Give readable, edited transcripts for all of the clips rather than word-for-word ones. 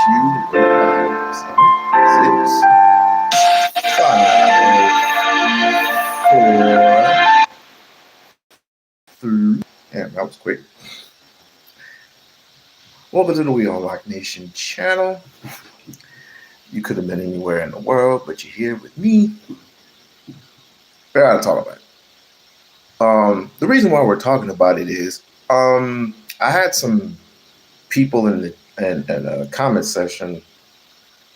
you 9, 7, 6, 5, 4, 3. Yeah, that was quick. Welcome to the We-On-Loc Nation channel. You could have been anywhere in the world, but you're here with me. I gotta talk about it. The reason why we're talking about it is I had some people in the comment section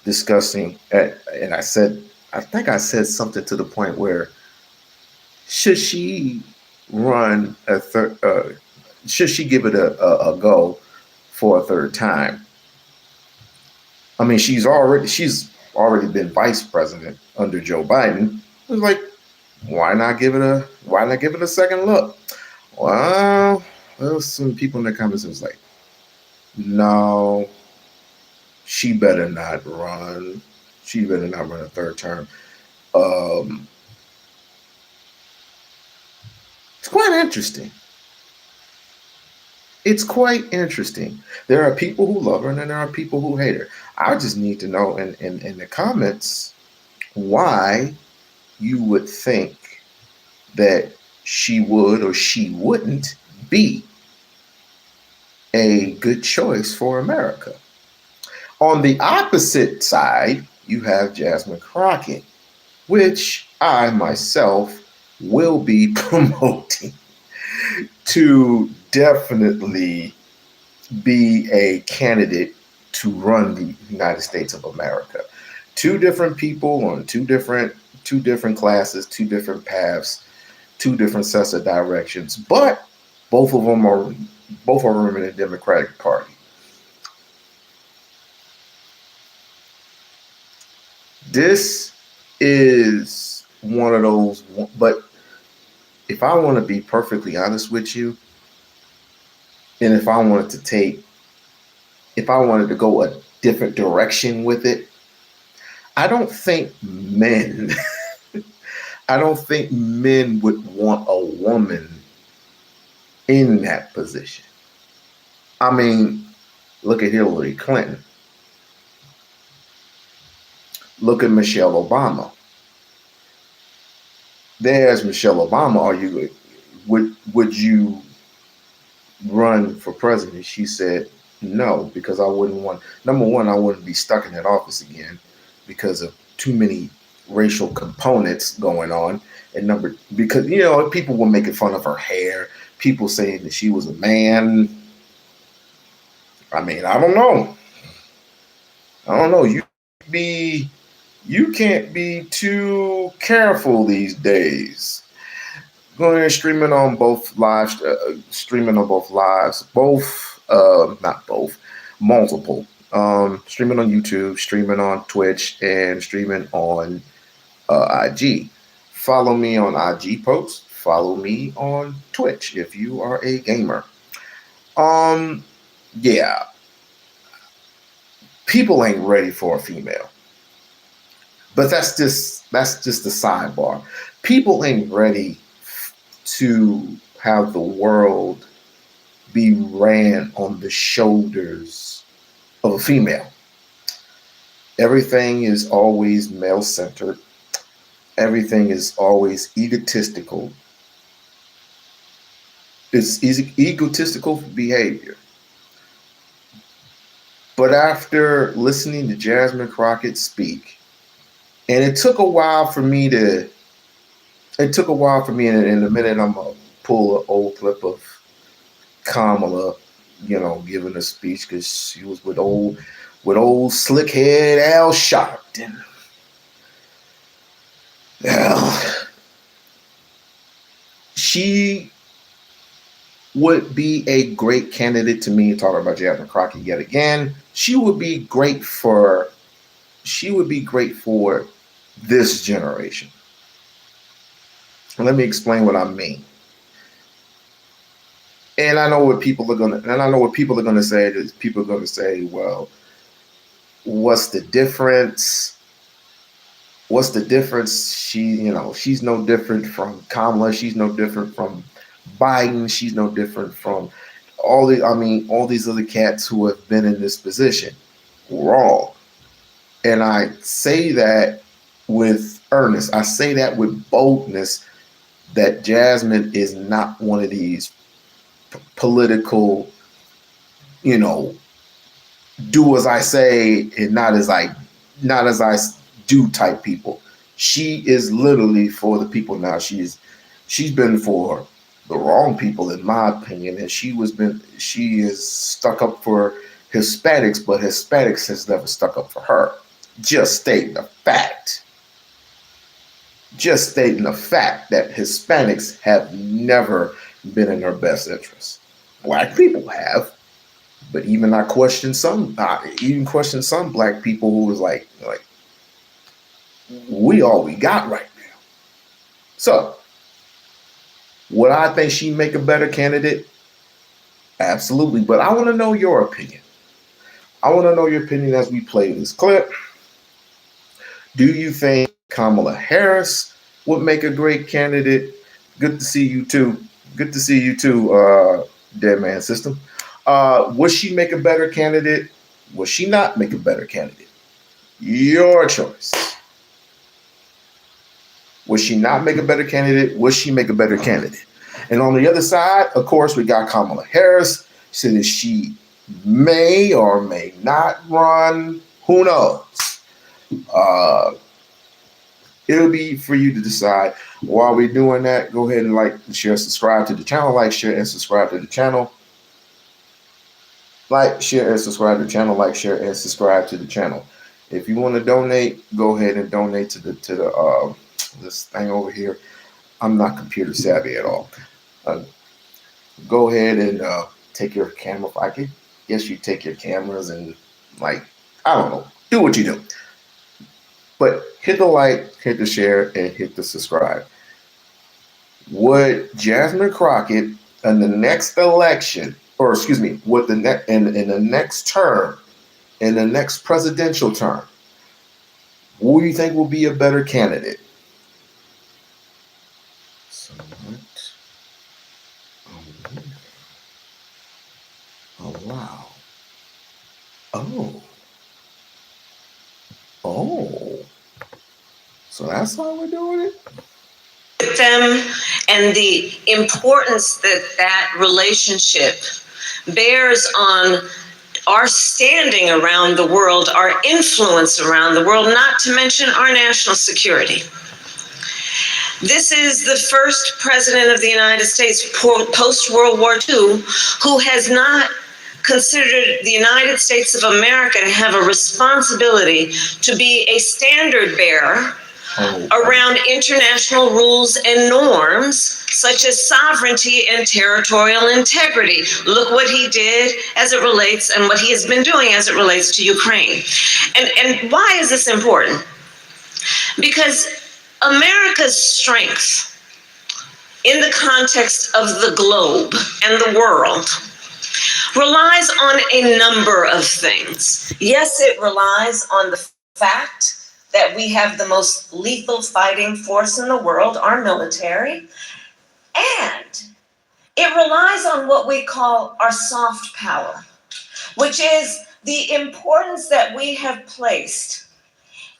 discussing, and I think I said something to the point where should she run a third? Should she give it a go for a third time? I mean, she's already been vice president under Joe Biden. It was like, why not give it a second look? Well, there was some people in the comments that was like, no, she better not run. She better not run a third term. It's quite interesting. It's quite interesting. There are people who love her and then there are people who hate her. I just need to know in the comments why you would think that she would or she wouldn't be a good choice for America. On the opposite side, you have Jasmine Crockett, which I myself will be promoting to definitely be a candidate to run the United States of America. Two different people on two different classes, two different paths, two different sets of directions, but both of them in the Democratic Party. This is one of those, but if I want to be perfectly honest with you, and if I wanted to go a different direction with it, I don't think men would want a woman in that position. I mean, look at Hillary Clinton. Look at Michelle Obama. There's Michelle Obama. Would you run for president? She said no, because I wouldn't want, number one, I wouldn't be stuck in that office again because of too many racial components going on. And because people were making fun of her hair, people saying that she was a man. I mean, I don't know. You can't be too careful these days. Going and streaming on both lives, multiple. Streaming on YouTube, streaming on Twitch, and streaming on IG. Follow me on IG posts. Follow me on Twitch if you are a gamer. Yeah. People ain't ready for a female. But that's just a sidebar. People ain't ready to have the world be ran on the shoulders of a female. Everything is always male-centered. Everything is always egotistical. It's egotistical behavior. But after listening to Jasmine Crockett speak, and it took a while for me, and in a minute I'm going to pull an old clip of Kamala, giving a speech because she was with old slickhead Al Sharpton. Well, she would be a great candidate to me, talking about Jasmine Crockett yet again. She would be great for this generation. And let me explain what I mean. And I know what people are gonna say is people are gonna say, well, what's the difference? What's the difference? She's no different from Kamala, she's no different from Biden, she's no different from all these other cats who have been in this position. wrong. And I say that with earnest. I say that with boldness, that Jasmine is not one of these political, do as I say and not as I do type people. She is literally for the people now. She's been for the wrong people, in my opinion, and she is stuck up for Hispanics, but Hispanics has never stuck up for her. Just stating the fact. Just stating the fact that Hispanics have never been in her best interest. Black people have, but even I question some black people who was like, we all we got right now. So, would I think she'd make a better candidate? Absolutely, but I want to know your opinion. I want to know your opinion as we play this clip. Do you think Kamala Harris would make a great candidate? Good to see you too. Good to see you too, Dead Man System. Would she make a better candidate? Would she not make a better candidate? Your choice. Would she not make a better candidate? Would she make a better candidate? And on the other side, of course, we got Kamala Harris. She said that she may or may not run. Who knows? It'll be for you to decide. While we're doing that, go ahead and like, share, subscribe to the channel. Like, share, and subscribe to the channel. Like, share, and subscribe to the channel. Like, share, and subscribe to the channel. If you want to donate, go ahead and donate to the this thing over here. I'm not computer savvy at all. Go ahead and take your camera. I guess you take your cameras and I don't know, do what you do. But hit the like, hit the share, and hit the subscribe. Would Jasmine Crockett in the next election, or excuse me, in the next term, in the next presidential term, who do you think will be a better candidate? Allow. Oh. So that's how we're doing it? With them and the importance that relationship bears on our standing around the world, our influence around the world, not to mention our national security. This is the first president of the United States post-World War II who has not considered the United States of America to have a responsibility to be a standard bearer around international rules and norms such as sovereignty and territorial integrity. Look what he did as it relates, and what he has been doing as it relates to Ukraine. And why is this important? Because America's strength in the context of the globe and the world relies on a number of things. Yes, it relies on the fact that we have the most lethal fighting force in the world, our military, and it relies on what we call our soft power, which is the importance that we have placed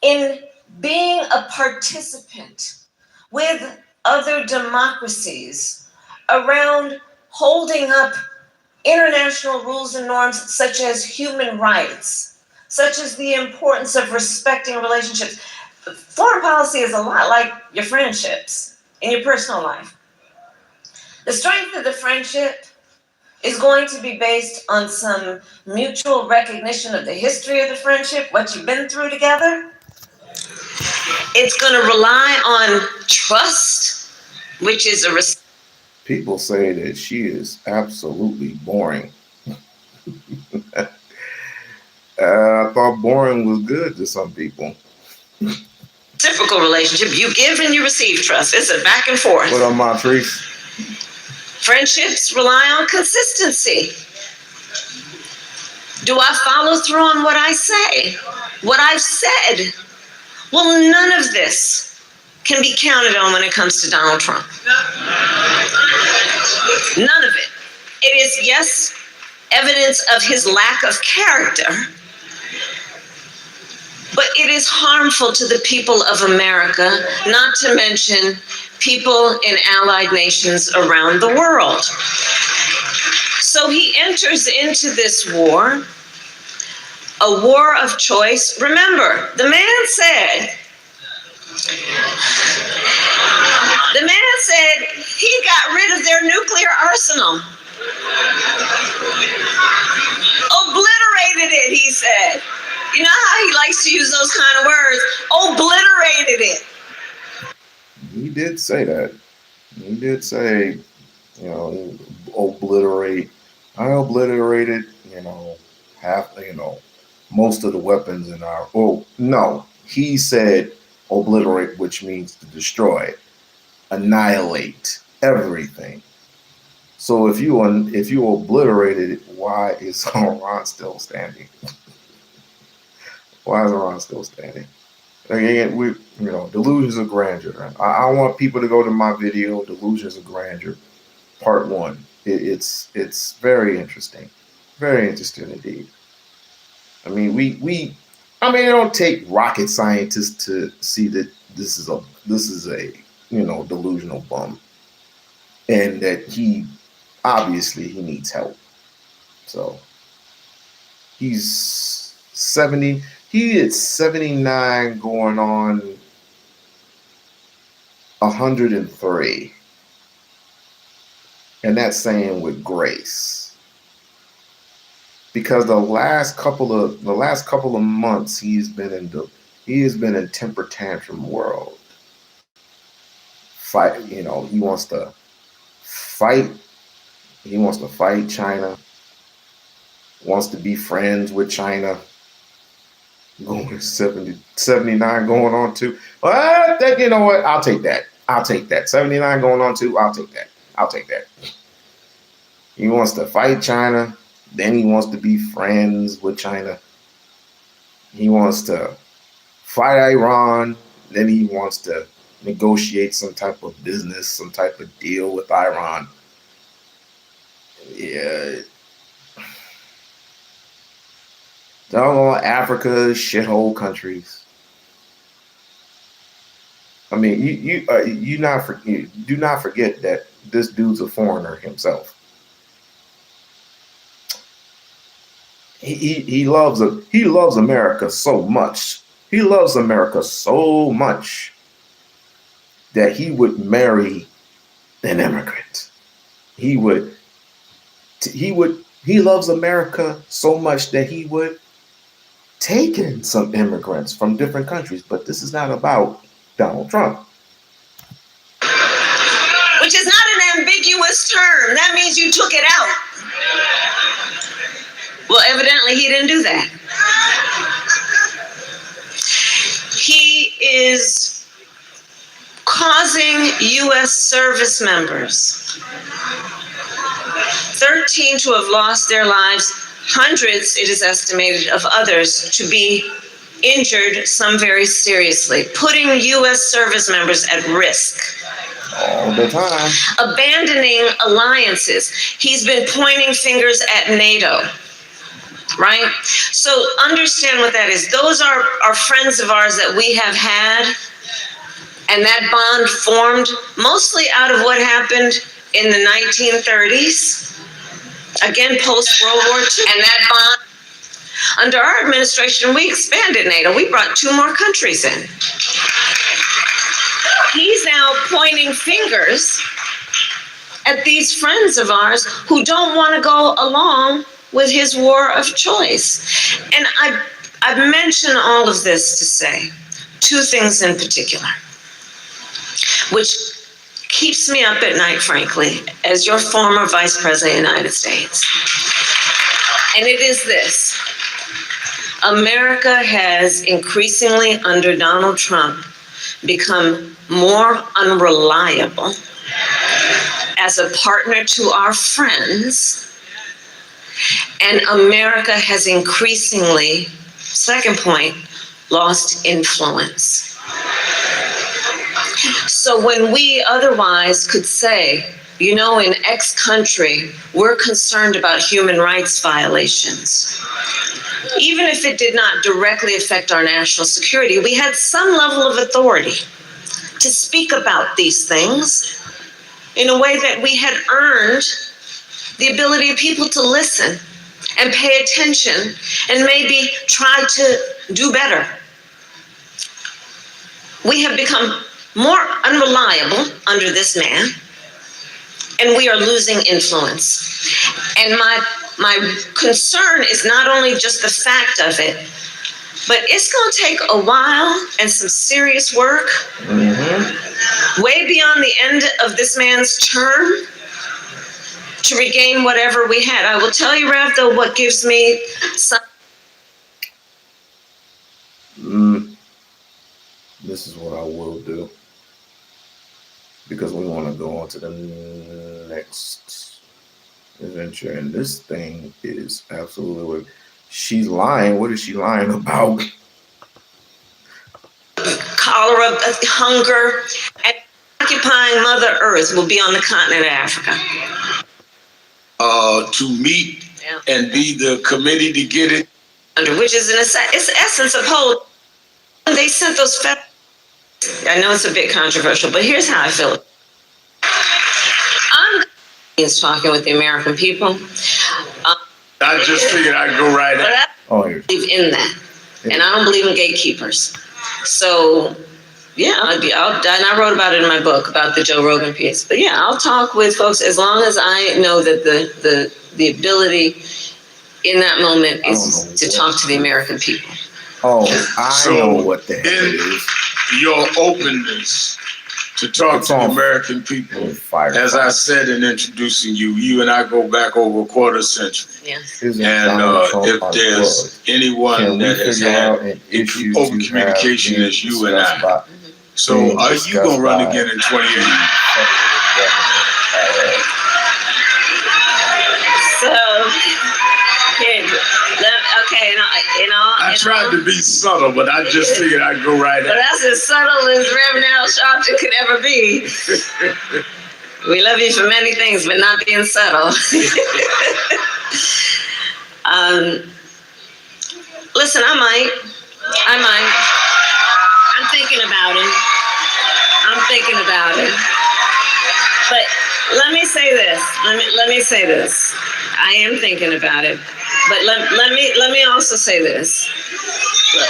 in being a participant with other democracies around holding up international rules and norms such as human rights, such as the importance of respecting relationships. Foreign policy is a lot like your friendships in your personal life. The strength of the friendship is going to be based on some mutual recognition of the history of the friendship, what you've been through together. It's going to rely on trust, which is a People say that she is absolutely boring. I thought boring was good to some people. reciprocal relationship. You give and you receive trust. It's a back and forth. What up, Montrese? Friendships rely on consistency. Do I follow through on what I say? What I've said? Well, none of this can be counted on when it comes to Donald Trump. None of it. It is, yes, evidence of his lack of character, But it is harmful to the people of America, not to mention people in allied nations around the world. So he enters into this war, a war of choice. Remember, the man said he got rid of their nuclear arsenal. Obliterated it, he said. You know how he likes to use those kind of words? Obliterated it. He did say that. He did say, obliterate. I obliterated, half, most of the weapons in our. Oh no, he said obliterate, which means to destroy, annihilate everything. So if you obliterated it, why is Iran still standing? Why is Iran still standing? Again, delusions of grandeur. I want people to go to my video, Delusions of Grandeur, Part 1. It's very interesting. Very interesting indeed. I mean, it don't take rocket scientists to see that this is a delusional bum, and that he needs help. So he's 70. He is 79 going on 103. And that's saying with grace. Because the last couple of months he has been in temper tantrum world. Fight, he wants to fight. He wants to fight China. Wants to be friends with China. Going 79 going on 2. Well, you know what? I'll take that. 79 going on 2. I'll take that. He wants to fight China. Then he wants to be friends with China. He wants to fight Iran. Then he wants to negotiate some type of business, some type of deal with Iran. Yeah. Africa, shithole countries. I mean, you do not forget that this dude's a foreigner himself. He loves America so much. He loves America so much that he would marry an immigrant. He loves America so much that he would take in some immigrants from different countries. But this is not about Donald Trump. Which is not an ambiguous term. That means you took it out. Well, evidently he didn't do that. He is causing U.S. service members, 13 to have lost their lives, hundreds, it is estimated, of others to be injured, some very seriously, putting U.S. service members at risk. All the time. Abandoning alliances. He's been pointing fingers at NATO. Right? So understand what that is. Those are friends of ours that we have had, and that bond formed mostly out of what happened in the 1930s, again, post-World War II. And that bond, under our administration, we expanded NATO. We brought 2 more countries in. He's now pointing fingers at these friends of ours who don't want to go along with his war of choice. And I've mentioned all of this to say 2 things in particular, which keeps me up at night, frankly, as your former Vice President of the United States. And it is this: America has increasingly, under Donald Trump, become more unreliable as a partner to our friends. And America has increasingly, second point, lost influence. So when we otherwise could say, in X country, we're concerned about human rights violations. even if it did not directly affect our national security, we had some level of authority to speak about these things in a way that we had earned the ability of people to listen and pay attention and maybe try to do better. We have become more unreliable under this man, and we are losing influence. And my concern is not only just the fact of it, but it's going to take a while and some serious work, way beyond the end of this man's term, to regain whatever we had. I will tell you, Rev, though, what gives me some... This is what I will do, because we want to go on to the next adventure, and this thing is absolutely... She's lying. What is she lying about? Cholera, hunger, and occupying Mother Earth will be on the continent of Africa. To meet and be the committee to get it. Which is it's the essence of whole. They sent those federal... I know it's a bit controversial, but here's how I feel. I'm talking with the American people. I just figured I'd go right at it. I believe in that. And I don't believe in gatekeepers. So, yeah, and I wrote about it in my book about the Joe Rogan piece. But yeah, I'll talk with folks as long as I know that the ability in that moment is to talk to the American people. Oh, I know what the hell it is. Your openness to talk to the American people, as I said in introducing you, you and I go back over a quarter century. Yes. And if there's anyone that has had open communication as you and I. So are you going to run again in 2018? Okay, I tried to be subtle, but I just figured I'd go right at it. But that's as subtle as Reverend Al Sharpton could ever be. We love you for many things, but not being subtle. Listen, I might. I'm thinking about it. But let me say this. I am thinking about it. But let me also say this. Look,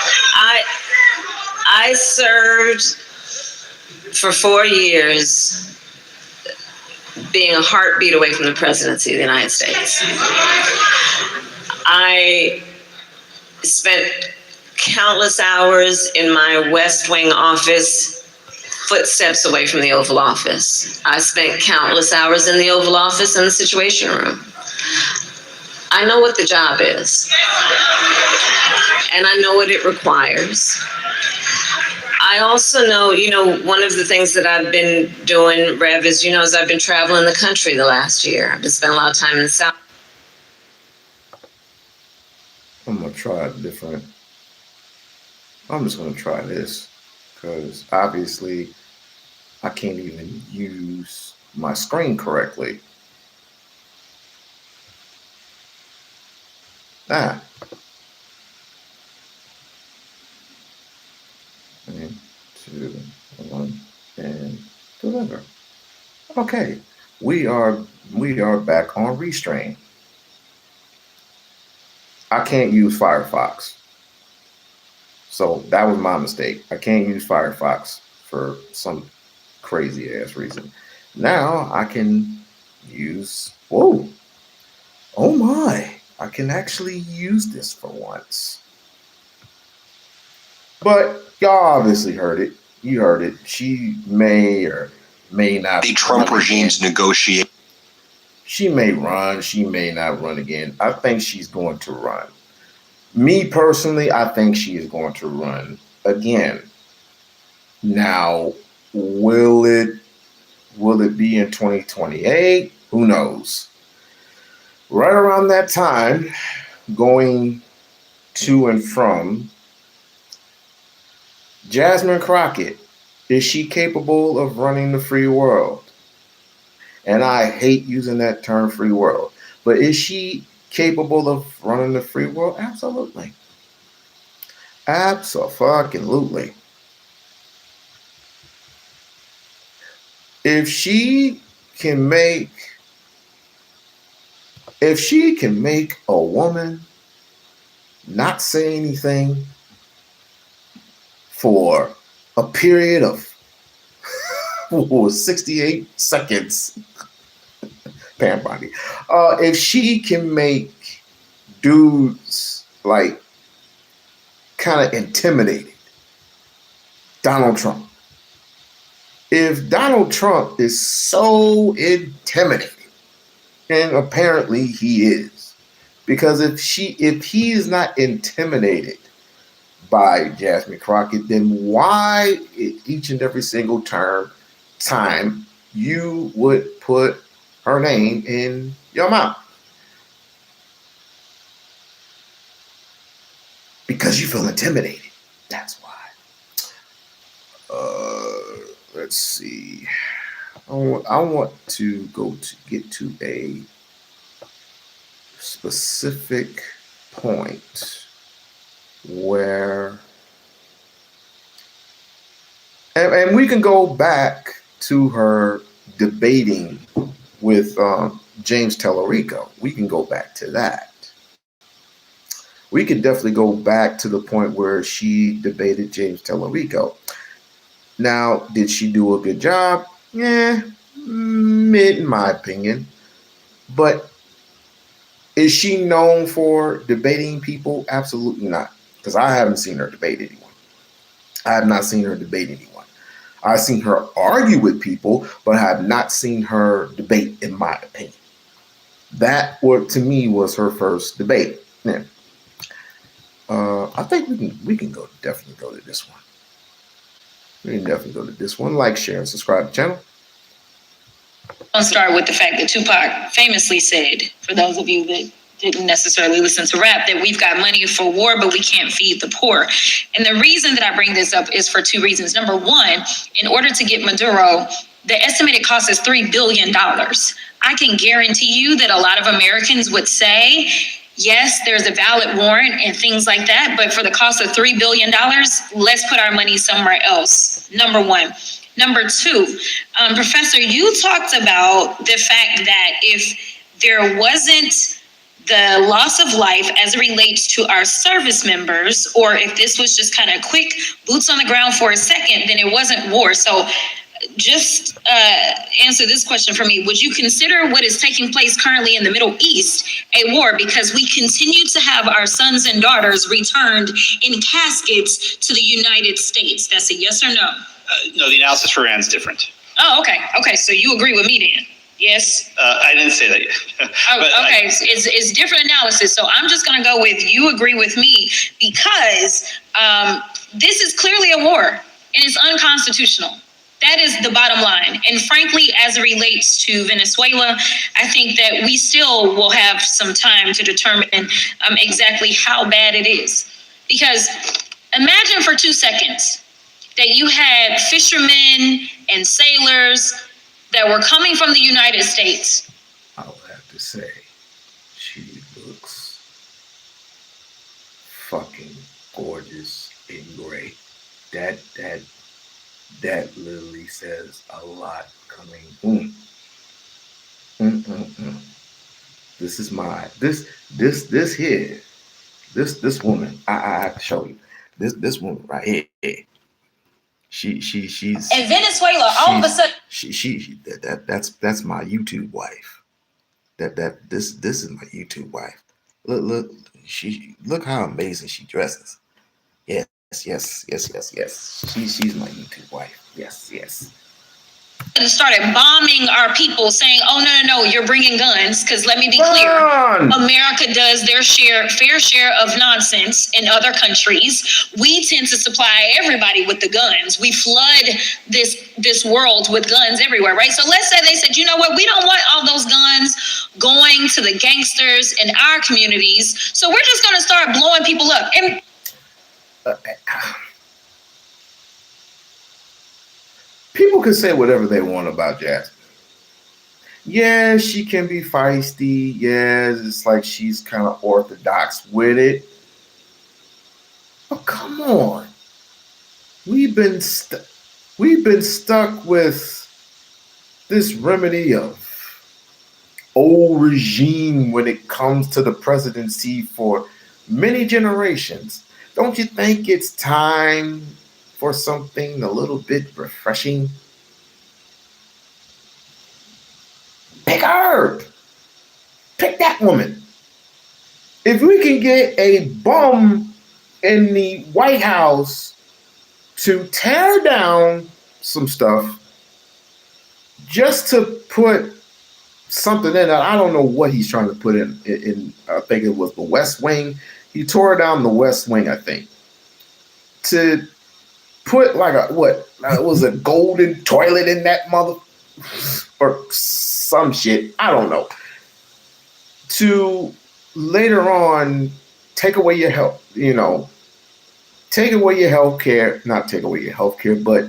I served for 4 years being a heartbeat away from the presidency of the United States. I spent countless hours in my West Wing office, footsteps away from the Oval Office. I spent countless hours in the Oval Office in the Situation Room. I know what the job is, and I know what it requires. I also know, one of the things that I've been doing, Rev, is, is I've been traveling the country the last year. I've been spending a lot of time in the South. I'm going to try it different. I'm just going to try this, because obviously I can't even use my screen correctly. And 2, 1, and deliver. Okay, we are back on Restrain. I can't use Firefox, so that was my mistake. I can't use Firefox for some crazy ass reason. Now I can use. Whoa! Oh my! I can actually use this for once. But y'all obviously heard it. You heard it. She may or may not. The Trump regime's negotiate. She may run. She may not run again. I think she's going to run. Me personally, I think she is going to run again. Now, will it be in 2028? Who knows? Right around that time, going to and from, Jasmine Crockett, is she capable of running the free world? And I hate using that term, free world, but is she capable of running the free world? Absolutely. Abso-fucking-lutely. If she can make a woman not say anything for a period of 68 seconds, Pam Bondi. If she can make dudes like kind of intimidated, Donald Trump. If Donald Trump is so intimidating, and apparently he is, because if he is not intimidated by Jasmine Crockett, then why each and every single time you would put her name in your mouth? Because you feel intimidated. That's why. Let's see. I want to get to a specific point where, and we can go back to her debating with James Tellerico. We can go back to that. We could definitely go back to the point where she debated James Tellerico. Now, did she do a good job? Yeah, mid in my opinion. But is she known for debating people? Absolutely not. Because I haven't seen her debate anyone. I have not seen her debate anyone. I've seen her argue with people, but I have not seen her debate, in my opinion. That, to me, was her first debate. Yeah. I think we can definitely go to this one. We can definitely go to this one. Like, share, and subscribe to the channel. I'll start with the fact that Tupac famously said, for those of you that didn't necessarily listen to rap, that we've got money for war, but we can't feed the poor. And the reason that I bring this up is for two reasons. Number one, in order to get Maduro, the estimated cost is $3 billion. I can guarantee you that a lot of Americans would say, yes, there's a valid warrant and things like that, but for the cost of $3 billion, let's put our money somewhere else. Number one. Number two, Professor, you talked about the fact that if there wasn't the loss of life as it relates to our service members, or if this was just kind of quick boots on the ground for a second, then it wasn't war. So just answer this question for me. Would you consider what is taking place currently in the Middle East a war because we continue to have our sons and daughters returned in caskets to the United States? That's a yes or no? No, the analysis for Iran is different. Oh, okay. Okay, so you agree with me then? Yes? I didn't say that yet. Okay, it's different analysis. So I'm just going to go with you agree with me because this is clearly a war and it's unconstitutional. That is the bottom line. And frankly, as it relates to Venezuela, I think that we still will have some time to determine exactly how bad it is. Because imagine for 2 seconds that you had fishermen and sailors that were coming from the United States. I would have to say, she looks fucking gorgeous in gray. That literally says a lot coming. This is this woman. I have to show you this woman right here. She's in Venezuela. All of a sudden, that's my YouTube wife. This is my YouTube wife. Look how amazing she dresses. Yes. She's my YouTube wife. Yes. and started bombing our people, saying, oh, no, you're bringing guns. Because let me be clear, America does their fair share of nonsense in other countries. We tend to supply everybody with the guns. We flood this world with guns everywhere, right? So let's say they said, you know what, we don't want all those guns going to the gangsters in our communities. So we're just going to start blowing people up. And people can say whatever they want about Jasmine. Yeah, she can be feisty. Yeah, it's like she's kind of orthodox with it. Oh, come on. We've been stuck with this remedy of old regime when it comes to the presidency for many generations. Don't you think it's time for something a little bit refreshing? Pick her. Pick that woman. If we can get a bum in the White House to tear down some stuff just to put something in that, I don't know what he's trying to put in I think it was the West Wing. He tore down the West Wing, I think, to put like it was a golden toilet in that mother or some shit. I don't know. To later on take away your health, take away your health care, not take away your health care, but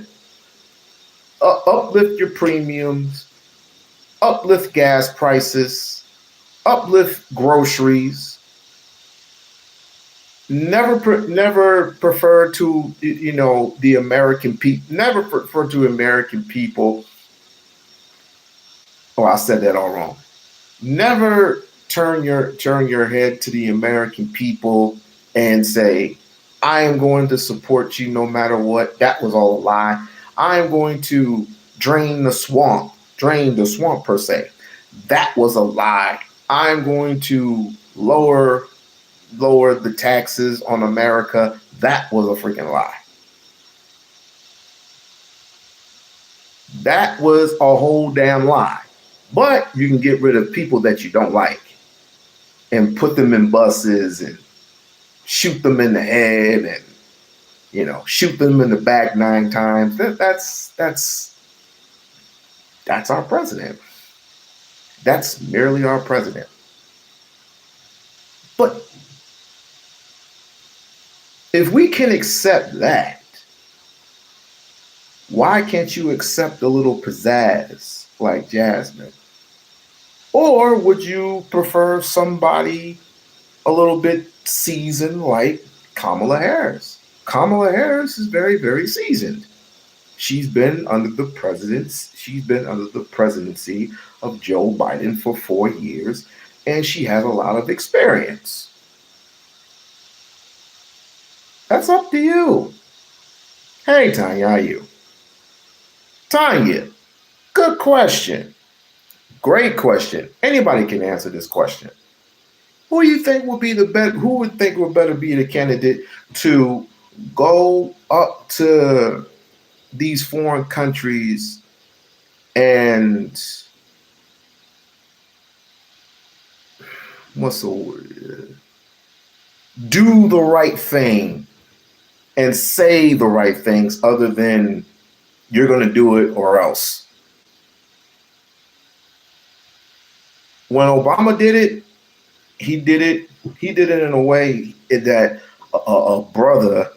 uplift your premiums, uplift gas prices, uplift groceries. Never prefer to, the American people. Never prefer to American people. Oh, I said that all wrong. Never turn your head to the American people and say, I am going to support you no matter what. That was all a lie. I am going to drain the swamp per se. That was a lie. I am going to lower the taxes on America. That was a freaking lie. That was a whole damn lie. But you can get rid of people that you don't like and put them in buses and shoot them in the head and, shoot them in the back 9 times. That's our president. That's merely our president. But if we can accept that, why can't you accept a little pizzazz like Jasmine? Or would you prefer somebody a little bit seasoned like Kamala Harris? Kamala Harris is very, very seasoned. She's been under the presidency of Joe Biden for 4 years, and she has a lot of experience. That's up to you. Hey, Tanya, how are you? Tanya, good question. Great question. Anybody can answer this question. Who do you think would be who would think would better be the candidate to go up to these foreign countries and do the right thing and say the right things other than you're going to do it or else? When Obama did it, he did it in a way that a brother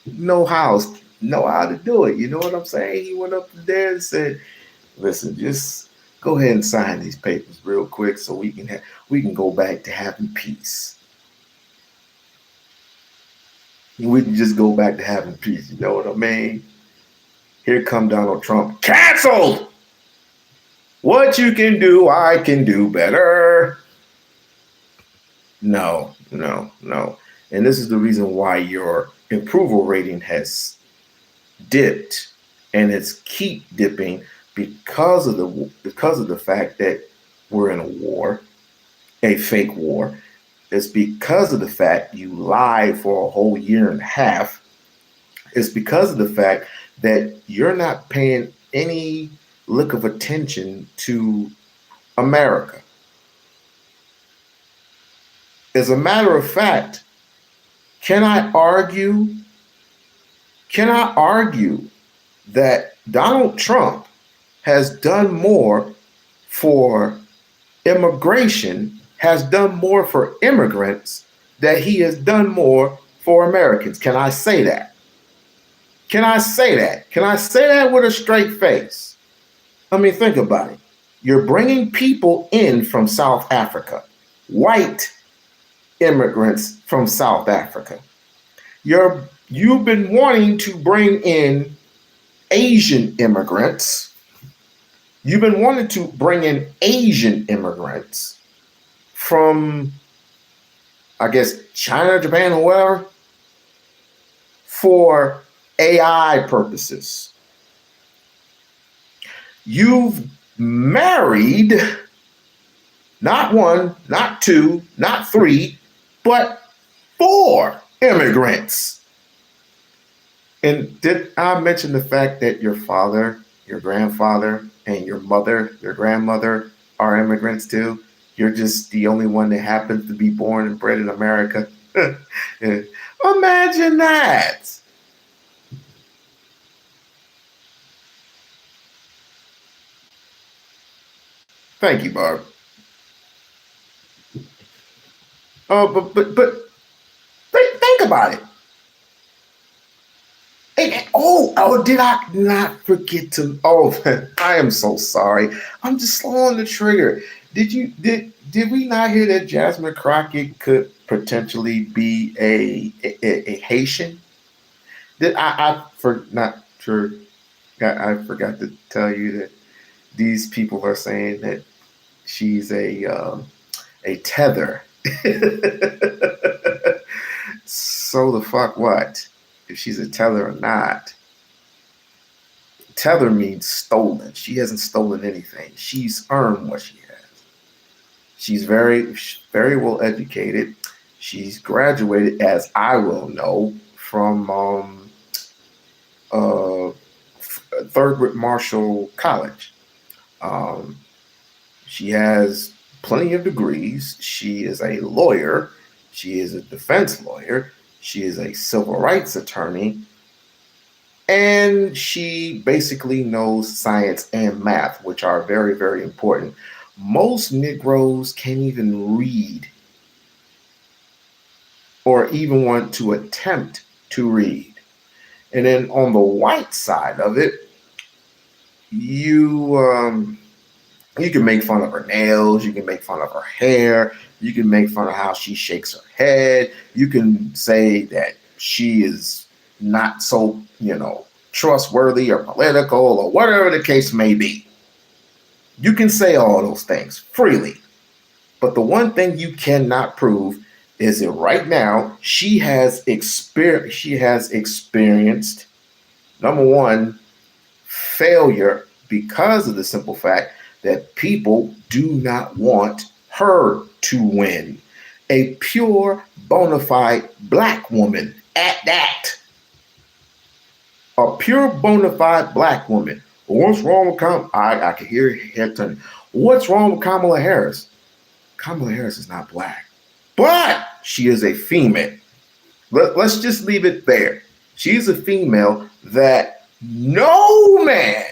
know how to do it. You know what I'm saying? He went up there and said, listen, just go ahead and sign these papers real quick so we can go back to having peace. We can just go back to having peace. You know what I mean? Here come Donald Trump. Canceled! What you can do, I can do better. No. And this is the reason why your approval rating has dipped, and it's keep dipping because of the fact that we're in a war, a fake war. It's because of the fact you lied for a whole year and a half. It's because of the fact that you're not paying any lick of attention to America. As a matter of fact, can I argue that Donald Trump has done more for immigration, has done more for immigrants, that he has done more for Americans? Can I say that? Can I say that with a straight face? I mean, think about it. You're bringing people in from South Africa, white immigrants from South Africa. You've been wanting to bring in Asian immigrants. You've been wanting to bring in Asian immigrants from, I guess, China, Japan, or whatever, for AI purposes. You've married not one, not two, not three, but 4 immigrants. And did I mention the fact that your father, your grandfather, and your mother, your grandmother are immigrants too? You're just the only one that happens to be born and bred in America. Imagine that. Thank you, Barb. Oh, but think about it. Did I not forget to? Oh, I am so sorry. I'm just slow on the trigger. Did we not hear that Jasmine Crockett could potentially be a Haitian? I forgot to tell you that these people are saying that she's a tether. So the fuck what? If she's a tether or not. Tether means stolen. She hasn't stolen anything. She's earned what she has. She's very, very well educated. She's graduated, as I will know, from Thurgood Marshall College. She has plenty of degrees. She is a lawyer. She is a defense lawyer. She is a civil rights attorney. And she basically knows science and math, which are very, very important. Most Negroes can't even read or even want to attempt to read. And then on the white side of it, you can make fun of her nails, you can make fun of her hair, you can make fun of how she shakes her head, you can say that she is not so, trustworthy or political or whatever the case may be. You can say all those things freely. But the one thing you cannot prove is that right now she has experienced, number one, failure because of the simple fact that people do not want her to win. A pure, bona fide black woman at that. A pure, bona fide black woman. What's wrong with I can hear her head turning. What's wrong with Kamala Harris? Kamala Harris is not black, but she is a female. Let's just leave it there. She's a female that no man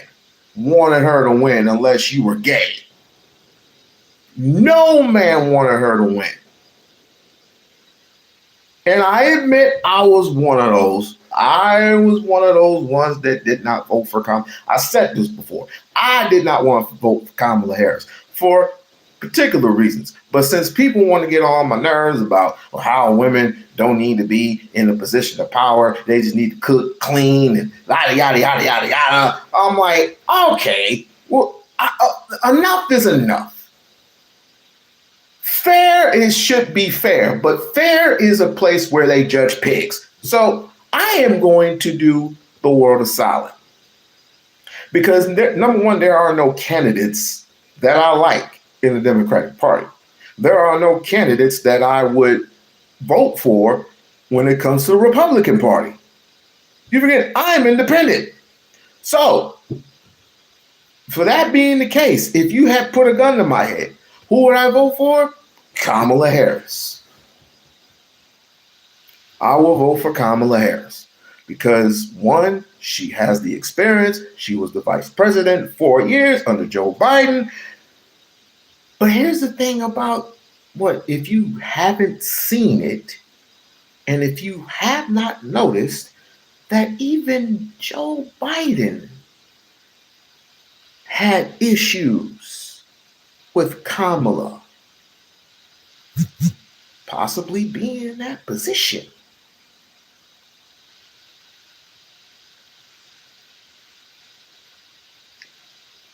wanted her to win unless you were gay. No man wanted her to win. And I admit I was one of those. I was one of those ones that did not vote for Kamala. I said this before. I did not want to vote for Kamala Harris for particular reasons. But since people want to get on my nerves about how women don't need to be in a position of power, they just need to cook, clean, and yada, yada, yada, yada, yada, I'm like, okay, well, enough is enough. Fair should be fair, but fair is a place where they judge pigs. So I am going to do the world a solid. Because number one, there are no candidates that I like in the Democratic Party. There are no candidates that I would vote for when it comes to the Republican Party. You forget, I am independent. So, for that being the case, if you had put a gun to my head, who would I vote for? Kamala Harris. I will vote for Kamala Harris because, one, she has the experience. She was the vice president 4 years under Joe Biden. But here's the thing about if you haven't seen it, and if you have not noticed that even Joe Biden had issues with Kamala. possibly be in that position.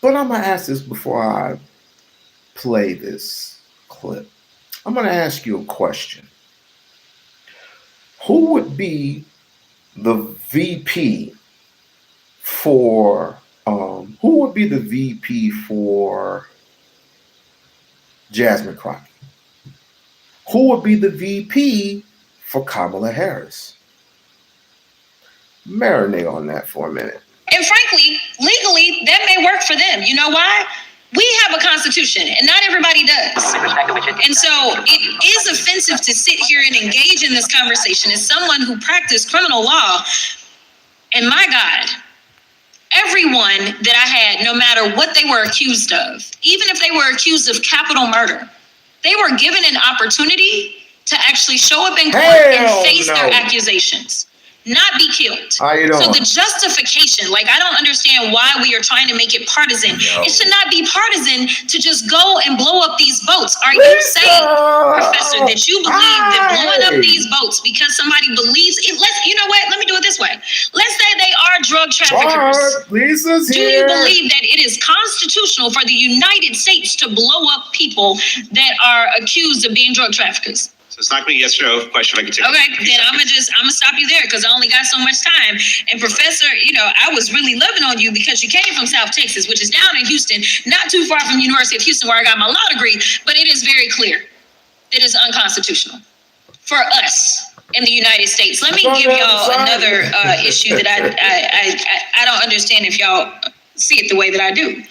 But I'm going to ask this before I play this clip. I'm going to ask you a question. Who would be the VP for Jasmine Crockett? Who would be the VP for Kamala Harris? Marinate on that for a minute. And frankly, legally, that may work for them. You know why? We have a constitution, and not everybody does. And so it is offensive to sit here and engage in this conversation as someone who practiced criminal law. And my God, everyone that I had, no matter what they were accused of, even if they were accused of capital murder, they were given an opportunity to actually show up in court and face their accusations. Not be killed. How you doing? So the justification, like, I don't understand why we are trying to make it partisan. No. It should not be partisan to just go and blow up these boats. Are you saying, Professor, that you believe that blowing up these boats because somebody believes it? You know what? Let me do it this way. Let's say they are drug traffickers. Lisa's Do here. you believe that it is constitutional for the United States to blow up people that are accused of being drug traffickers? So it's not going to be a yes or no question. I can take. Okay, then I'm gonna stop you there because I only got so much time. And Professor, I was really loving on you because you came from South Texas, which is down in Houston, not too far from the University of Houston, where I got my law degree. But it is very clear that it's unconstitutional for us in the United States. Let me give y'all another issue that I don't understand if y'all see it the way that I do.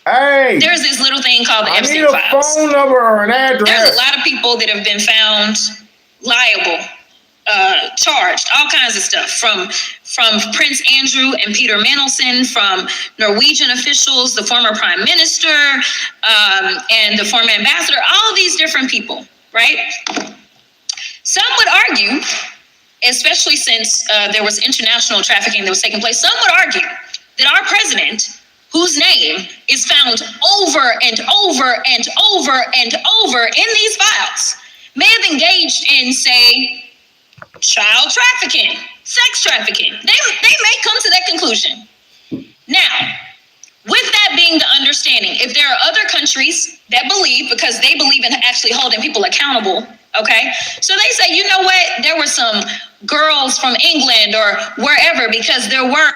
Hey, There's this little thing called the I Epstein need a files. phone number or an address. There's a lot of people that have been found liable, charged, all kinds of stuff, from Prince Andrew and Peter Mandelson, from Norwegian officials, the former prime minister, and the former ambassador, all these different people, right? Some would argue, especially since there was international trafficking that was taking place, some would argue that our president, whose name is found over and over and over and over in these files, may have engaged in, say, child trafficking, sex trafficking. They may come to that conclusion. Now, with that being the understanding, if there are other countries that believe, because they believe in actually holding people accountable, okay? So they say, you know what? There were some girls from England or wherever, because there were.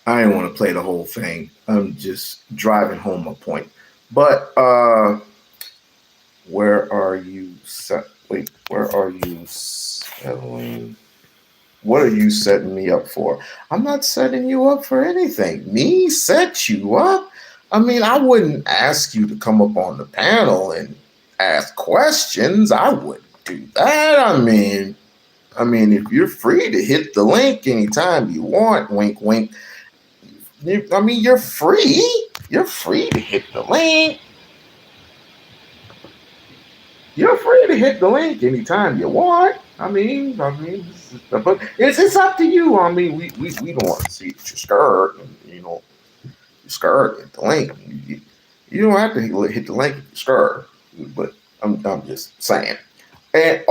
I didn't want to play the whole thing. I'm just driving home a point. But where are you where are you settling? What are you setting me up for? I'm not setting you up for anything. Me set you up? I mean, I wouldn't ask you to come up on the panel and ask questions. I wouldn't do that. I mean, if you're free to hit the link anytime you want, wink, wink. You're free. You're free to hit the link. You're free to hit the link anytime you want. But it's up to you. We don't want to see that you're scared. You're scared. Hit the link. You don't have to hit the link if you're scared. But I'm just saying. And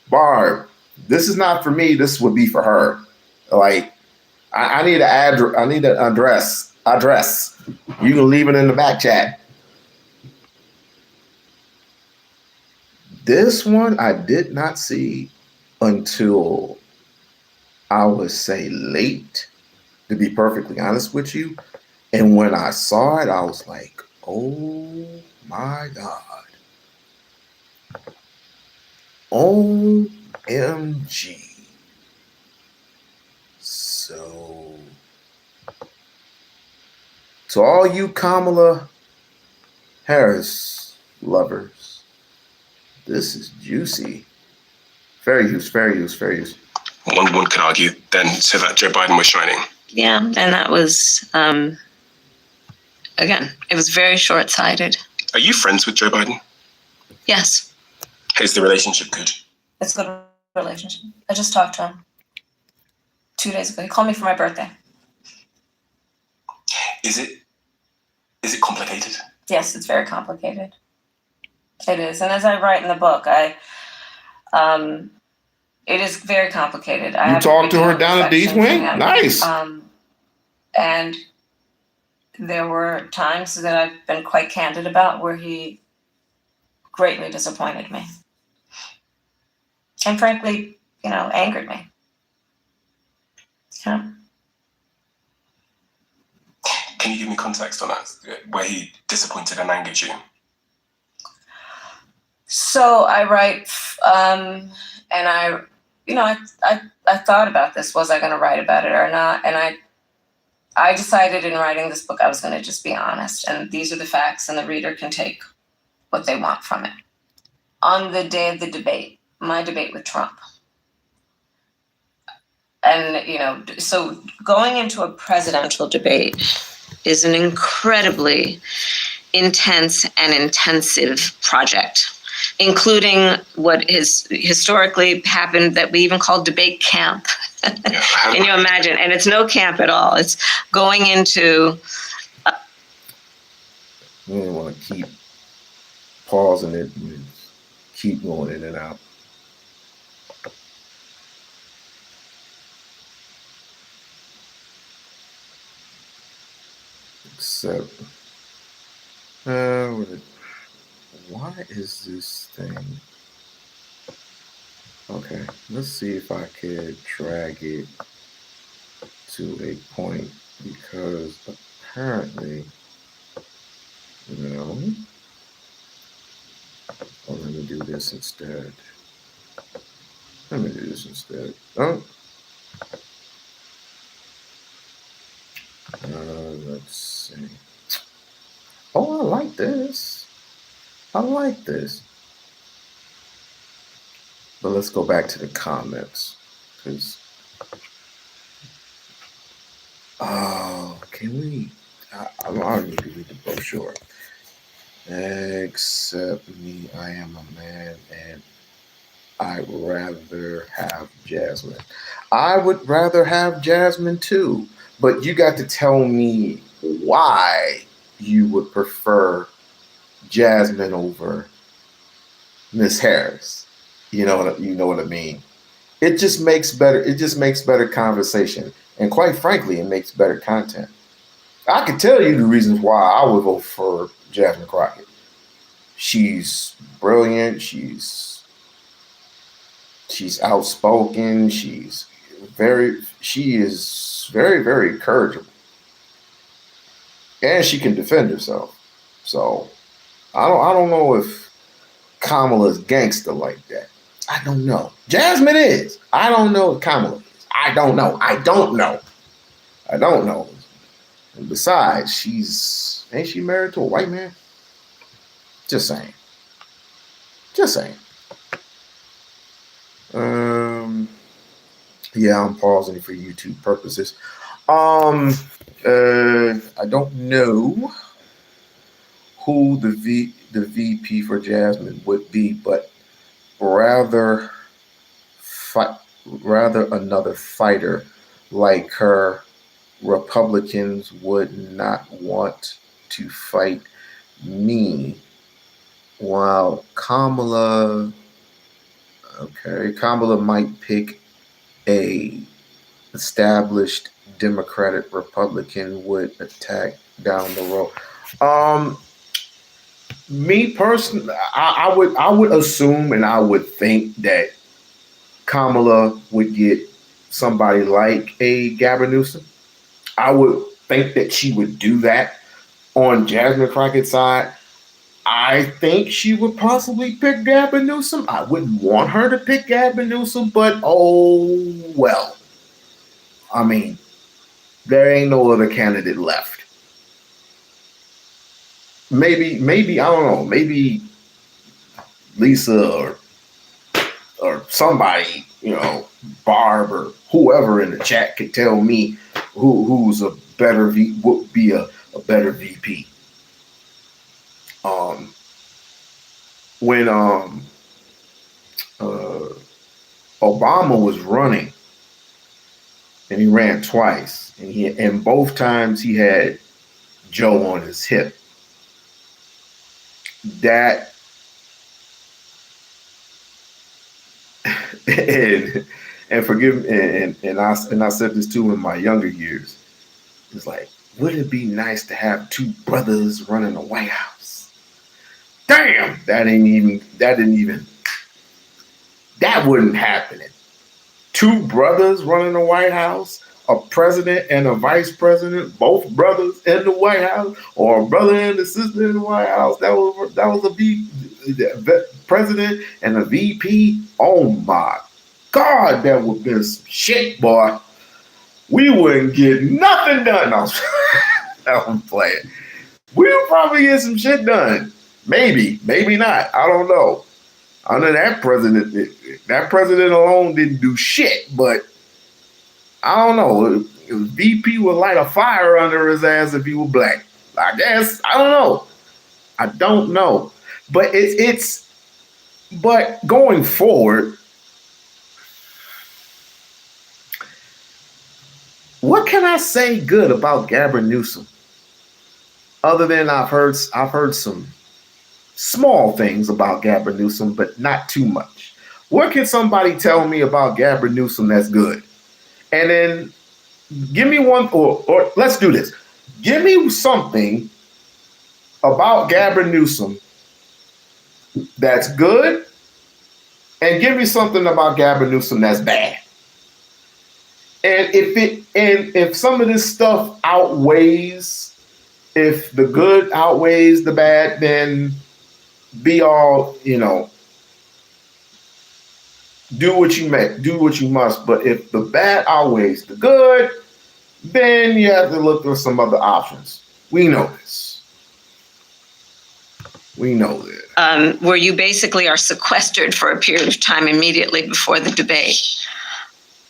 Barb, this is not for me. This would be for her. Like, I need an address. You can leave it in the back chat. This one I did not see until, I would say, late, to be perfectly honest with you. And when I saw it, I was like, oh my God. OMG. So, to all you Kamala Harris lovers, this is juicy. Fair use. One could argue then so that Joe Biden was shining. Yeah, and that was, again, it was very short-sighted. Are you friends with Joe Biden? Yes. Is the relationship good? It's a good relationship. I just talked to him 2 days ago. He called me for my birthday. Is it complicated? Yes, it's very complicated. It is, and as I write in the book, it is very complicated. You talked to her down at Dee's Wing? Nice. And there were times that I've been quite candid about where he greatly disappointed me. And frankly, angered me. Yeah. Can you give me context on that, where he disappointed and angered you? So I write, and I thought about this. Was I going to write about it or not? And I decided in writing this book I was going to just be honest, and these are the facts, and the reader can take what they want from it. On the day of the debate, my debate with Trump, and so going into a presidential debate is an incredibly intense and intensive project, including what has historically happened that we even call debate camp. Can you imagine? And it's no camp at all. It's going into... We didn't want to keep pausing it and keep going in and out. Except, why is this thing? Okay, let's see if I could drag it to a point, because apparently, no. Oh, let me do this instead. Oh. Let's see. Oh, I like this. But let's go back to the comments, because can we? I need to read the brochure. Except me, I am a man, and I'd rather have Jasmine. I would rather have Jasmine too, but you got to tell me why you would prefer Jasmine over Miss Harris. You know what I mean? It just makes better conversation, and quite frankly, it makes better content. I can tell you the reasons why I would vote for Jasmine Crockett. She's brilliant. She's outspoken. She is very, very encourageable, and she can defend herself. So I don't know if Kamala's gangster like that. I don't know. Jasmine is. I don't know if Kamala is. I don't know. And besides, ain't she married to a white man? Just saying. Yeah, I'm pausing for YouTube purposes. I don't know who the VP for Jasmine would be, but rather another fighter like her. Republicans would not want to fight me, while Kamala might pick a established Democratic Republican would attack down the road. Me personally, I would assume and I would think that Kamala would get somebody like a Gavin Newsom. I would think that she would do that. On Jasmine Crockett's side, I think she would possibly pick Gavin Newsom. I wouldn't want her to pick Gavin Newsom, but oh well. I mean, there ain't no other candidate left. Maybe I don't know. Maybe Lisa or somebody, Barb or whoever in the chat could tell me who's a better would be a better VP. When Obama was running, and he ran twice, and both times he had Joe on his hip. That and forgive me, and I said this too in my younger years. It's like, wouldn't it be nice to have two brothers running the White House? Damn, that wouldn't happen. Two brothers running the White House, a president and a vice president, both brothers in the White House, or a brother and a sister in the White House. That was the president and a VP. Oh my God, that would be some shit, boy. We wouldn't get nothing done. I'm playing. We'll probably get some shit done. Maybe not. I don't know. I know that president alone didn't do shit, but I don't know. VP would light a fire under his ass if he was black. I guess. I don't know. But but going forward, what can I say good about Gavin Newsom? Other than I've heard some small things about Gavin Newsom, but not too much. What can somebody tell me about Gavin Newsom that's good? And then give me one, or let's do this. Give me something about Gavin Newsom that's good, and give me something about Gavin Newsom that's bad. And if some of this stuff outweighs, if the good outweighs the bad, then be all, do what you must. But if the bad outweighs the good, then you have to look for some other options. We know this. Where you basically are sequestered for a period of time immediately before the debate.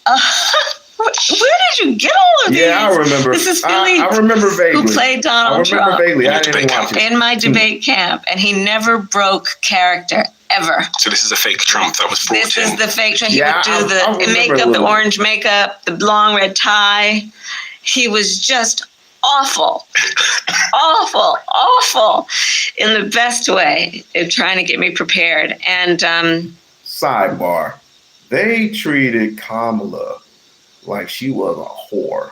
Where did you get all of these? Yeah, I remember. This is Philly, I remember vaguely. who played Donald Trump. I remember vaguely. I didn't watch it. In my debate camp, and he never broke character, ever. So this is a fake Trump that was brought in. This is the fake Trump. He would do I the makeup, the orange makeup, the long red tie. He was just awful. awful in the best way of trying to get me prepared. And sidebar, they treated Kamala like she was a whore.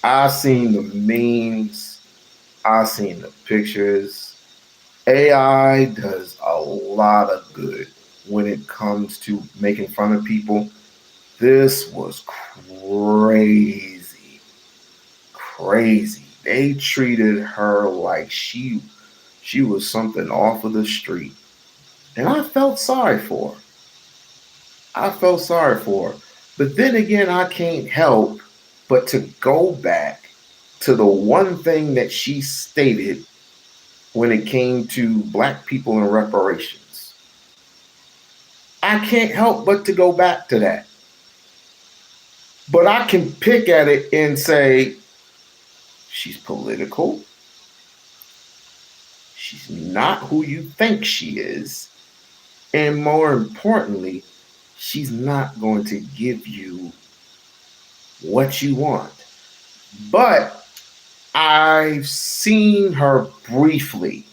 I seen the memes. I seen the pictures. AI does a lot of good when it comes to making fun of people. This was crazy. They treated her like she was something off of the street. And I felt sorry for her. But then again, I can't help but to go back to the one thing that she stated when it came to black people and reparations. I can't help but to go back to that. But I can pick at it and say, she's political. She's not who you think she is. And more importantly, she's not going to give you what you want. But I've seen her briefly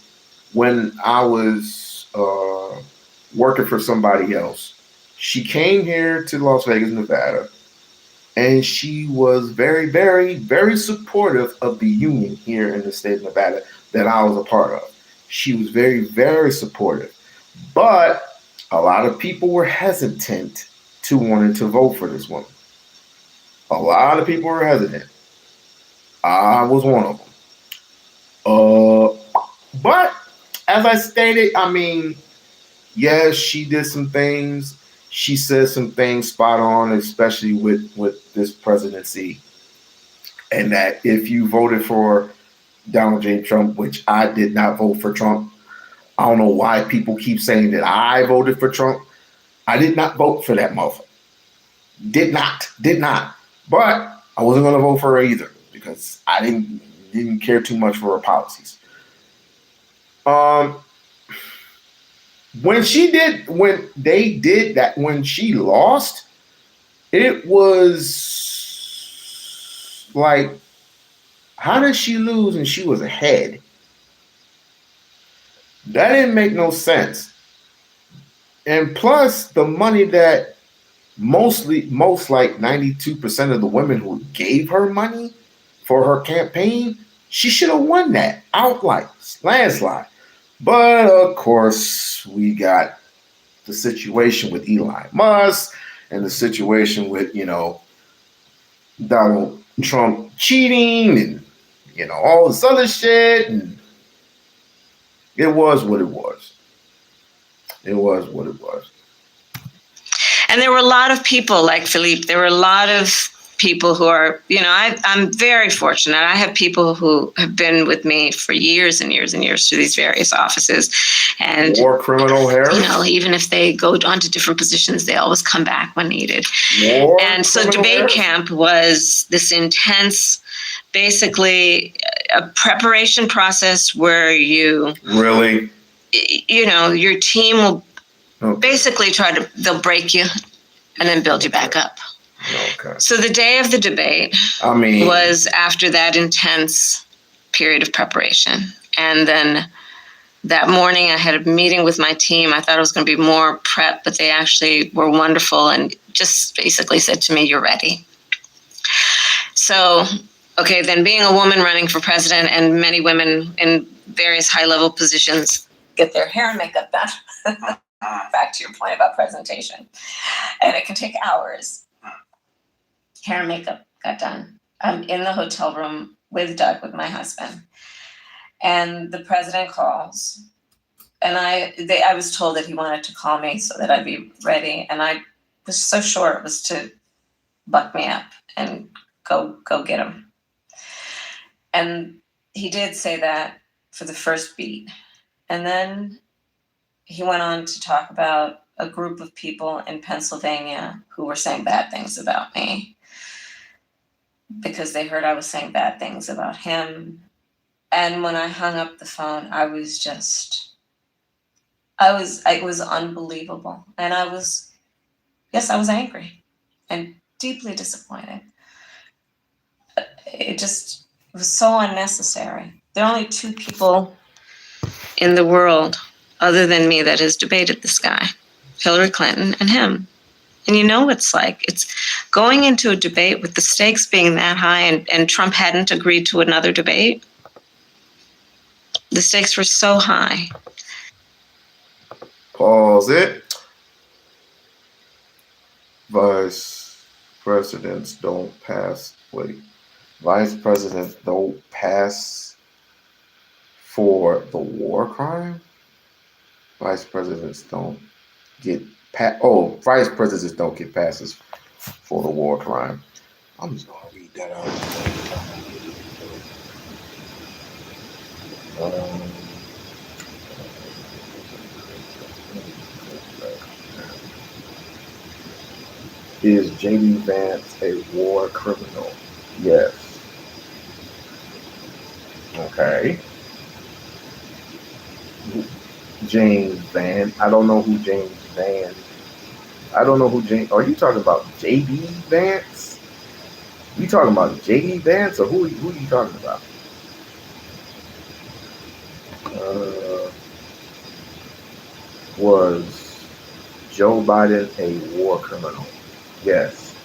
when I was working for somebody else. She came here to Las Vegas, Nevada, and she was very, very, very supportive of the union here in the state of Nevada that I was a part of. She was very, very supportive. But a lot of people were hesitant to wanting to vote for this woman. A lot of people were hesitant. I was one of them. But as I stated, yes, she did some things. She said some things spot on, especially with this presidency. And that if you voted for Donald J. Trump, which I did not vote for Trump. I don't know why people keep saying that I voted for Trump. I did not vote for that motherfucker. Did not. But I wasn't going to vote for her either because I didn't care too much for her policies. When they did that, when she lost, it was like, how did she lose and she was ahead? That didn't make no sense. And plus the money that most like 92% of the women who gave her money for her campaign, she should have won that outright, landslide. But of course, we got the situation with Elon Musk and the situation with, Donald Trump cheating and, all this other shit. And it was what it was. It was what it was. And there were a lot of people like Philippe. There were a lot of people who are, I'm very fortunate. I have people who have been with me for years and years and years through these various offices. And war criminal Harris. Even if they go on to different positions, they always come back when needed. And so debate Harris? camp was this intense, basically a preparation process where you really, your team will basically they'll break you and then build you back up. Okay. So the day of the debate was after that intense period of preparation. And then that morning I had a meeting with my team. I thought it was going to be more prep, but they actually were wonderful and just basically said to me, "You're ready." So, okay, then being a woman running for president, and many women in various high-level positions get their hair and makeup done. Back to your point about presentation. And it can take hours. Hair and makeup got done. I'm in the hotel room with Doug, with my husband. And the president calls. And I was told that he wanted to call me so that I'd be ready. And I was so sure it was to buck me up and go get him. And he did say that for the first beat. And then he went on to talk about a group of people in Pennsylvania who were saying bad things about me because they heard I was saying bad things about him. And when I hung up the phone, it was unbelievable. And I was angry and deeply disappointed. It was so unnecessary. There are only two people in the world other than me that has debated this guy, Hillary Clinton and him. And you know what it's like. It's going into a debate with the stakes being that high and Trump hadn't agreed to another debate. The stakes were so high. Pause it. Vice presidents don't pass for the war crime? Vice presidents don't get vice presidents don't get passes for the war crime. I'm just gonna read that out. Is J.D. Vance a war criminal? Yes. Okay. James Van. I don't know who James Van. I don't know who James. Are you talking about J.D. Vance? You talking about J.D. Vance or who are you talking about? Was Joe Biden a war criminal? Yes.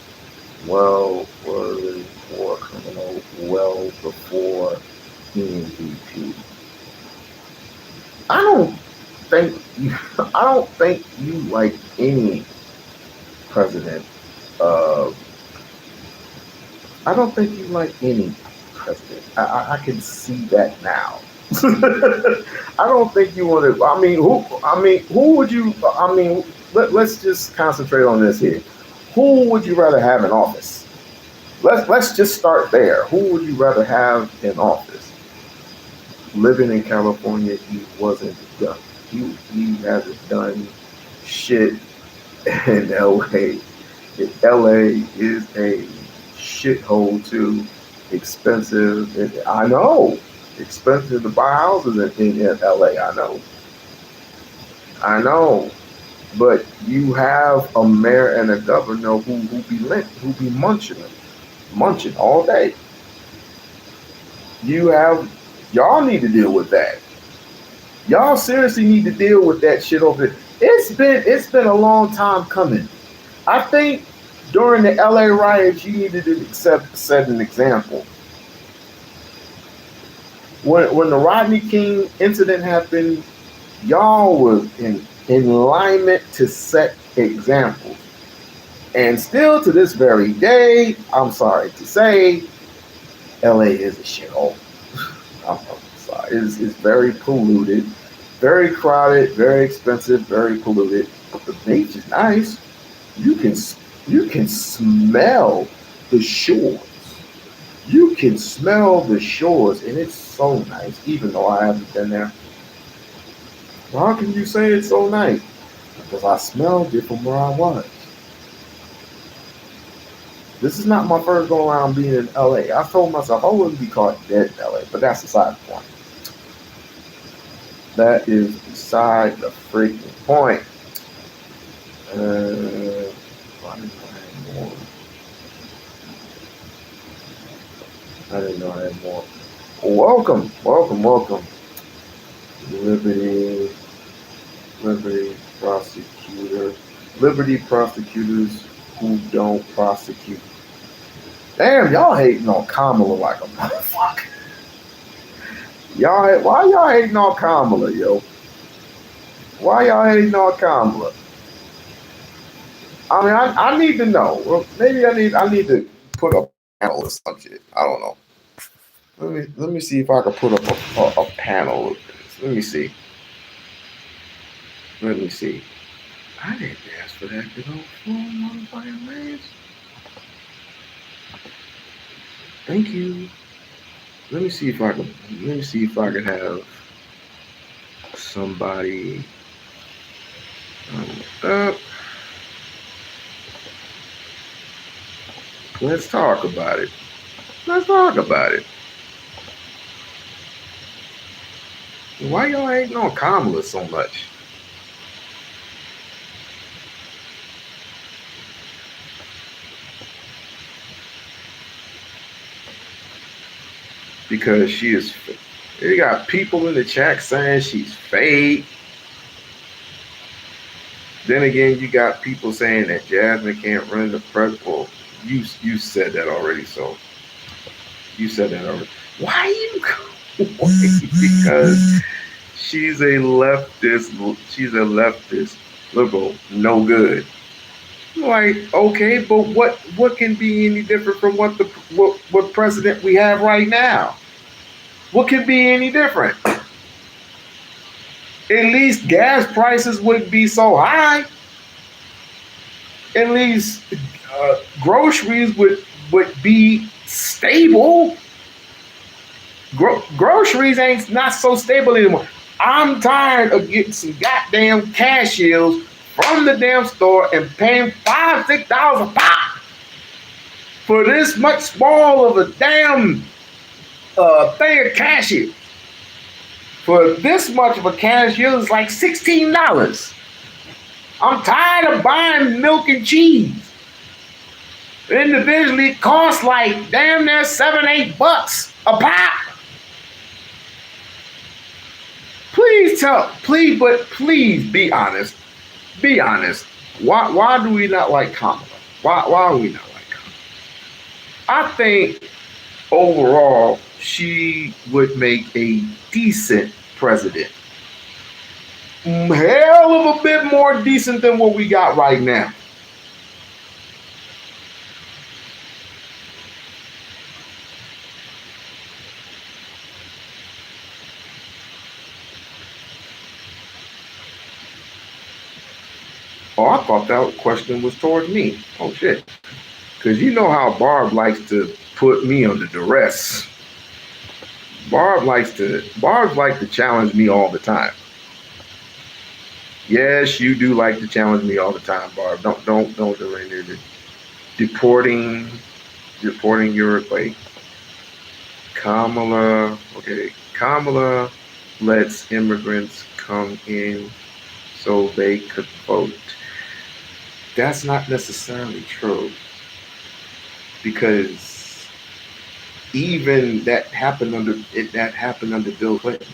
Well, was war criminal well before MVP? I don't think you like any president. I don't think you like any president. I can see that now. I don't think you want to. Who would you? Let's just concentrate on this here. Who would you rather have in office? Let's just start there. Who would you rather have in office? Living in California, he wasn't done. He hasn't done shit in LA. LA is a shithole too. Expensive. I know. Expensive to buy houses in LA. I know. But you have a mayor and a governor who be munching all day. Y'all need to deal with that. Y'all seriously need to deal with that shit over there. it's been a long time coming. I think during the LA riots, you needed to set an example. When the Rodney King incident happened, y'all was in alignment to set examples. And still to this very day, I'm sorry to say, LA is a shithole. I'm sorry. It's very polluted, very crowded, very expensive, very polluted. But the beach is nice. You can smell the shores. You can smell the shores, and it's so nice, even though I haven't been there. Well, how can you say it's so nice? Because I smelled it from where I was. This is not my first go around being in LA. I told myself I wouldn't be caught dead in LA, but that's beside the point. That is beside the freaking point. I didn't know I had more. Welcome. Liberty prosecutors who don't prosecute. Damn, y'all hating on Kamala like a motherfucker. Why y'all hating on Kamala, yo? Why y'all hating on Kamala? I mean, I need to know. Well, maybe I need to put up a panel or some shit. I don't know. Let me see if I can put up a panel of this. Let me see. I didn't ask for that to go full motherfucking range. Thank you. Let me see if I can have somebody up. Let's talk about it. Why y'all hating on Kamala so much? Because she is. You got people in the chat saying she's fake. Then again, you got people saying that Jasmine can't run the press. Well, you said that already. So you said that already. Why you go away? Because she's a leftist. She's a leftist liberal. No good. Like, okay, but what can be any different from what president we have right now? What can be any different? At least gas prices wouldn't be so high. At least groceries would be stable. Groceries ain't not so stable anymore. I'm tired of getting some goddamn cashiers from the damn store and paying $5-6 a pop for this much small of a damn thing of cashier. For this much of a cashier is like $16. I'm tired of buying milk and cheese. Individually, it costs like damn near $7-8 a pop. Please be honest. Be honest. Why do we not like Kamala? Why are we not like Kamala? I think overall she would make a decent president. Hell of a bit more decent than what we got right now. Oh, I thought that question was toward me. Oh, shit. Because you know how Barb likes to put me under duress. Barb likes to challenge me all the time. Yes, you do like to challenge me all the time, Barb. Don't do anything. Deporting your like Kamala. Okay, Kamala lets immigrants come in so they could vote. That's not necessarily true, because even that happened under Bill Clinton.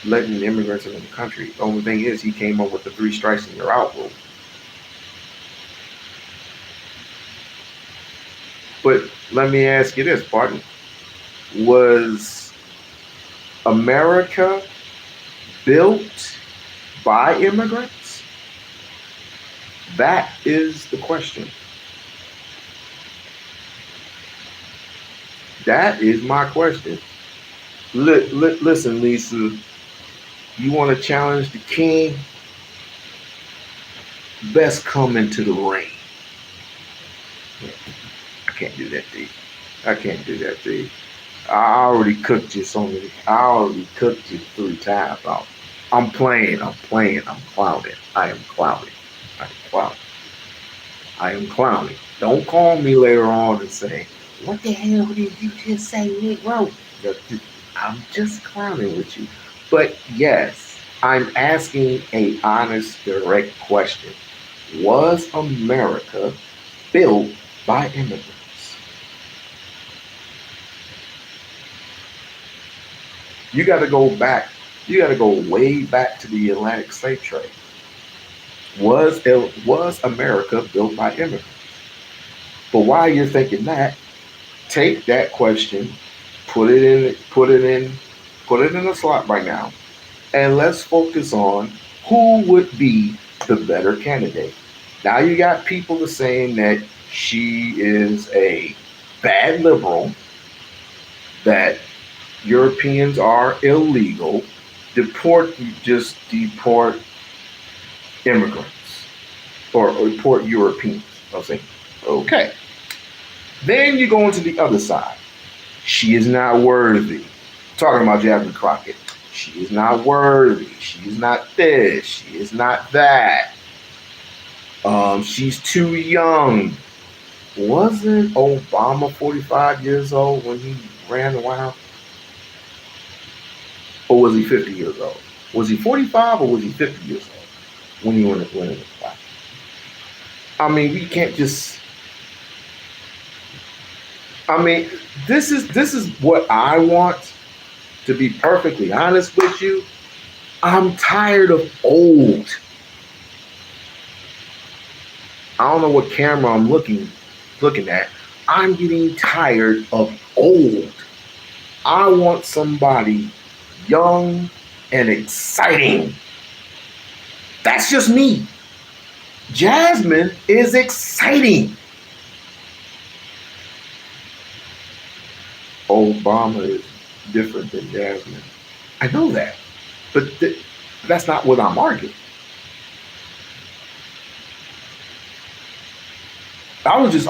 letting immigrants into the country. The only thing is he came up with the 3 strikes and you're out rule. But let me ask you this, pardon. Was America built by immigrants? That is the question. That is my question. Listen, Lisa, you want to challenge the king? Best come into the ring. I can't do that to you. I can't do that to you. I already cooked you so many. I already cooked you 3 times. I'm playing. I'm clowning. I am clowning. I am clowning. Don't call me later on and say, what the hell did you just say, Negro? I'm just clowning with you. But yes, I'm asking a honest, direct question. Was America built by immigrants? You got to go back. You got to go way back to the Atlantic slave trade. Was America built by immigrants? But while you're thinking that, take that question, put it in a slot right now, and let's focus on who would be the better candidate. Now you got people saying that she is a bad liberal, that Europeans are illegal, deport immigrants or deport Europeans. I'll say, okay. Then you go into the other side. She is not worthy. Talking about Jasmine Crockett. She is not worthy. She is not this. She is not that. She's too young. Wasn't Obama 45 years old when he ran the White House? Or was he 50 years old? Was he 45 or was he 50 years old when he went in the White House? I mean, we can't just. I mean, this is what I want. To be perfectly honest with you, I'm tired of old. I don't know what camera I'm looking at. I'm getting tired of old. I want somebody young and exciting. That's just me. Jasmine is exciting. Obama is different than Jasmine. I know that, but that's not what I'm arguing. I was just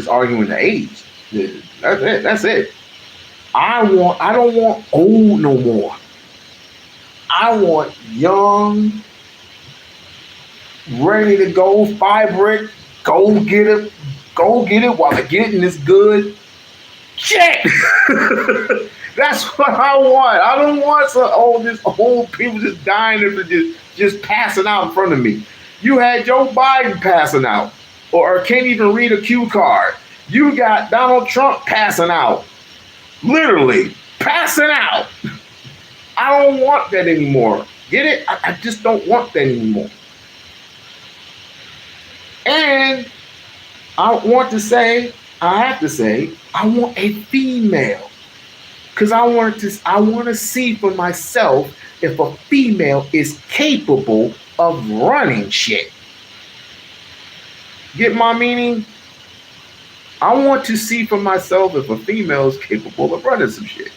arguing the age. That's it. I don't want old no more. I want young, ready to go, vibrant, go get it while the getting is good. Check. That's what I want. I don't want this old people just dying and just passing out in front of me. You had Joe Biden passing out, or can't even read a cue card. You got Donald Trump passing out, literally passing out. I don't want that anymore. Get it? I just don't want that anymore. And I have to say, I want a female. Because I want to see for myself if a female is capable of running shit. Get my meaning? I want to see for myself if a female is capable of running some shit.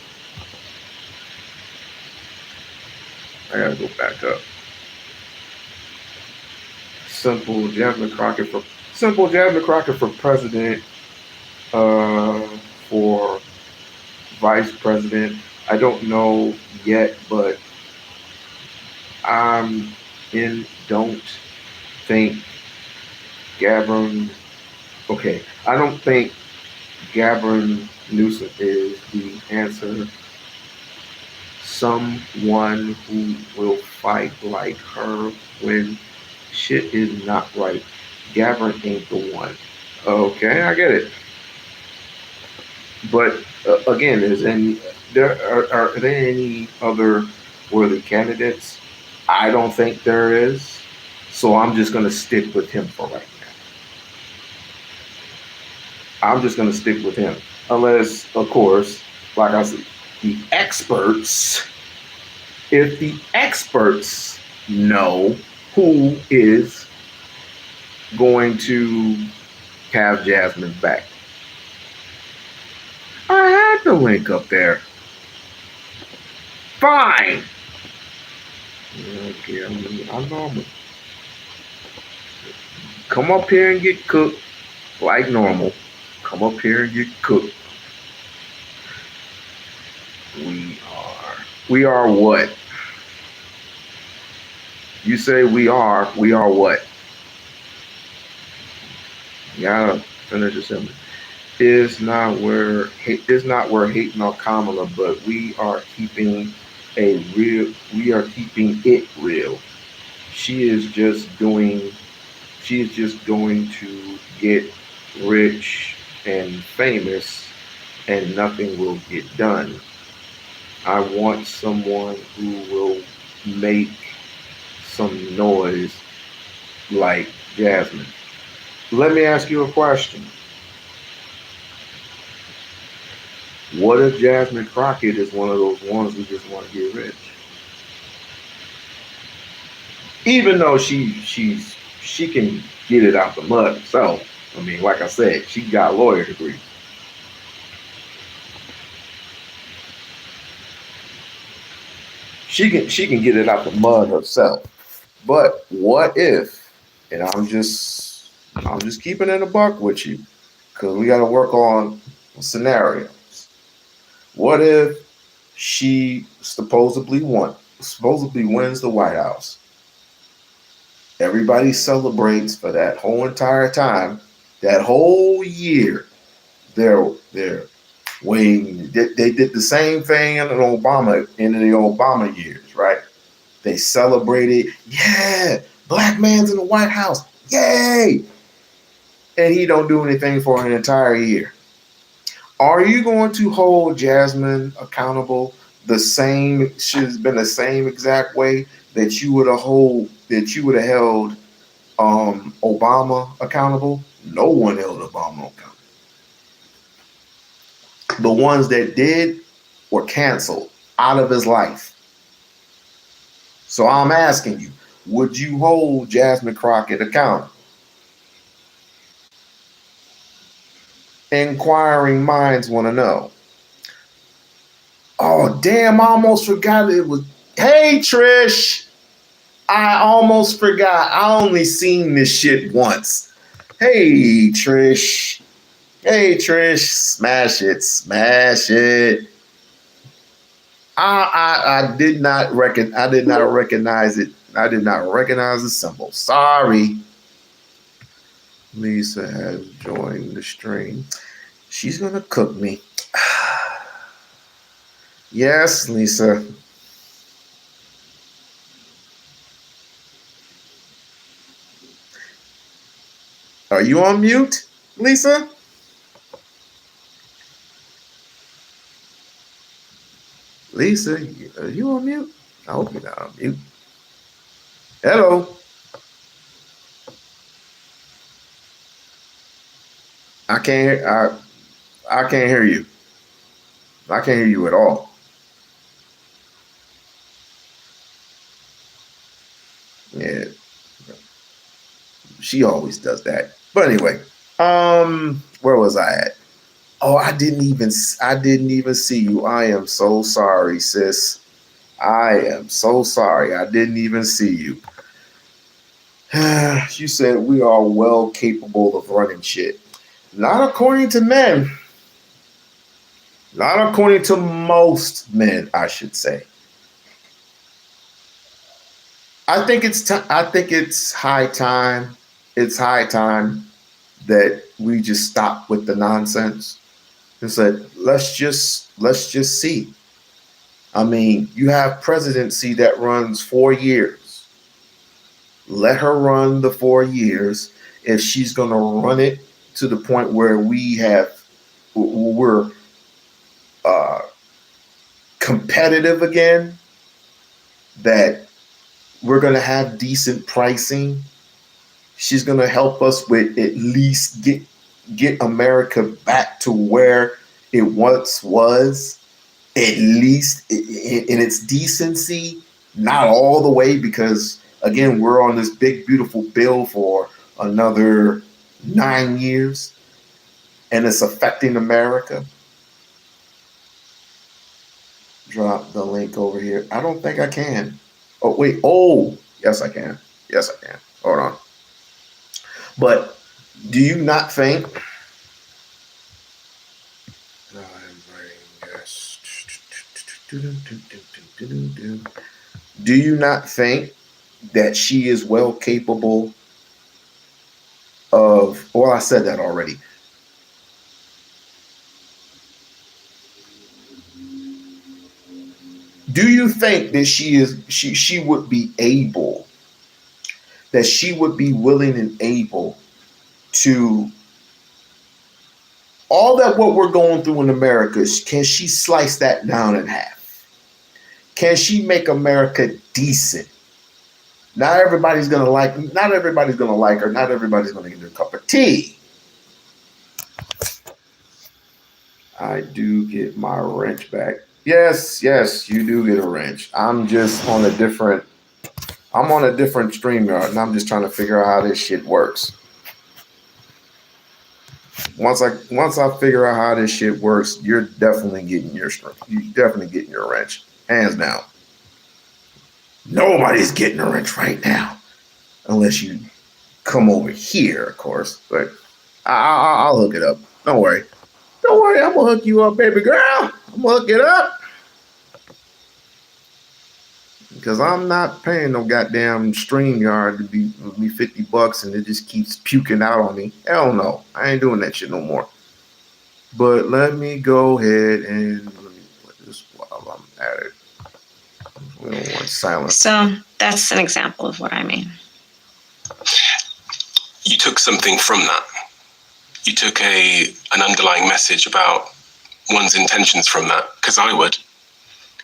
I gotta go back up. Simple Jasmine Crockett for president, for vice president. I don't know yet, but don't think Gavin. Okay, I don't think Gavin Newsom is the answer. Someone who will fight like her when shit is not right. Gavin ain't the one. Okay, I get it. But Again, are there any other worthy candidates? I don't think there is. So I'm just going to stick with him for right now. I'm just going to stick with him. Unless, of course, like I said, if the experts know who is going to have Jasmine back. I had the link up there. Fine. Okay, I'm normal. Come up here and get cooked like normal. Come up here and get cooked. We are what? You say we are what? You gotta finish the sentence. Is not where hating on Kamala, but we are keeping it real. She is just going to get rich and famous and nothing will get done. I want someone who will make some noise like Jasmine. Let me ask you a question. What if Jasmine Crockett is one of those ones who just want to get rich? Even though she can get it out the mud herself. I mean, like I said, she got a lawyer degree. She can get it out the mud herself. But what if, and I'm just keeping it a buck with you, because we got to work on scenarios. What if she supposedly wins the White House? Everybody celebrates for that whole entire time, that whole year. They're waiting. They did the same thing in the Obama years, right? They celebrated, yeah, black man's in the White House, yay! And he don't do anything for an entire year. Are you going to hold Jasmine accountable the same? Should have been the same exact way that you would have held Obama accountable? No one held Obama accountable. The ones that did were canceled out of his life. So I'm asking you, would you hold Jasmine Crockett accountable? Inquiring minds want to know. Oh, damn, I almost forgot it was. Hey, Trish. I almost forgot. I only seen this shit once. Hey, Trish. Smash it. I did not recognize it. I did not recognize the symbol. Sorry. Lisa has joined the stream. She's gonna cook me. Yes, Lisa. Are you on mute, Lisa? Lisa, are you on mute? I hope you're not on mute. Hello. I can't hear you. I can't hear you at all. Yeah. She always does that. But anyway, where was I at? Oh, I didn't even see you. I am so sorry, sis. I am so sorry. I didn't even see you. She said we are well capable of running shit. Not according to men. Not according to most men, I should say. I think it's high time. It's high time that we just stop with the nonsense and said, let's just see. I mean, you have presidency that runs 4 years. Let her run the 4 years. If she's going to run it to the point where we're competitive again, that we're going to have decent pricing. She's going to help us with at least get America back to where it once was, at least in its decency, not all the way, because again, we're on this big, beautiful bill for another 9 years, and it's affecting America. Drop the link over here. I don't think I can. Oh, wait. Oh, yes, I can. Yes, I can. Hold on. But do you not think? Do you not think that she is well capable of? Well, I said that already. Do you think that she would be able, that she would be willing and able to, all that what we're going through in America, can she slice that down in half? Can she make America decent? Not everybody's gonna like her. Not everybody's gonna get their cup of tea. I do get my wrench back. Yes, you do get a wrench. I'm on a different StreamYard, and I'm just trying to figure out how this shit works. Once I figure out how this shit works, you're definitely getting your wrench. Hands down. Nobody's getting a wrench right now. Unless you come over here, of course. But I'll hook it up. Don't worry. I'm going to hook you up, baby girl. I'm going to hook it up. Because I'm not paying no goddamn StreamYard to be $50 and it just keeps puking out on me. Hell no. I ain't doing that shit no more. But let me go ahead and let me put this while I'm at it. We don't want silence. So that's an example of what I mean. You took something from that. You took an underlying message about one's intentions from that. Because I would.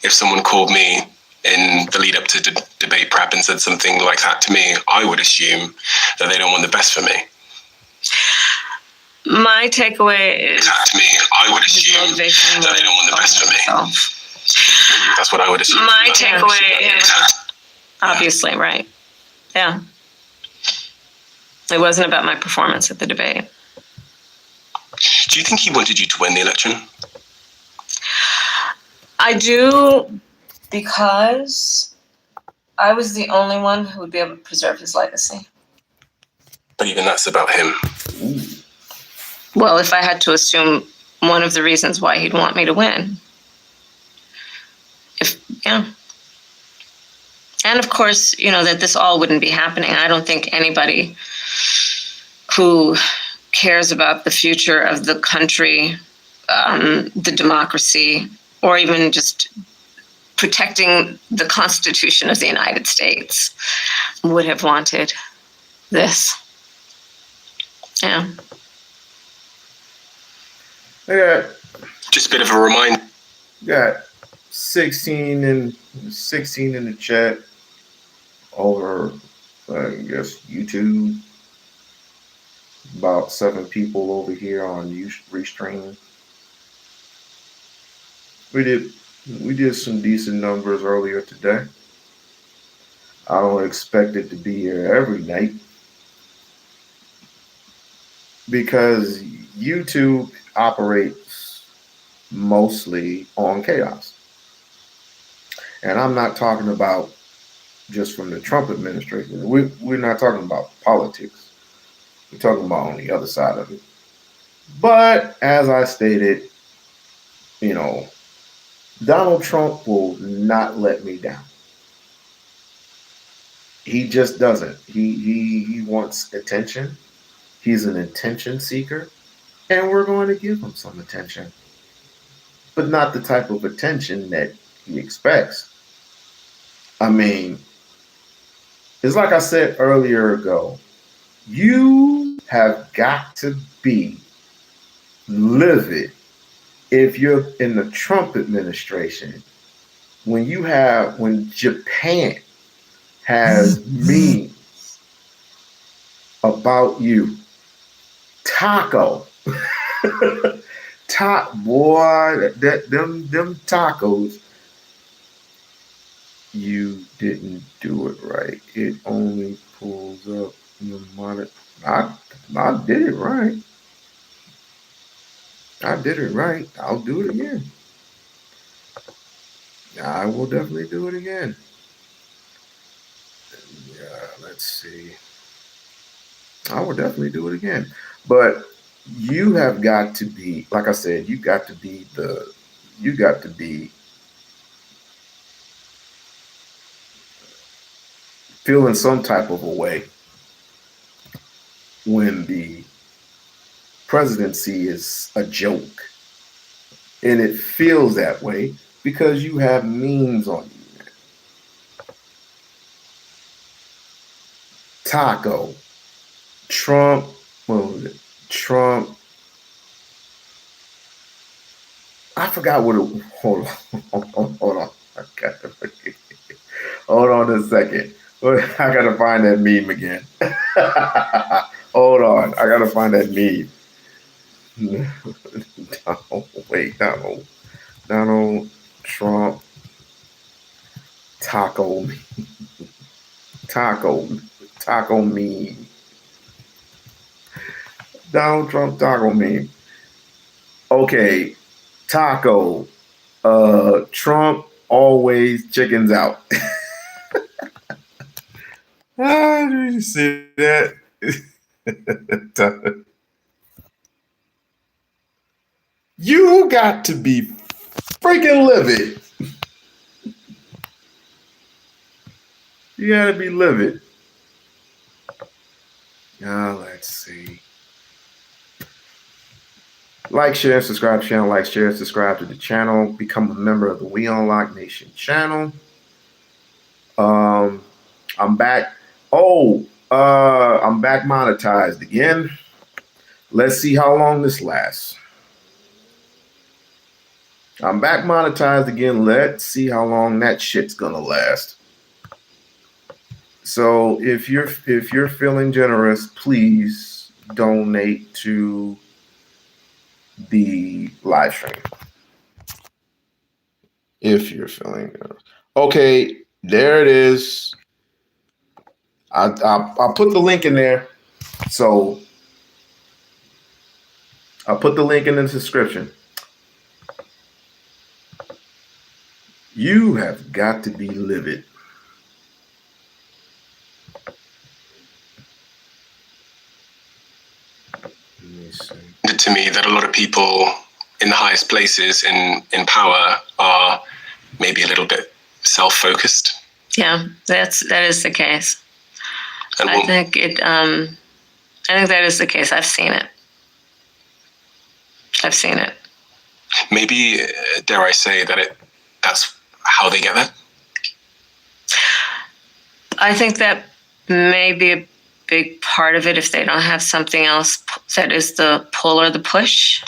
If someone called me in the lead up to debate prep and said something like that to me, I would assume that they don't want the best for me. My takeaway is to me, I would assume that they don't want the best for me. That's what I would assume. My takeaway is obviously right. Yeah. It wasn't about my performance at the debate. Do you think he wanted you to win the election? I do, because I was the only one who would be able to preserve his legacy. But even that's about him. Well, if I had to assume one of the reasons why he'd want me to win. And of course, that this all wouldn't be happening. I don't think anybody who cares about the future of the country, the democracy, or even just protecting the Constitution of the United States would have wanted this. Yeah. Yeah. Just a bit of a reminder. Got 16 in the chat over, I guess, YouTube. About 7 people over here on Restream. We did some decent numbers earlier today. I don't expect it to be here every night, because YouTube operates mostly on chaos. And I'm not talking about just from the Trump administration. We're not talking about politics. We're talking about on the other side of it. But as I stated, Donald Trump will not let me down. He just doesn't. He wants attention. He's an attention seeker. And we're going to give him some attention. But not the type of attention that he expects. I mean, it's like I said earlier ago. You have got to be livid if you're in the Trump administration, when Japan has memes about you, taco, boy, them tacos, you didn't do it right. It only pulls up your monitor. I did it right. I did it right. I'll do it again. I will definitely do it again. Yeah, let's see. I will definitely do it again. But you have got to be, like I said, you got to be feeling some type of a way when the presidency is a joke. And it feels that way because you have memes on you. Taco, Trump, what was it? Trump. I forgot what it. Hold on. Hold on a second. I gotta find that meme again. Hold on. I gotta find that meme. Donald Trump taco meme. Donald Trump taco meme. Okay, taco. Trump always chickens out. Did you see that? You got to be freaking livid. You gotta be livid. Let's see. Like, share, subscribe to the channel. Like, share, subscribe to the channel. Become a member of the We-On-Loc Nation channel. I'm back. I'm back monetized again. Let's see how long this lasts. I'm back monetized again. Let's see how long that shit's gonna last. So if you're feeling generous, please donate to the live stream. If you're feeling generous. Okay, there it is. I'll put the link in there. So I'll put the link in the description. You have got to be livid. To me, that a lot of people in the highest places in power are maybe a little bit self-focused. Yeah, that is the case. And I think that is the case. I've seen it. Maybe, dare I say, that's how they get that? I think that may be a big part of it if they don't have something else that is the pull or the push.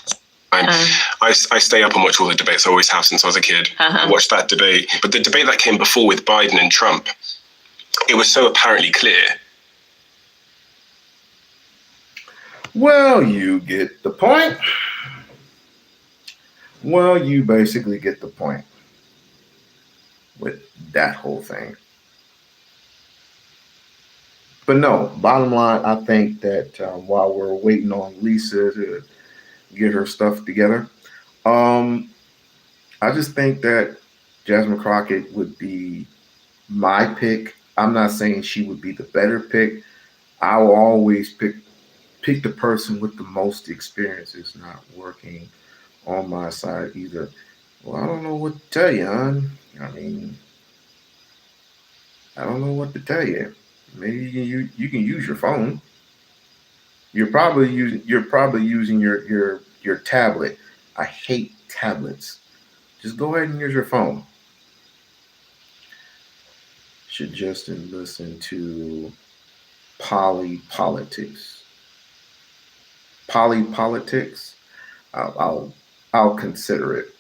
I stay up and watch all the debates. I always have since I was a kid. I watched that debate. But the debate that came before with Biden and Trump, it was so apparently clear. Well, you get the point. Well, you basically get the point with that whole thing. But no, bottom line, I think that while we're waiting on Lisa to get her stuff together, I just think that Jasmine Crockett would be my pick. I'm not saying she would be the better pick. I will always pick the person with the most experience. It's not working on my side either. Well, I don't know what to tell you, hon. I mean, I don't know what to tell you. Maybe you can use your phone. You're probably using your tablet. I hate tablets. Just go ahead and use your phone. Should just listen to Politics. I'll I'll consider it.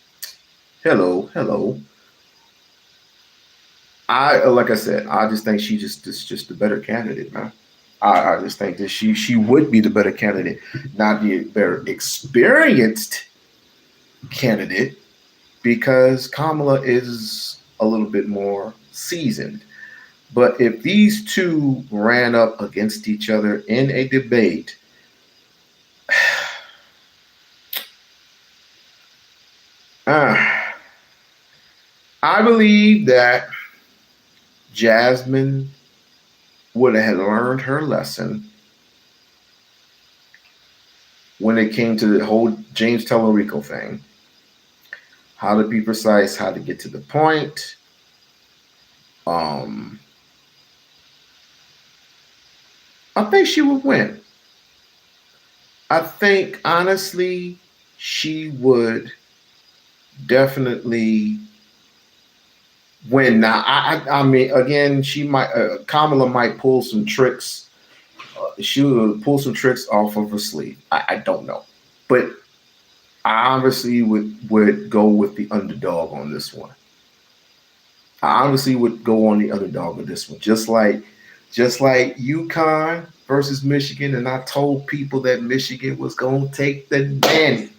Hello. Like I said, I just think she is just the better candidate, man. I just think that she would be the better candidate, not the better experienced candidate, because Kamala is a little bit more seasoned. But if these two ran up against each other in a debate, I believe that Jasmine would have learned her lesson when it came to the whole James Tellerico thing. How to be precise, how to get to the point. I think she would win. I think, honestly, she would definitely win. Now, I mean, again, Kamala might pull some tricks. She would pull some tricks off of her sleeve. I don't know. But I obviously would go with the underdog on this one. I honestly would go on the underdog with this one. Just like UConn versus Michigan, and I told people that Michigan was going to take the nanny.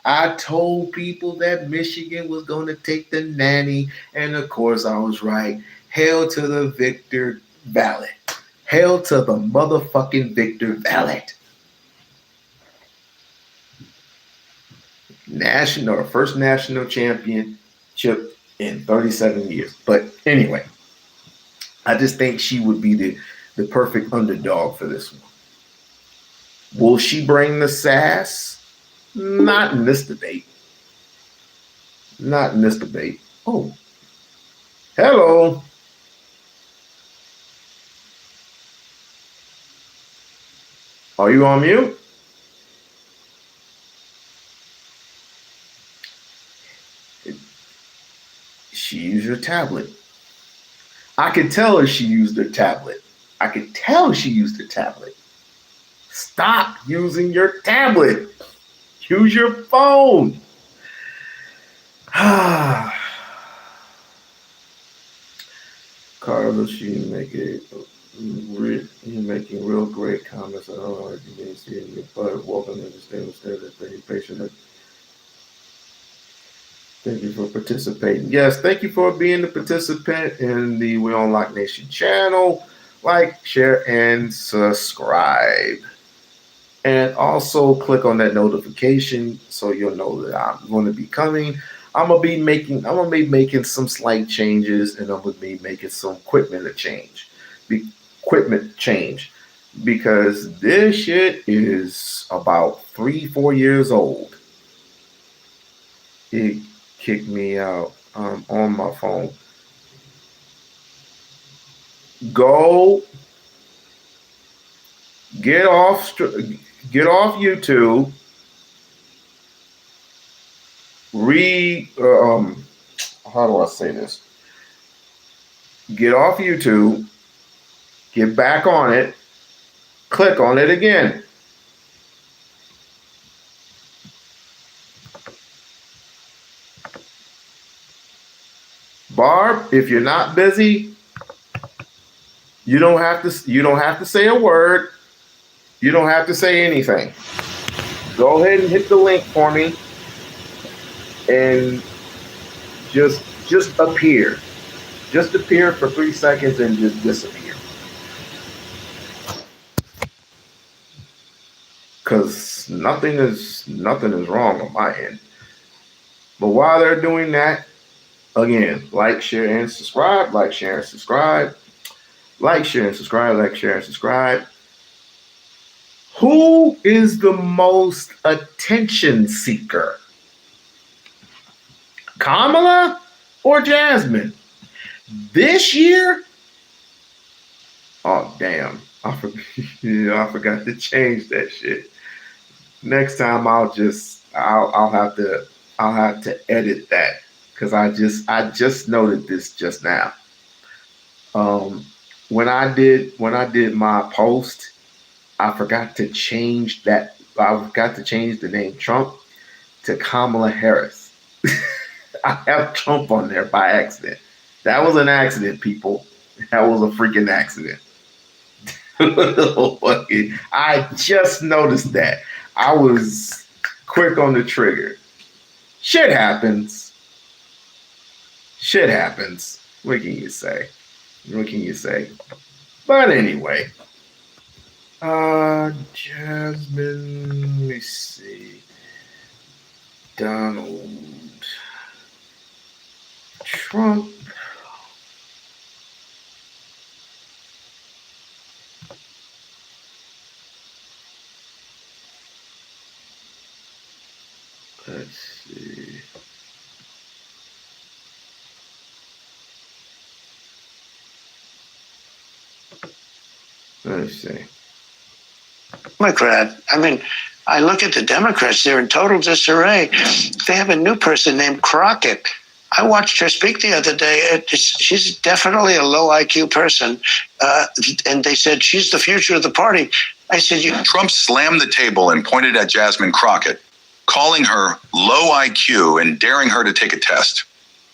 I told people that Michigan was going to take the nanny, and of course I was right. Hail to the Victor Ballot. Hail to the motherfucking Victor Ballot. First national championship in 37 years. But anyway, I just think she would be the perfect underdog for this one. Will she bring the sass? Not in this debate. Oh, hello. Are you on mute? She used her tablet. I could tell her she used her tablet. Stop using your tablet. Use your phone. Carlos, you're making real great comments. I don't know if you can see it, but welcome to the statement that very patient. Thank you for participating. Yes, thank you for being the participant in the We-On-Loc Nation channel. Like, share, and subscribe. And also click on that notification so you'll know that I'm going to be coming. I'm gonna be making some slight changes, and I'm gonna be making some equipment change, because this shit is about 3-4 years old. It kicked me out on my phone. Go get off YouTube. How do I say this? Get off YouTube, get back on it, click on it again. Barb, if you're not busy, you don't have to say a word. You don't have to say anything. Go ahead and hit the link for me and just appear. Just appear for 3 seconds and just disappear. Because nothing is wrong on my end. But while they're doing that, again, like, share, and subscribe. Like, share, and subscribe. Like, share, and subscribe. Like, share, and subscribe. Who is the most attention seeker? Kamala or Jasmine? This year? Oh, damn. I forgot to change that shit. Next time I'll have to edit that, because I just noted this just now. When I did my post, I forgot to change that. I forgot to change the name Trump to Kamala Harris. I have Trump on there by accident. That was an accident, people. That was a freaking accident. I just noticed that. I was quick on the trigger. Shit happens. Shit happens. What can you say? What can you say? But anyway. Jasmine, let me see. Donald Trump. Let's see. Let's see. Democrat. I mean, I look at the Democrats, they're in total disarray. They have a new person named Crockett. I watched her speak the other day. She's definitely a low IQ person. And they said she's the future of the party. I said, Trump slammed the table and pointed at Jasmine Crockett, calling her low IQ and daring her to take a test.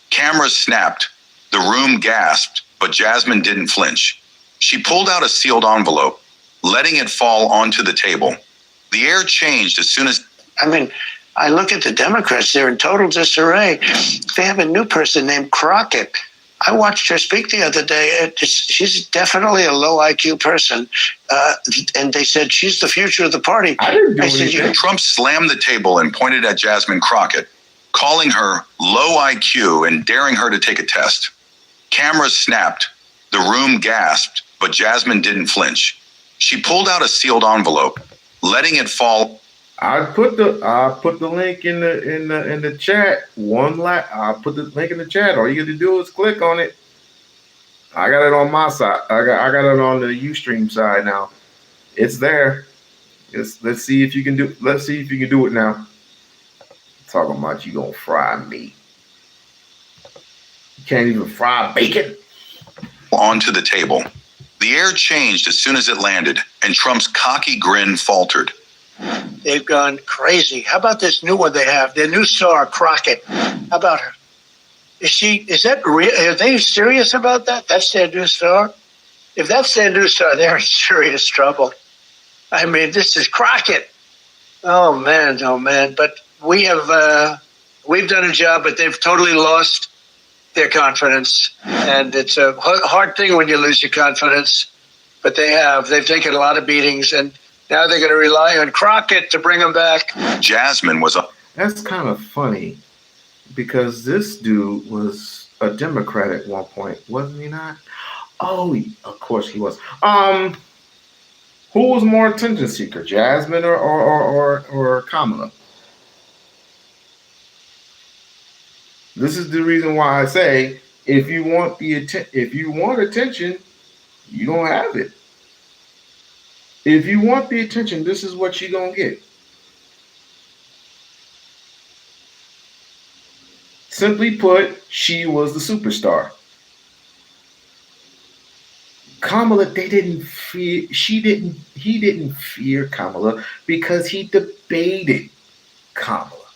Cameras snapped. The room gasped, but Jasmine didn't flinch. She pulled out a sealed envelope, letting it fall onto the table. The air changed as soon as... I look at the Democrats, they're in total disarray. They have a new person named Crockett. I watched her speak the other day. She's definitely a low IQ person. And they said she's the future of the party. I said, Trump slammed the table and pointed at Jasmine Crockett, calling her low IQ and daring her to take a test. Cameras snapped. The room gasped, but Jasmine didn't flinch. She pulled out a sealed envelope, letting it fall. I put the link in the chat. I put the link in the chat. All you got to do is click on it. I got it on my side. I got it on the Ustream side now. It's there. Let's see if you can do. Let's see if you can do it now. Talking about you gonna fry meat. You can't even fry bacon. Onto the table. The air changed as soon as it landed, and Trump's cocky grin faltered. They've gone crazy. How about this new one they have? Their new star, Crockett. How about her? Is that real? Are they serious about that? That's their new star? If that's their new star, they're in serious trouble. I mean, this is Crockett. Oh man. But we've done a job, but they've totally lost their confidence. And it's a hard thing when you lose your confidence. But they've taken a lot of beatings, and now they're going to rely on Crockett to bring them back. Jasmine was up. That's kind of funny because this dude was a Democrat at one point, wasn't he not? Oh, of course he was. Who was more attention seeker, Jasmine or Kamala? This is the reason why I say if you want attention, you don't have it. If you want the attention, this is what you're gonna get. Simply put, she was the superstar. Kamala, he didn't fear Kamala because he debated Kamala.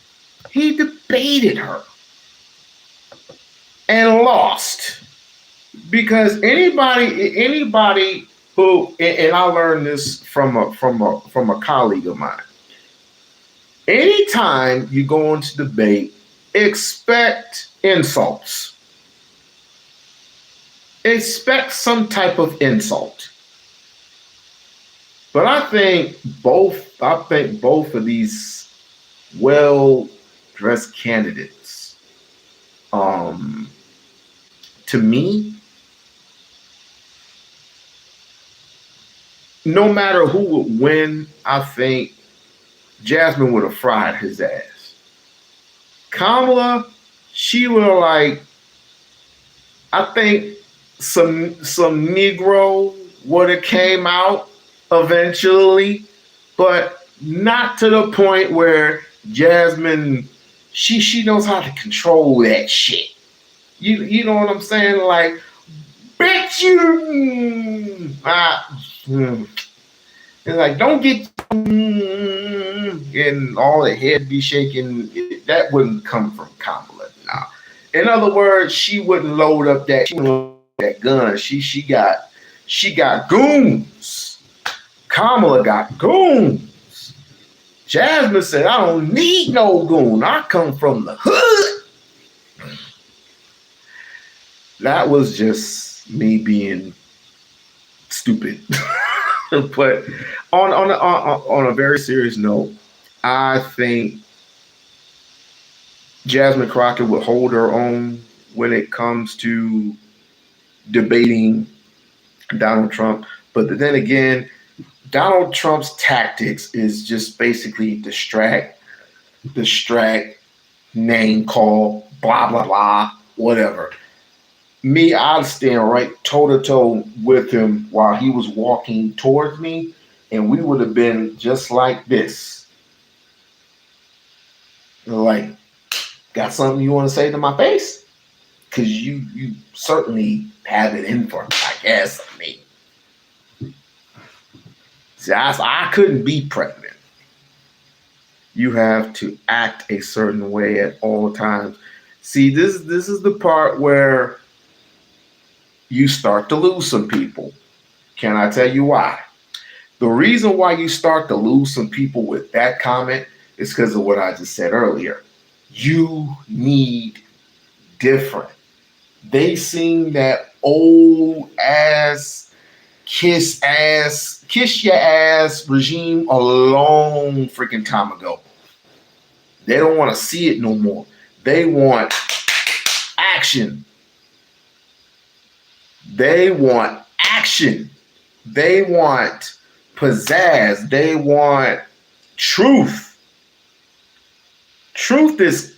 He debated her and lost. Because anybody who, and I learned this from a colleague of mine. Anytime you go into debate, expect insults. Expect some type of insult. But I think both of these well-dressed candidates, to me, no matter who would win, I think Jasmine would have fried his ass. Kamala, she would have I think some Negro would have came out eventually, but not to the point where Jasmine, she knows how to control that shit. You know what I'm saying? Bitch, It's like, don't get and all the head be shaking. That wouldn't come from Kamala. Nah. In other words, she wouldn't load up that gun. She got goons. Kamala got goons. Jasmine said, I don't need no goon. I come from the hood. That was just me being stupid. But on a very serious note, I think Jasmine Crockett would hold her own when it comes to debating Donald Trump. But then again, Donald Trump's tactics is just basically distract, name call, blah, blah, blah, whatever. Me, I'd stand right toe-to-toe with him while he was walking towards me, and we would have been just like this. Like, got something you want to say to my face? Because you certainly have it in for me, I guess. I mean, see, I couldn't be president. You have to act a certain way at all times. See, this is the part where you start to lose some people. Can I tell you why? The reason why you start to lose some people with that comment is because of what I just said earlier. You need different. They sing that old ass, kiss your ass regime a long freaking time ago. They don't want to see it no more. They want action. They want action. They want pizzazz. They want truth. Truth is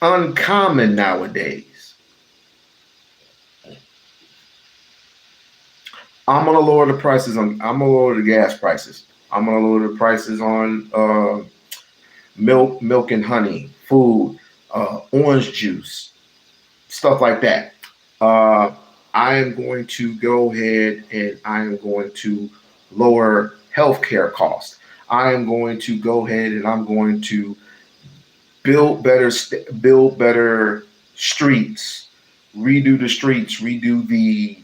uncommon nowadays. I'm gonna lower the prices on. I'm gonna lower the gas prices. I'm gonna lower the prices on milk and honey, food, orange juice, stuff like that. I am going to go ahead and I am going to lower healthcare costs. I am going to go ahead and I'm going to build better streets, redo the streets, redo the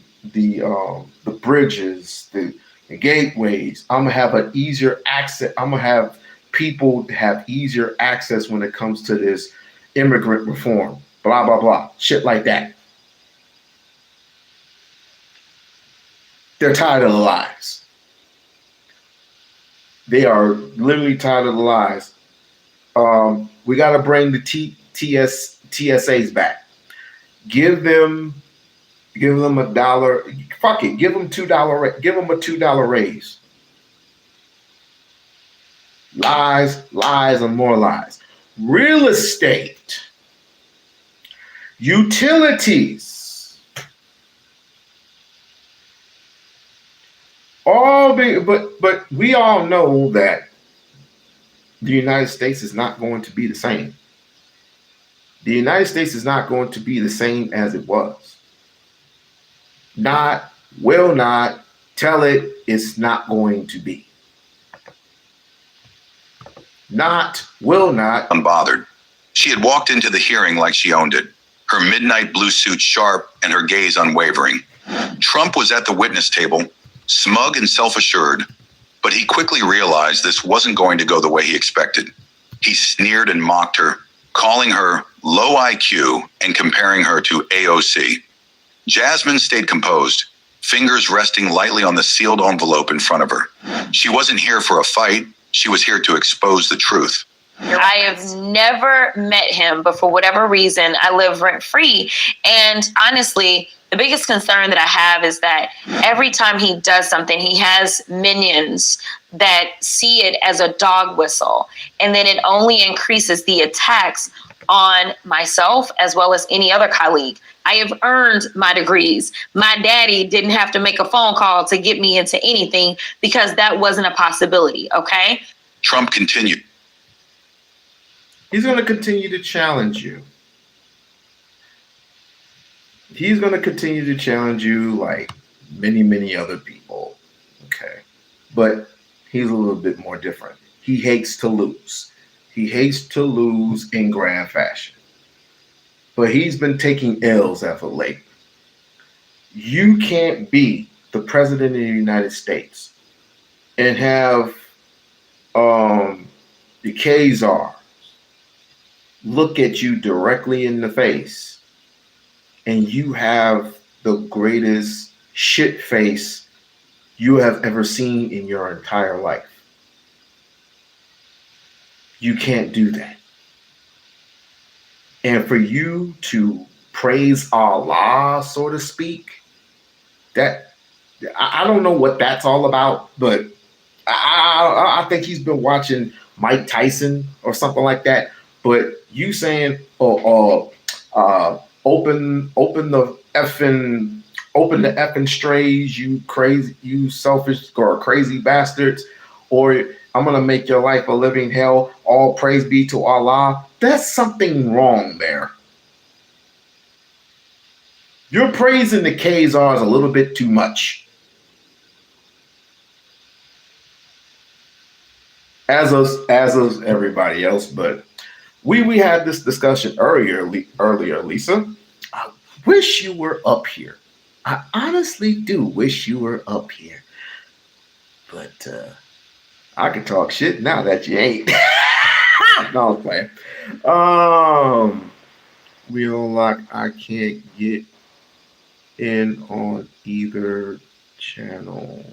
bridges, the gateways. I'm gonna have an easier access. I'm gonna have people have easier access when it comes to this immigrant reform. Blah blah blah, shit like that. They're tired of the lies. They are literally tired of the lies. We got to bring the TSAs back. Give them $1. Fuck it. Give them $2. Give them a $2 raise. Lies, and more lies. Real estate, utilities. But we all know that the United States is not going to be the same. The United States is not going to be the same as it was. Will not, tell it, it's not going to be. Will not. Unbothered. She had walked into the hearing like she owned it, her midnight blue suit sharp and her gaze unwavering. Trump was at the witness table, smug and self-assured, but he quickly realized this wasn't going to go the way he expected. He sneered and mocked her, calling her low IQ and comparing her to AOC. Jasmine stayed composed, fingers resting lightly on the sealed envelope in front of her. She wasn't here for a fight. She was here to expose the truth. I have never met him, but for whatever reason, I live rent-free. And honestly, the biggest concern that I have is that every time he does something, he has minions that see it as a dog whistle. And then it only increases the attacks on myself as well as any other colleague. I have earned my degrees. My daddy didn't have to make a phone call to get me into anything because that wasn't a possibility, okay? Trump continued. He's going to continue to challenge you. He's going to continue to challenge you like many, many other people. Okay. But he's a little bit more different. He hates to lose. He hates to lose in grand fashion. But he's been taking L's as of late. You can't be the president of the United States and have the Khazars look at you directly in the face and you have the greatest shit face you have ever seen in your entire life. You can't do that. And for you to praise Allah, so to speak, that I don't know what that's all about, but I think he's been watching Mike Tyson or something like that. But you saying, open the effing strays, you crazy, you selfish or crazy bastards, or I'm gonna make your life a living hell. All praise be to Allah. That's something wrong there. You're praising the Khazars a little bit too much. As of everybody else, but we had this discussion earlier, Lisa. I wish you were up here. I honestly do wish you were up here. But I can talk shit now that you ain't. No, I'm playing. We-On-Loc, I can't get in on either channel.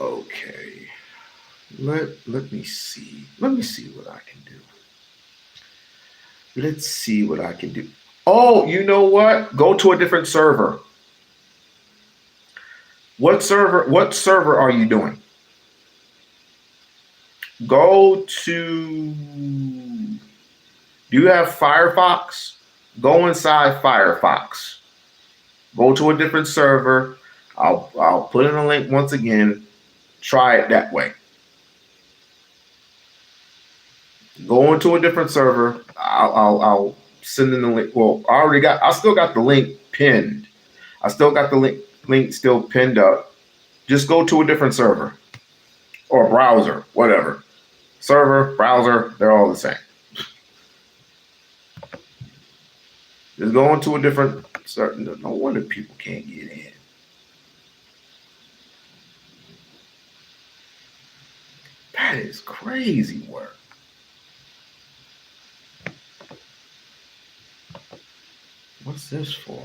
Okay. Let me see. Let me see what I can do. Let's see what I can do. Oh, you know what? Go to a different server. What server are you doing? Go to, do you have Firefox? Go inside Firefox. Go to a different server. I'll put in a link once again. Try it that way. Go into a different server. I'll send in the link. Well, I still got the link pinned. I still got the link still pinned up. Just go to a different server or browser, whatever. Server, browser, they're all the same. Just go into a different server. No wonder people can't get in. That is crazy work. What's this for?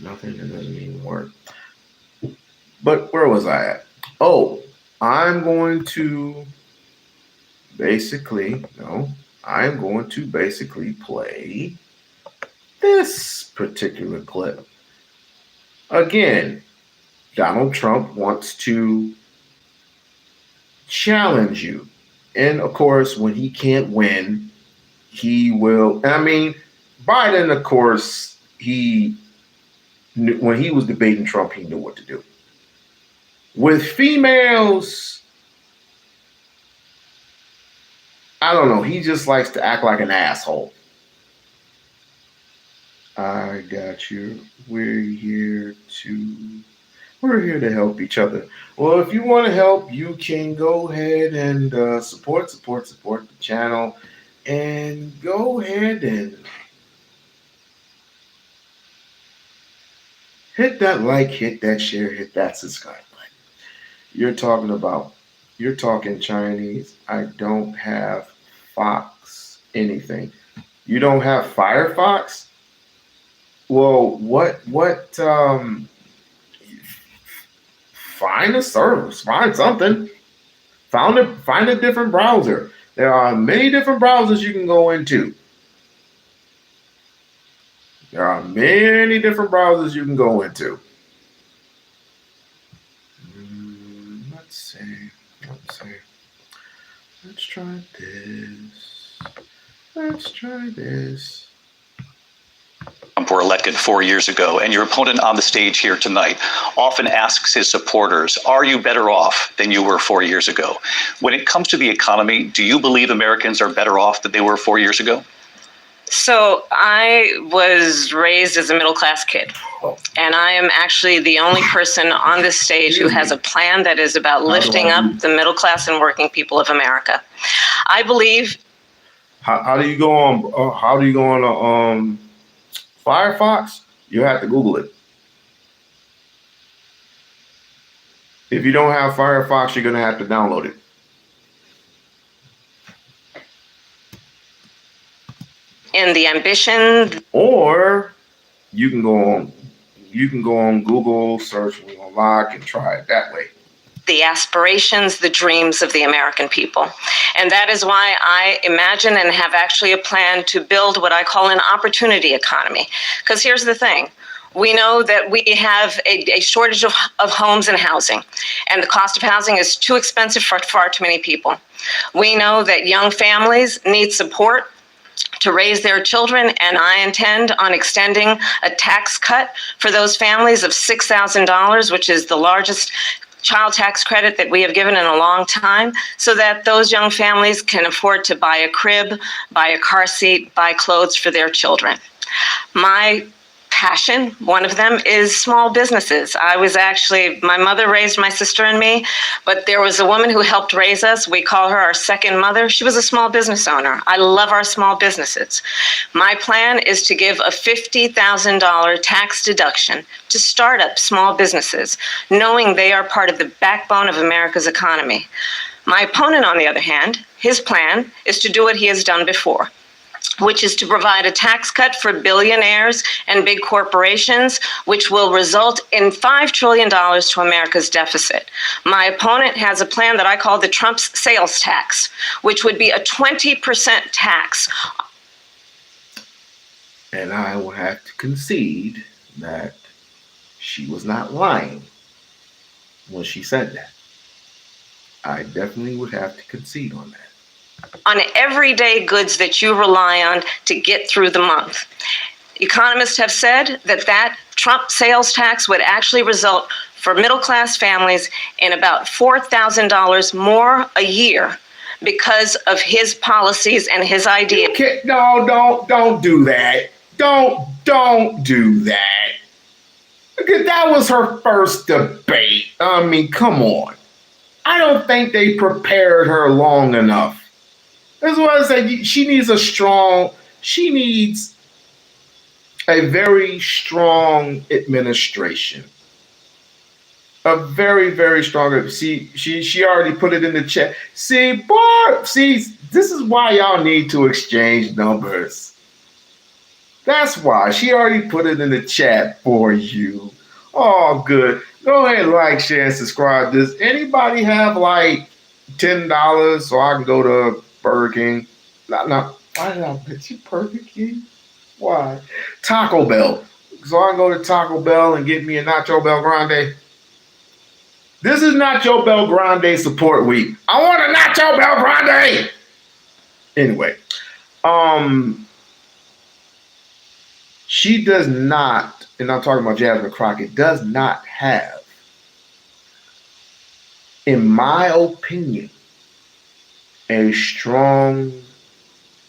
Nothing. That doesn't even work. But where was I at? Oh, I'm going to basically play this particular clip. Again, Donald Trump wants to challenge you. And of course, when he can't win, he will. I mean, Biden, of course, when he was debating Trump, he knew what to do. With females, I don't know. He just likes to act like an asshole. I got you. We're here to help each other. Well, if you want to help, you can go ahead and support the channel, and go ahead and hit that like, hit that share, hit that subscribe button. You're talking Chinese. I don't have Fox anything. You don't have Firefox? Well, what find a service, find something. Find a different browser. There are many different browsers you can go into. Let's see. Let's try this. Trump were elected 4 years ago, and your opponent on the stage here tonight often asks his supporters, are you better off than you were 4 years ago? When it comes to the economy, do you believe Americans are better off than they were 4 years ago? So I was raised as a middle-class kid, and I am actually the only person on this stage who has a plan that is about lifting up the middle class and working people of America. I believe. How do you go on Firefox? You have to Google it. If you don't have Firefox, you're gonna have to download it. In the ambition, or you can go on Google, search We-On-Loc, and try it that way. The aspirations, the dreams of the American people. And that is why I imagine and have actually a plan to build what I call an opportunity economy. Because here's the thing. We know that we have a shortage of homes and housing, and the cost of housing is too expensive for far too many people. We know that young families need support to raise their children, and I intend on extending a tax cut for those families of $6,000, which is the largest child tax credit that we have given in a long time, so that those young families can afford to buy a crib, buy a car seat, buy clothes for their children. My passion, one of them, is small businesses. My mother raised my sister and me, but there was a woman who helped raise us. We call her our second mother. She was a small business owner. I love our small businesses. My plan is to give a $50,000 tax deduction to start up small businesses, knowing they are part of the backbone of America's economy. My opponent, on the other hand, his plan is to do what he has done before, which is to provide a tax cut for billionaires and big corporations, which will result in $5 trillion to America's deficit. My opponent has a plan that I call the Trump's sales tax, which would be a 20% tax. And I will have to concede that she was not lying when she said that. I definitely would have to concede on that. On everyday goods that you rely on to get through the month. Economists have said that Trump sales tax would actually result for middle-class families in about $4,000 more a year because of his policies and his ideas. No, don't do that. Don't do that. Because that was her first debate. I mean, come on. I don't think they prepared her long enough. That's why I say she needs a very strong administration. A very, very strong. She already put it in the chat. This is why y'all need to exchange numbers. That's why. She already put it in the chat for you. Oh, good. Go ahead, like, share, and subscribe. Does anybody have like $10 so I can go to Burger King? No. Why did I bet you Burger King? Why? Taco Bell. So I can go to Taco Bell and get me a Nacho Bel Grande. This is Nacho Bel Grande support week. I want a Nacho Bel Grande. Anyway, she does not, and I'm talking about Jasmine Crockett, does not have, in my opinion, a strong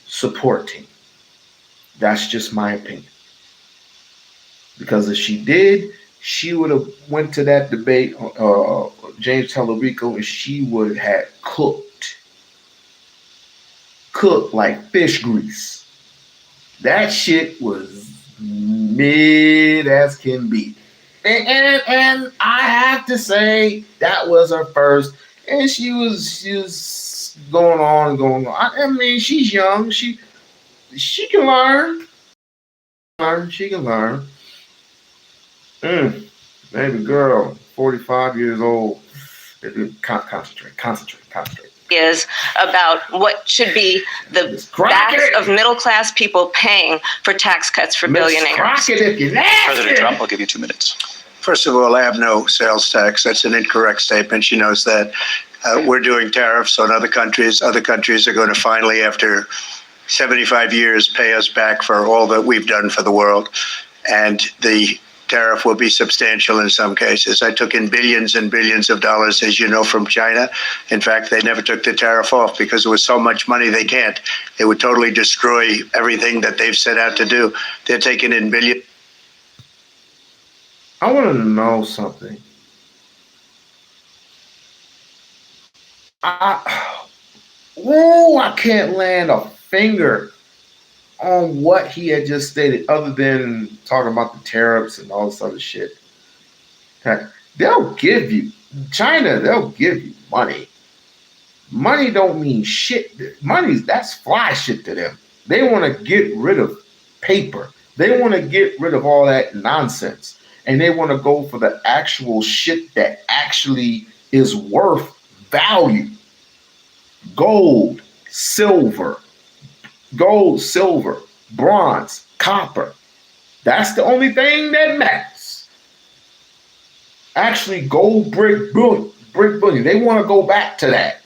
support team. That's just my opinion. Because if she did, she would have went to that debate, James Tellerico, and she would have cooked like fish grease. That shit was mid as can be. And I have to say that was her first. And she was going on. I mean, she's young. She can learn. She can learn. Baby girl, 45 years old. Concentrate. Is about what should be the backs of middle-class people paying for tax cuts for billionaires. President Trump, I'll give you 2 minutes. First of all, I have no sales tax. That's an incorrect statement. She knows that. We're doing tariffs on other countries. Other countries are going to finally, after 75 years, pay us back for all that we've done for the world. And the tariff will be substantial in some cases. I took in billions and billions of dollars, as you know, from China. In fact, they never took the tariff off because there was so much money they can't. It would totally destroy everything that they've set out to do. They're taking in billions. I want to know something. I can't land a finger on what he had just stated, other than talking about the tariffs and all this other shit. They'll give you money. Money don't mean shit. That's fly shit to them. They want to get rid of paper. They want to get rid of all that nonsense. And they want to go for the actual shit that actually is worth value. Gold, silver, bronze, copper. That's the only thing that matters. Actually, gold brick bullion. They want to go back to that.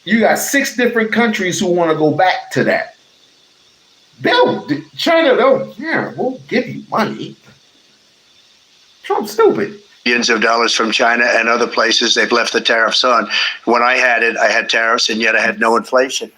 You got 6 different countries who want to go back to that. We'll give you money. Trump's stupid. Billions of dollars from China and other places. They've left the tariffs on. When I had it, I had tariffs, and yet I had no inflation.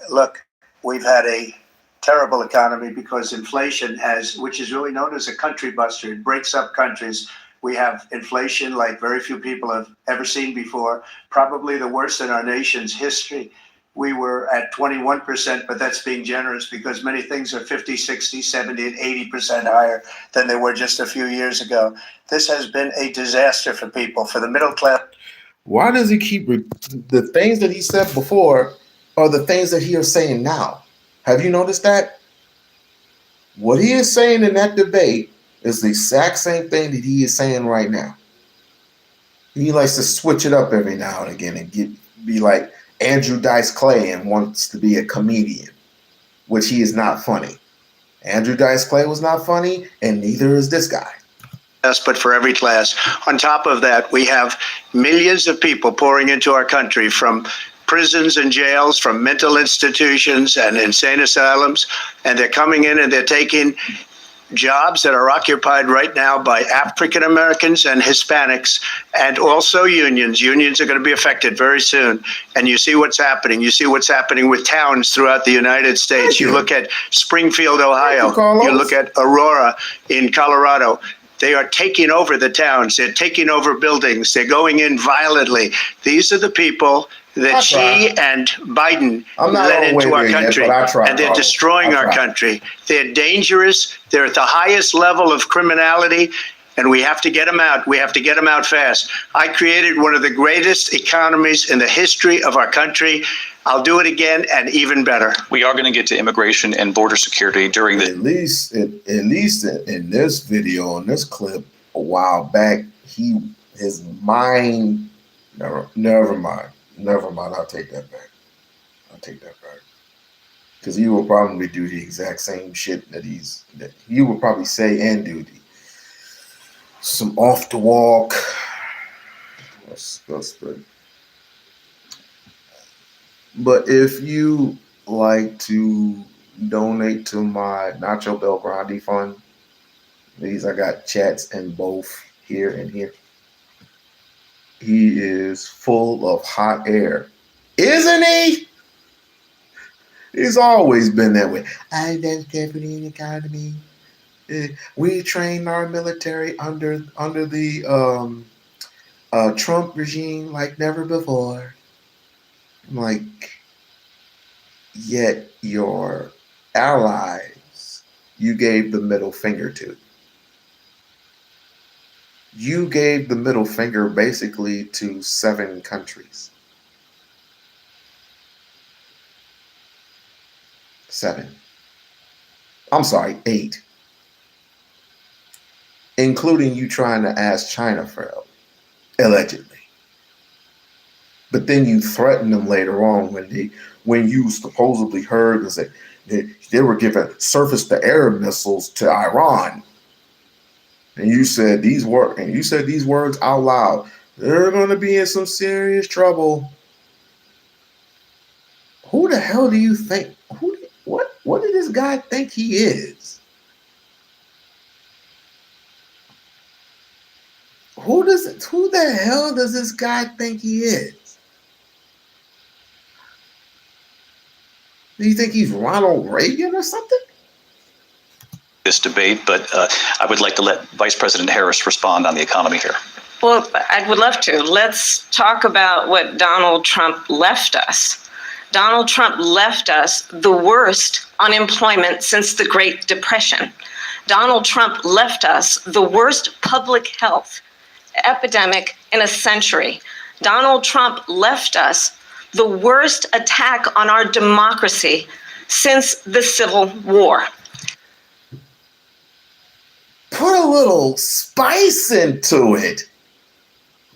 Look, we've had a terrible economy because inflation which is really known as a country buster. It breaks up countries. We have inflation like very few people have ever seen before, probably the worst in our nation's history. We were at 21%, but that's being generous because many things are 50, 60, 70, and 80% higher than they were just a few years ago. This has been a disaster for people, for the middle class. Why does he keep the things that he said before are the things that he is saying now? Have you noticed that? What he is saying in that debate is the exact same thing that he is saying right now. He likes to switch it up every now and again and be like Andrew Dice Clay and wants to be a comedian, which he is not funny. Andrew Dice Clay was not funny, and neither is this guy. But for every class. On top of that, we have millions of people pouring into our country from prisons and jails, from mental institutions and insane asylums, and they're coming in and they're taking jobs that are occupied right now by African Americans and Hispanics, and also unions. Unions are going to be affected very soon. And you see what's happening. You see what's happening with towns throughout the United States. You look at Springfield, Ohio. You look at Aurora in Colorado. They are taking over the towns. They're taking over buildings. They're going in violently. These are the people that Xi and Biden led into our country, and they're destroying our country. They're dangerous. They're at the highest level of criminality, and we have to get them out. We have to get them out fast. I created one of the greatest economies in the history of our country. I'll do it again, and even better. We are going to get to immigration and border security during the... At least in this video, in this clip, a while back, his mind... Never mind. I'll take that back. Because he will probably do the exact same shit that he will probably say and do some off the walk. That's good. But if you like to donate to my Nacho Bel Grande fund, I got chats in both here and here. He is full of hot air, isn't he? He's always been that way. I invest heavily in the economy. We train our military under the Trump regime like never before. I'm like, yet your allies, you gave the middle finger to. You gave the middle finger basically to 7 countries. 7. I'm sorry, 8. Including you trying to ask China for help, allegedly. But then you threatened them later on when you supposedly heard that they were giving surface-to-air missiles to Iran. And you said these words out loud. They're going to be in some serious trouble. Who the hell do you think? What did this guy think he is? Who the hell does this guy think he is? Do you think he's Ronald Reagan or something? This debate, but I would like to let Vice President Harris respond on the economy here. Well, I would love to. Let's talk about what Donald Trump left us. Donald Trump left us the worst unemployment since the Great Depression. Donald Trump left us the worst public health epidemic in a century. Donald Trump left us the worst attack on our democracy since the Civil War. Put a little spice into it.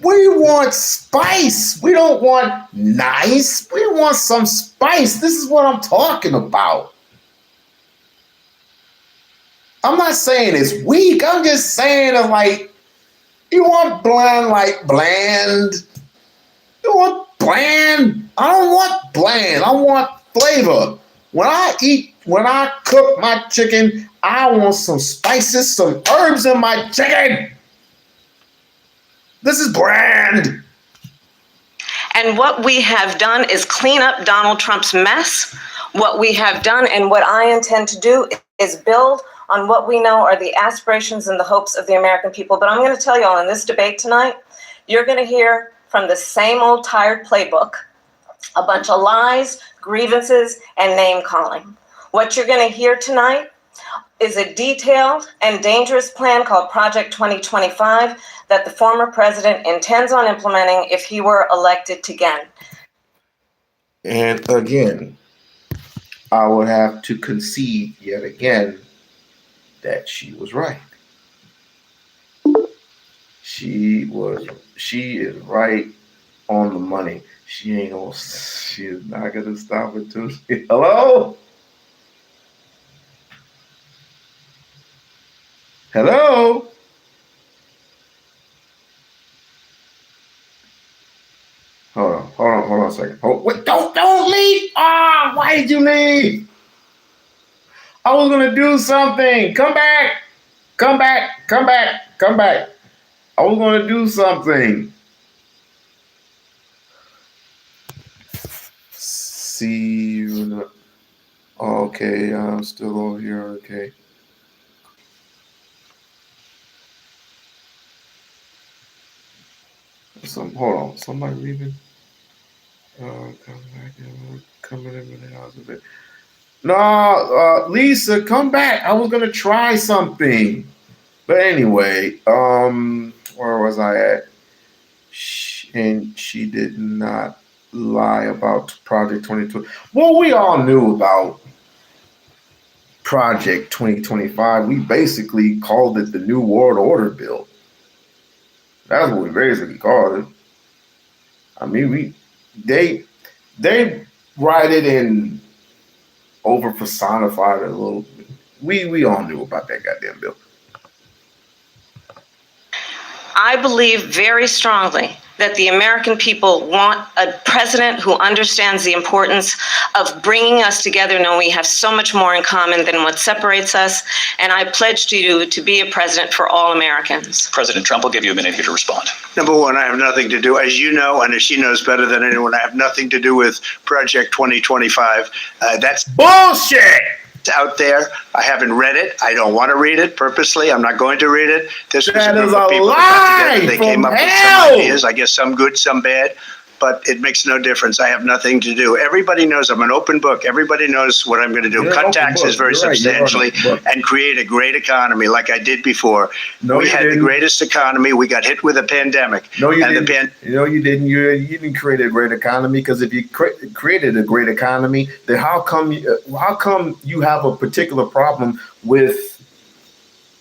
We want spice. We don't want nice. We want some spice. This is what I'm talking about. I'm not saying it's weak. I'm just saying it's like, you want bland. You want bland. I don't want bland. I want flavor. When I cook my chicken, I want some spices, some herbs in my chicken. This is bland. And what we have done is clean up Donald Trump's mess. What we have done and what I intend to do is build on what we know are the aspirations and the hopes of the American people. But I'm going to tell you all, in this debate tonight, you're going to hear from the same old tired playbook, a bunch of lies, grievances, and name calling. What you're going to hear tonight is a detailed and dangerous plan called Project 2025 that the former president intends on implementing if he were elected again. And again, I would have to concede yet again that she was right. She is right on the money. She is not gonna stop it too. Hello? Hello? Hold on a second. Wait, don't leave! Why did you leave? I was gonna do something. Come back. I was gonna do something. See you in the... Okay, I'm still over here. Okay. Hold on. Somebody leaving? Come back and coming in the house a bit. No, Lisa, come back. I was gonna try something. But anyway, where was I at? And she did not lie about Project 2020. Well, we all knew about Project 2025. We basically called it the New World Order Bill. That's what we basically called it. I mean, they write it in over personified a little bit. We all knew about that goddamn bill. I believe very strongly that the American people want a president who understands the importance of bringing us together, knowing we have so much more in common than what separates us. And I pledge to you to be a president for all Americans. President Trump will give you a minute here to respond. Number one, I have nothing to do, as you know, and as she knows better than anyone, I have nothing to do with Project 2025. That's bullshit. Out there. I haven't read it. I don't want to read it purposely. I'm not going to read it. This was that a group of people lie that got together. They came up hell. with some ideas. I guess some good, some bad, but it makes no difference. I have nothing to do. Everybody knows I'm an open book. Everybody knows what I'm going to do. You're Cut taxes very substantially and create a great economy like I did before. We had the greatest economy. We got hit with a pandemic. No, you didn't. You didn't. You didn't create a great economy, because if you created a great economy, then how come you have a particular problem with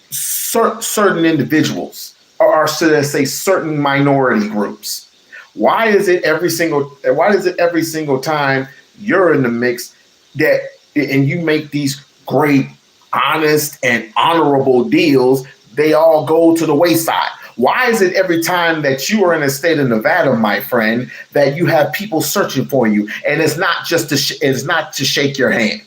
certain individuals, or should I say certain minority groups? Why is it every single time you're in the mix and you make these great, honest, and honorable deals, they all go to the wayside? Why is it every time that you are in the state of Nevada, my friend, that you have people searching for you, and it's not just to shake your hand?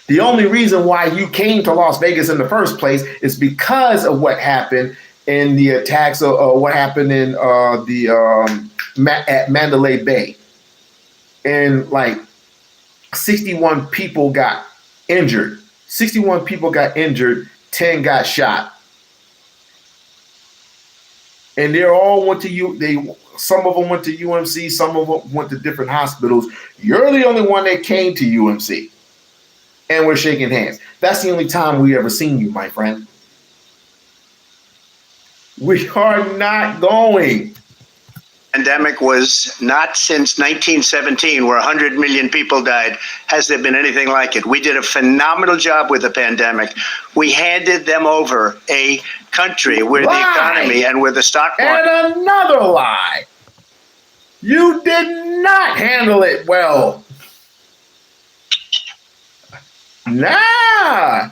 The only reason why you came to Las Vegas in the first place is because of what happened in the attacks of what happened in at Mandalay Bay, and like 61 people got injured. 61 people got injured. 10 got shot, and they all went to some of them went to UMC, some of them went to different hospitals. You're the only one that came to UMC, and we're shaking hands. That's the only time we ever seen you, my friend. We are not going. Pandemic was not since 1917, where 100 million people died. Has there been anything like it? We did a phenomenal job with the pandemic. We handed them over a country where the economy and where the stock market. And another lie. You did not handle it well. Nah.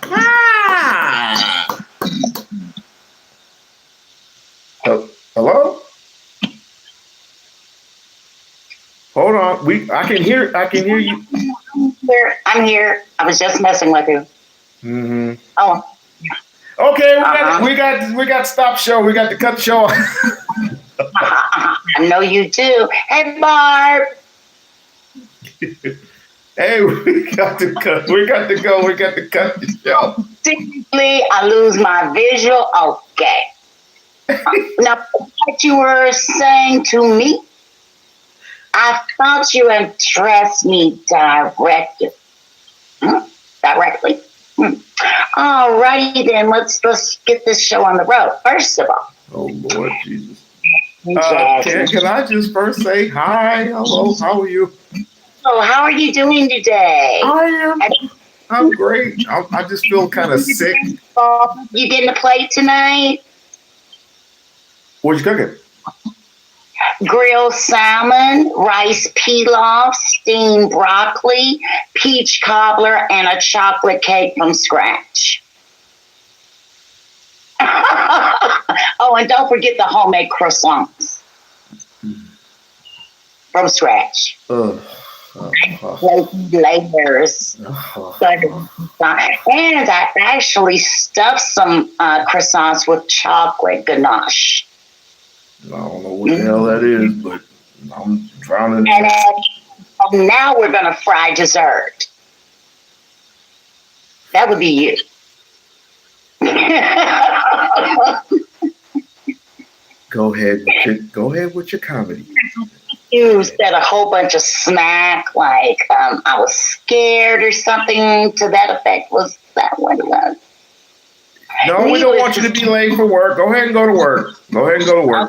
Hello? Hold on. I can hear you. I'm here. I was just messing with you. Mm-hmm. Oh. Okay, we got to stop show. We got to cut the show off. I know you do. Hey, Barb. Hey, we got to go. We got to cut the show. Seriously, I lose my visual. Okay. Now, what you were saying to me, I thought you addressed me directly. Directly. All righty then. Let's get this show on the road. First of all. Oh Lord Jesus. Can I just first say hi? Hello. How are you? Oh, how are you doing today? I'm great. I just feel kind of sick. You getting a plate tonight? What you cooking? Grilled salmon, rice pilaf, steamed broccoli, peach cobbler, and a chocolate cake from scratch. Oh, and don't forget the homemade croissants from scratch. Layers. And I actually stuffed some croissants with chocolate ganache. I don't know what the hell that is, but I'm drowning. And now we're going to fry dessert. That would be you. Go ahead with your comedy. You said a whole bunch of smack, like I was scared or something to that effect. Was that what it was? No, we don't want you to be late for work. Go ahead and go to work.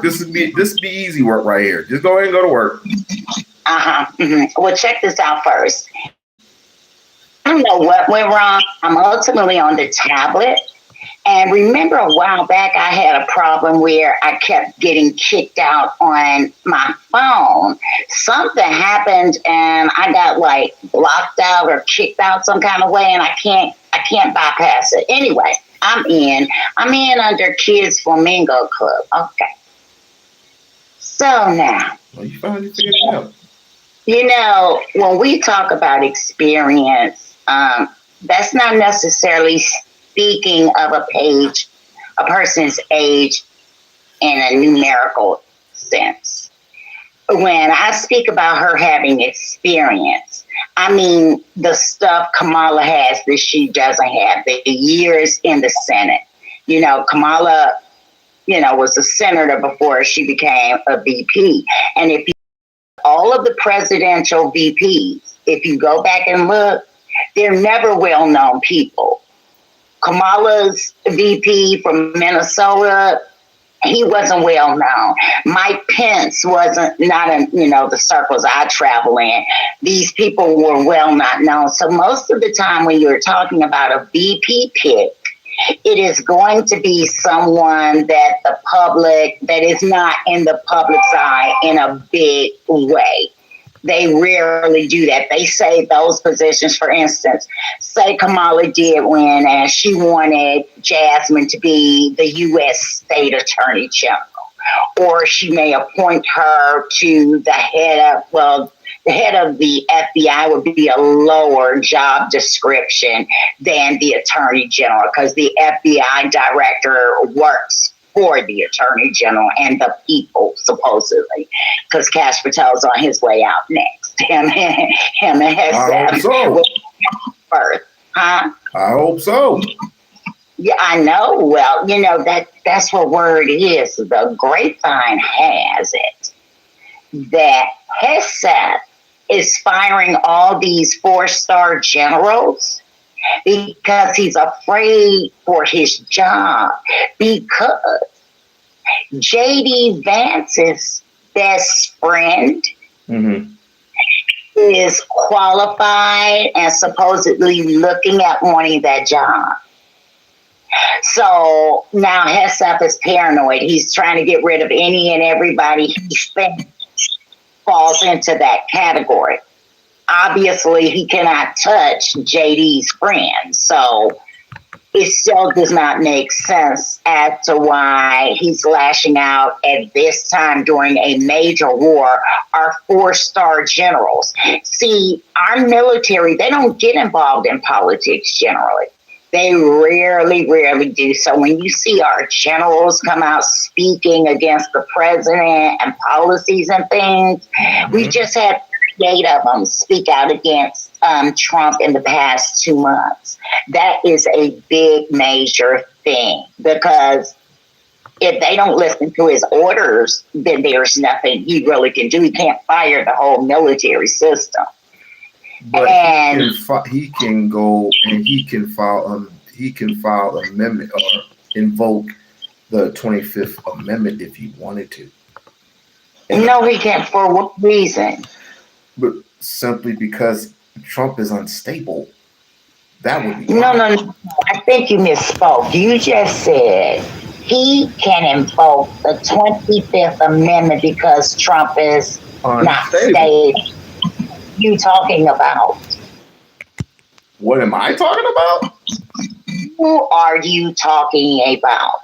This would be easy work right here. Just go ahead and go to work. Mm-hmm. Well, check this out first. I don't know what went wrong. I'm ultimately on the tablet. And remember a while back, I had a problem where I kept getting kicked out on my phone. Something happened and I got like blocked out or kicked out some kind of way, and I can't bypass it. Anyway, I'm in under Kids Flamingo Club. Okay. So now, well, you finally figured it out. You know, when we talk about experience, that's not necessarily speaking of a person's age in a numerical sense. When I speak about her having experience, I mean the stuff Kamala has that she doesn't have, the years in the Senate. You know, Kamala, was a senator before she became a VP. And if you all of the presidential VPs, if you go back and look, they're never well-known people. Kamala's VP from Minnesota, he wasn't well known. Mike Pence not in, the circles I travel in. These people were well not known. So most of the time when you're talking about a VP pick, it is going to be someone that is not in the public's eye in a big way. They rarely do that. They say those positions, for instance, say Kamala did win and she wanted Jasmine to be the U.S. State Attorney General. Or she may appoint her to the head of the FBI would be a lower job description than the Attorney General, because the FBI director works for the Attorney General and the people, supposedly, because Cash Patel's on his way out next. Him and I hope so. First, huh? I hope so. Yeah, I know. Well, that's what word is. The grapevine has it that Heseth is firing all these 4-star generals because he's afraid for his job, because J.D. Vance's best friend is qualified and supposedly looking at wanting that job. So now Heseth is paranoid. He's trying to get rid of any and everybody he thinks falls into that category. Obviously, he cannot touch JD's friend. So it still does not make sense as to why he's lashing out at this time during a major war. Our 4-star generals. See, our military, they don't get involved in politics generally. They rarely do. So when you see our generals come out speaking against the president and policies and things, we just had 8 of them speak out against Trump in the past 2 months. That is a big, major thing, because if they don't listen to his orders, then there's nothing he really can do. He can't fire the whole military system. But he can go and he can file an amendment or invoke the 25th Amendment if he wanted to. No, he can't. For what reason? But simply because Trump is unstable. That would be no. I think you misspoke. You just said he can invoke the 25th Amendment because Trump is not stable. You talking about? What am I talking about? Who are you talking about?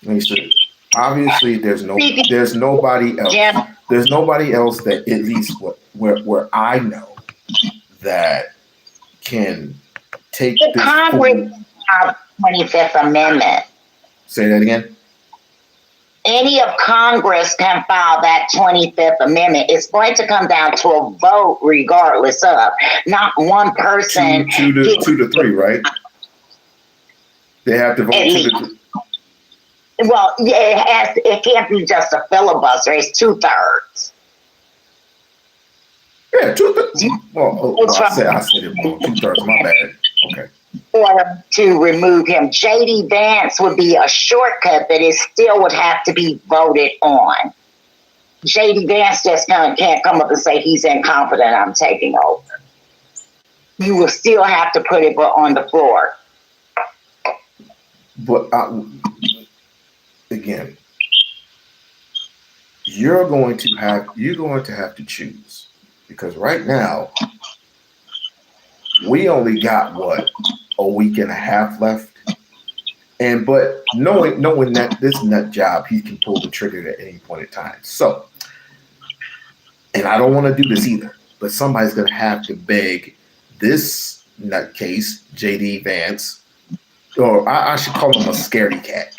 Let me see. Obviously, there's nobody else. Yeah. There's nobody else that, at least where I know, that can take the Congress 25th Amendment. Say that again. Any of Congress can file that 25th Amendment. It's going to come down to a vote regardless of. Not one person. 2 to 3, right? They have to vote 2 to 3. Well, yeah, it can't be just a filibuster. It's 2/3. Yeah, 2/3. Well, I said it wrong. 2/3. My bad. Okay. Or to remove him. J.D. Vance would be a shortcut, but it still would have to be voted on. J.D. Vance just can't come up and say he's incompetent, I'm taking over. You will still have to put it on the floor. But again, you're going to have to choose, because right now we only got a week and a half left, but knowing that this nut job, he can pull the trigger at any point in time. So, and I don't want to do this either, but somebody's going to have to beg this nutcase, J.D. Vance, or I should call him a scaredy cat,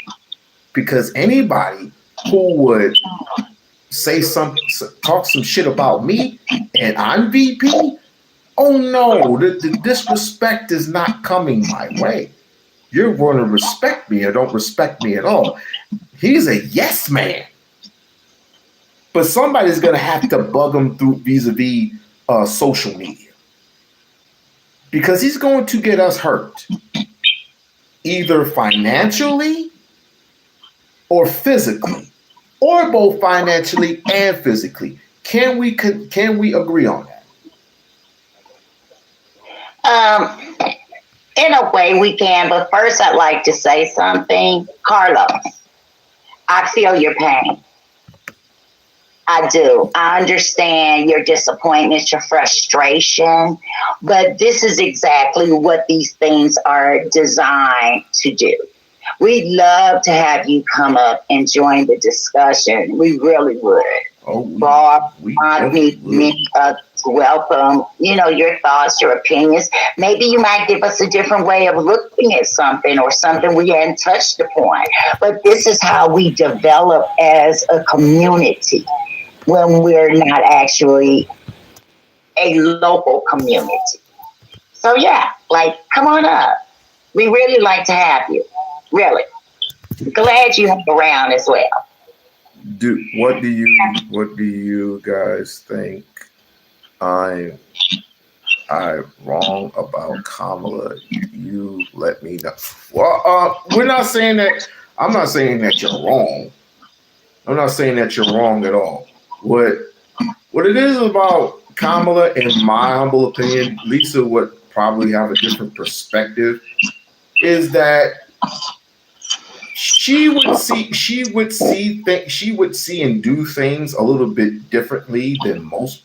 because anybody who would talk some shit about me and I'm VP, oh no, the disrespect is not coming my way. You're going to respect me or don't respect me at all. He's a yes man. But somebody's going to have to bug him through vis-a-vis social media, because he's going to get us hurt, either financially or physically, or both financially and physically. Can we agree on that? In a way we can, but first I'd like to say something. Carlos, I feel your pain. I do. I understand your disappointment, your frustration, but this is exactly what these things are designed to do. We'd love to have you come up and join the discussion. We really would. Oh, Bob, many others welcome, your thoughts, your opinions. Maybe you might give us a different way of looking at something or something we hadn't touched upon. But this is how we develop as a community when we're not actually a local community. So yeah, come on up. We really like to have you. Really. Glad you hung around as well. What do you guys think I'm wrong about Kamala? You let me know. Well, we're not saying that. I'm not saying that you're wrong. I'm not saying that you're wrong at all. What it is about Kamala, in my humble opinion, Lisa would probably have a different perspective, is that she would see and do things a little bit differently than most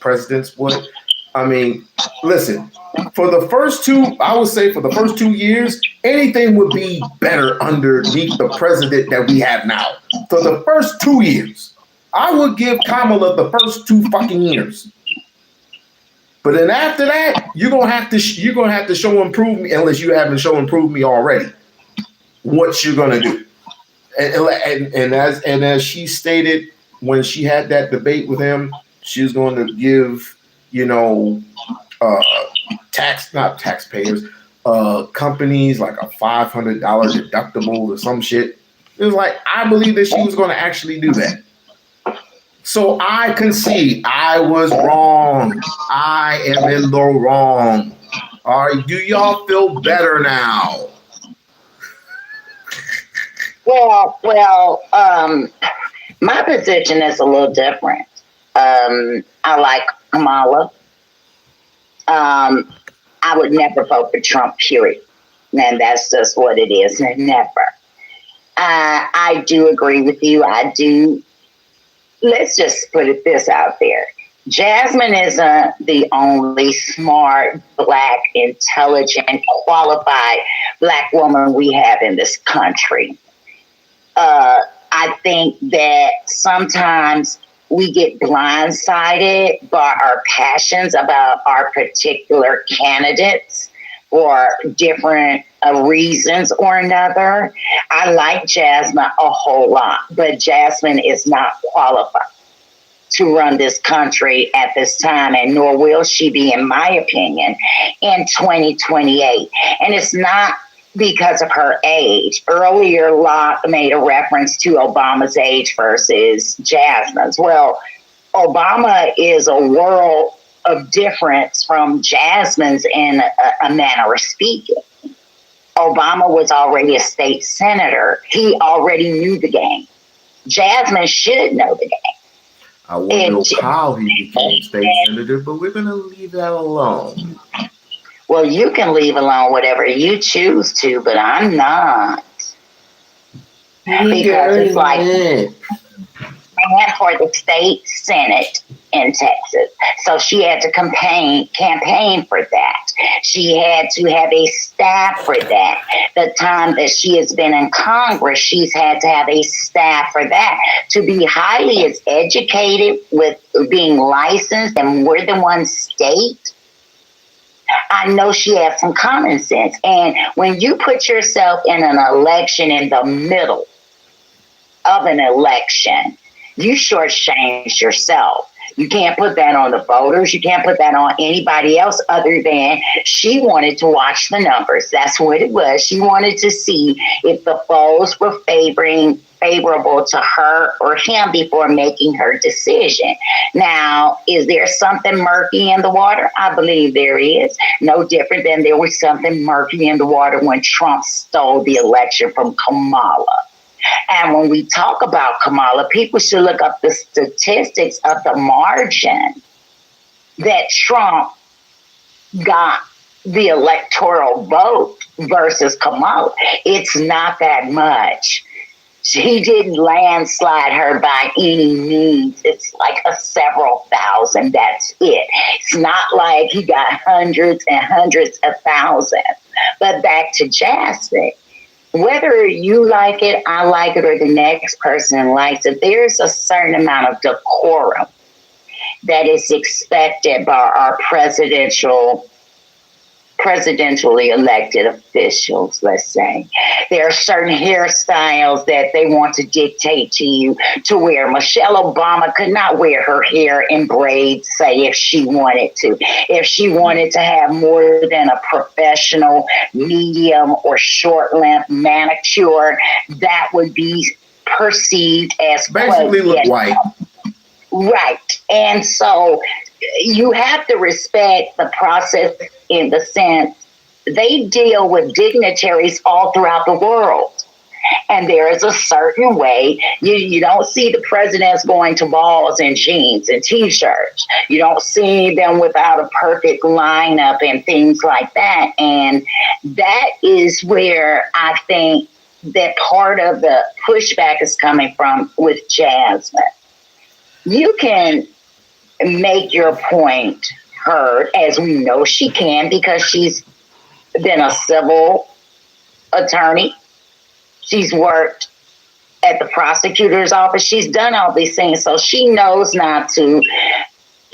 presidents would. I mean, listen, for the first 2 years, anything would be better underneath the president that we have now. For the first 2 years, I would give Kamala the first 2 fucking years. But then after that, you're gonna have to show improvement, unless you haven't shown improvement already. What you're gonna do, and as she stated when she had that debate with him, she's going to give not taxpayers, companies like a $500 deductible or some shit. It was like, I believe that she was going to actually do that. So I concede I was wrong. I am in the wrong. All right, do y'all feel better now? Well, my position is a little different. I like Kamala. I would never vote for Trump, period. And that's just what it is. Never. I do agree with you. I do. Let's just put this out there. Jasmine isn't the only smart, Black, intelligent, qualified Black woman we have in this country. I think that sometimes we get blindsided by our passions about our particular candidates for different reasons or another. I like Jasmine a whole lot, but Jasmine is not qualified to run this country at this time, and nor will she be, in my opinion, in 2028. And it's not because of her age. Earlier, Locke made a reference to Obama's age versus Jasmine's. Well, Obama is a world of difference from Jasmine's in a manner of speaking. Obama was already a state senator. He already knew the game. Jasmine should know the game. I won't know how he became state senator, but we're going to leave that alone. Well, you can leave alone whatever you choose to, but I'm not. Because it's like, I went for the state senate in Texas. So she had to campaign for that. She had to have a staff for that. The time that she has been in Congress, she's had to have a staff for that. To be highly as educated with being licensed in more than one state, I know she has some common sense. And when you put yourself in an election in the middle of an election, you shortchange yourself. You can't put that on the voters. You can't put that on anybody else other than she wanted to watch the numbers. That's what it was. She wanted to see if the polls were favorable to her or him before making her decision. Now, is there something murky in the water? I believe there is. No different than there was something murky in the water when Trump stole the election from Kamala. And when we talk about Kamala, people should look up the statistics of the margin that Trump got the electoral vote versus Kamala. It's not that much. He didn't landslide her by any means. It's like a several thousand. That's it. It's not like he got hundreds and hundreds of thousands. But back to Jasmine. Whether you like it, I like it, or the next person likes it, there's a certain amount of decorum that is expected by our presidentially elected officials, let's say. There are certain hairstyles that they want to dictate to you to wear. Michelle Obama could not wear her hair in braids, say, if she wanted to. If she wanted to have more than a professional medium or short length manicure, that would be perceived as basically look white. Right. And so you have to respect the process in the sense they deal with dignitaries all throughout the world. And there is a certain way. You don't see the presidents going to balls in jeans and T-shirts. You don't see them without a perfect lineup and things like that. And that is where I think that part of the pushback is coming from with Jasmine. You can make your point heard, as we know she can, because she's been a civil attorney. She's worked at the prosecutor's office. She's done all these things. So she knows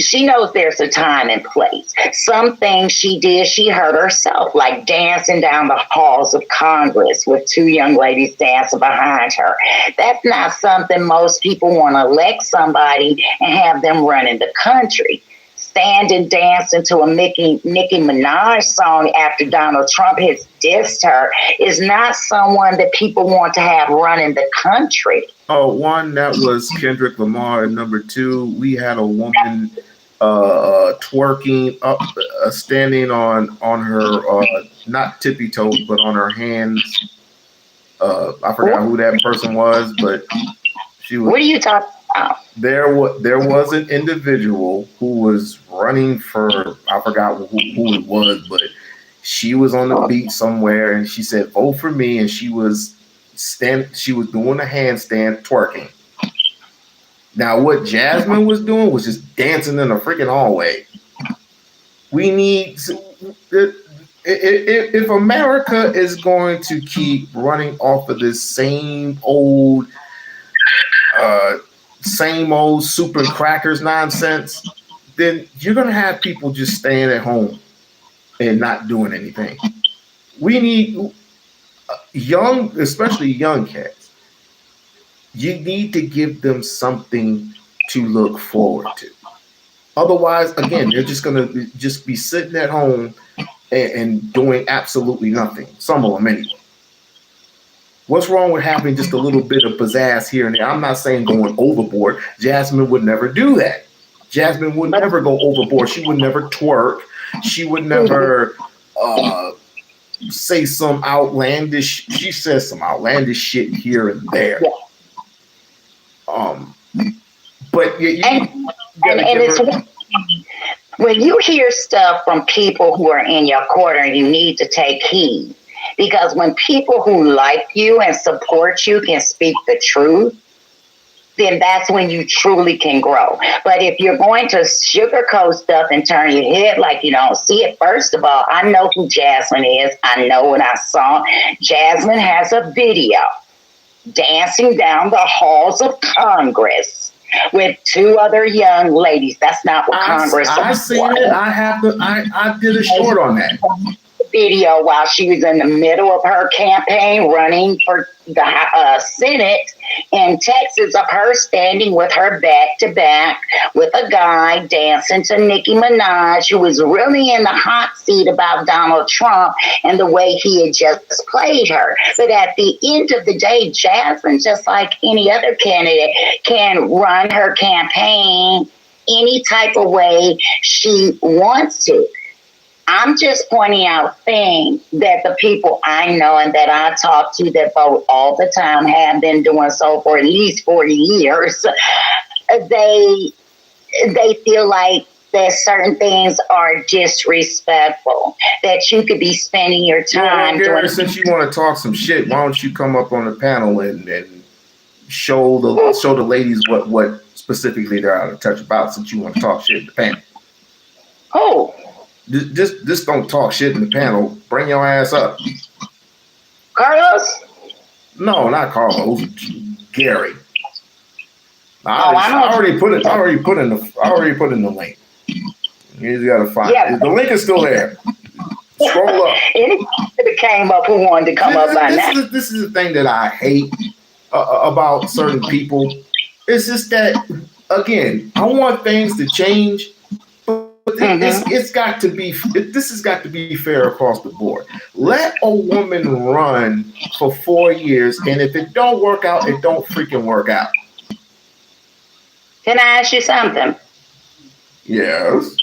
she knows there's a time and place. Some things she did, she hurt herself, like dancing down the halls of Congress with two young ladies dancing behind her. That's not something most people want to elect somebody and have them running the country. Stand and dance into a Nicki Minaj song after Donald Trump has dissed her is not someone that people want to have running the country. Oh, one, that was Kendrick Lamar. And number two, we had a woman twerking up, standing on her, not tippy toes, but on her hands. I forgot who that person was, but she was. What are you talking about? There was an individual who was running for, I forgot who it was, but she was on the beat somewhere, and she said, "Vote for me," and she was doing a handstand twerking. Now, what Jasmine was doing was just dancing in a freaking hallway. We need, if America is going to keep running off of this same old soup and crackers nonsense, then you're going to have people just staying at home and not doing anything. We need especially young cats. You need to give them something to look forward to. Otherwise, again, they're just going to just be sitting at home and doing absolutely nothing. Some of them anyway. What's wrong with having just a little bit of pizzazz here and there? I'm not saying going overboard. Jasmine would never do that. Jasmine would never go overboard. She would never twerk. She would never say some outlandish. She says some outlandish shit here and there. But it's when you hear stuff from people who are in your corner, you need to take heed. Because when people who like you and support you can speak the truth, then that's when you truly can grow. But if you're going to sugarcoat stuff and turn your head like you don't see it, first of all, I know who Jasmine is. I know what I saw. Jasmine has a video dancing down the halls of Congress with two other young ladies. That's not what Congress is. I've seen it. I did a short on that video while she was in the middle of her campaign running for the Senate in Texas, of her standing with her back to back with a guy dancing to Nicki Minaj, who was really in the hot seat about Donald Trump and the way he had just played her. But at the end of the day, Jasmine, just like any other candidate, can run her campaign any type of way she wants to. I'm just pointing out things that the people I know and that I talk to that vote all the time have been doing so for at least 40 years. They feel like that certain things are disrespectful, that you could be spending your time doing. Since you want to talk some shit, why don't you come up on the panel and show the ladies what specifically they're out of touch about, since you want to talk shit in the panel? Oh. Just don't talk shit in the panel. Bring your ass up. Carlos? No, not Carlos. Gary. I already put in the link. You just gotta find it. The link is still there. Scroll up. It came up. Who wanted to come up by now? This is the thing that I hate about certain people. It's just that, again, I want things to change, but it's got to be. This has got to be fair across the board. Let a woman run for 4 years, and if it don't work out, it don't freaking work out. Can I ask you something? Yes.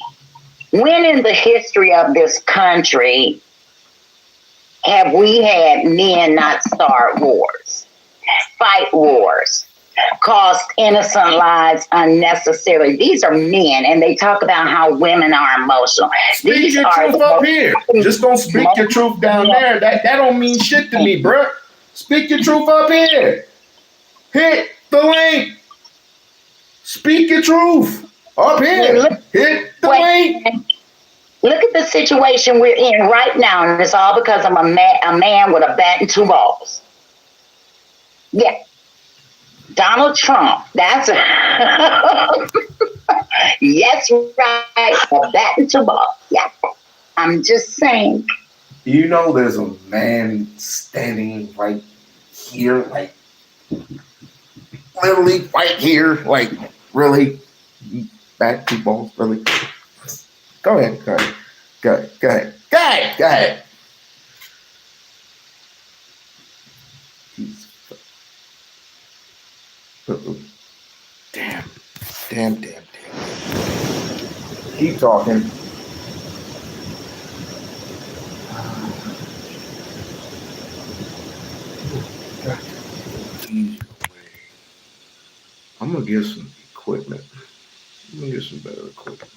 When in the history of this country have we had men not start wars, fight wars, cost innocent lives unnecessarily? These are men, and they talk about how women are emotional. Speak your truth up here. Just don't speak your truth down there. That don't mean shit to me, bro. Speak your truth up here. Hit the link. Speak your truth. Up here. Hit the link. Look at the situation we're in right now, and it's all because I'm a man with a bat and two balls. Yeah. Donald Trump. That's a yes, right. A bat and two balls. Yeah. I'm just saying. You know, there's a man standing right here, like literally right here, like really bat two balls, really. Go ahead. Damn. Keep talking. I'm gonna get some equipment. I'm gonna get some better equipment.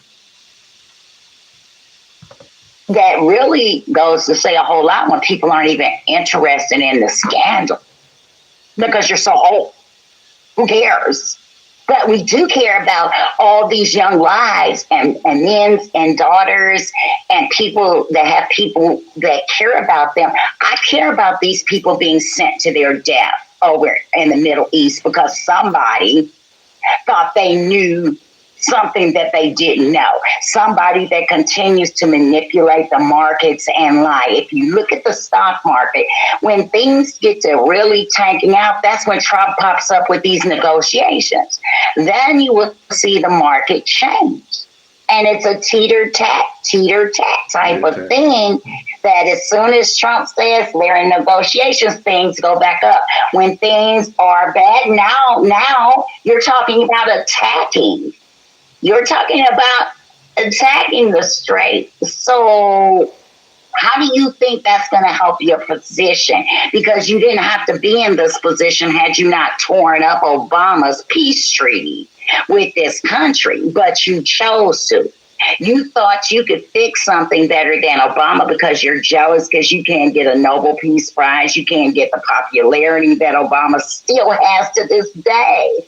That really goes to say a whole lot when people aren't even interested in the scandal because you're so old. Who cares? But we do care about all these young lives and men and daughters and people that care about them. I care about these people being sent to their death over in the Middle East because somebody thought they knew something that they didn't know. Somebody that continues to manipulate the markets and lie. If you look at the stock market, when things get to really tanking out, that's when Trump pops up with these negotiations. Then you will see the market change. And it's a teeter-tat type of thing that as soon as Trump says they're in negotiations, things go back up. When things are bad, now you're talking about attacking. You're talking about attacking the straight. So how do you think that's going to help your position? Because you didn't have to be in this position had you not torn up Obama's peace treaty with this country, but you chose to. You thought you could fix something better than Obama because you're jealous because you can't get a Nobel Peace Prize. You can't get the popularity that Obama still has to this day.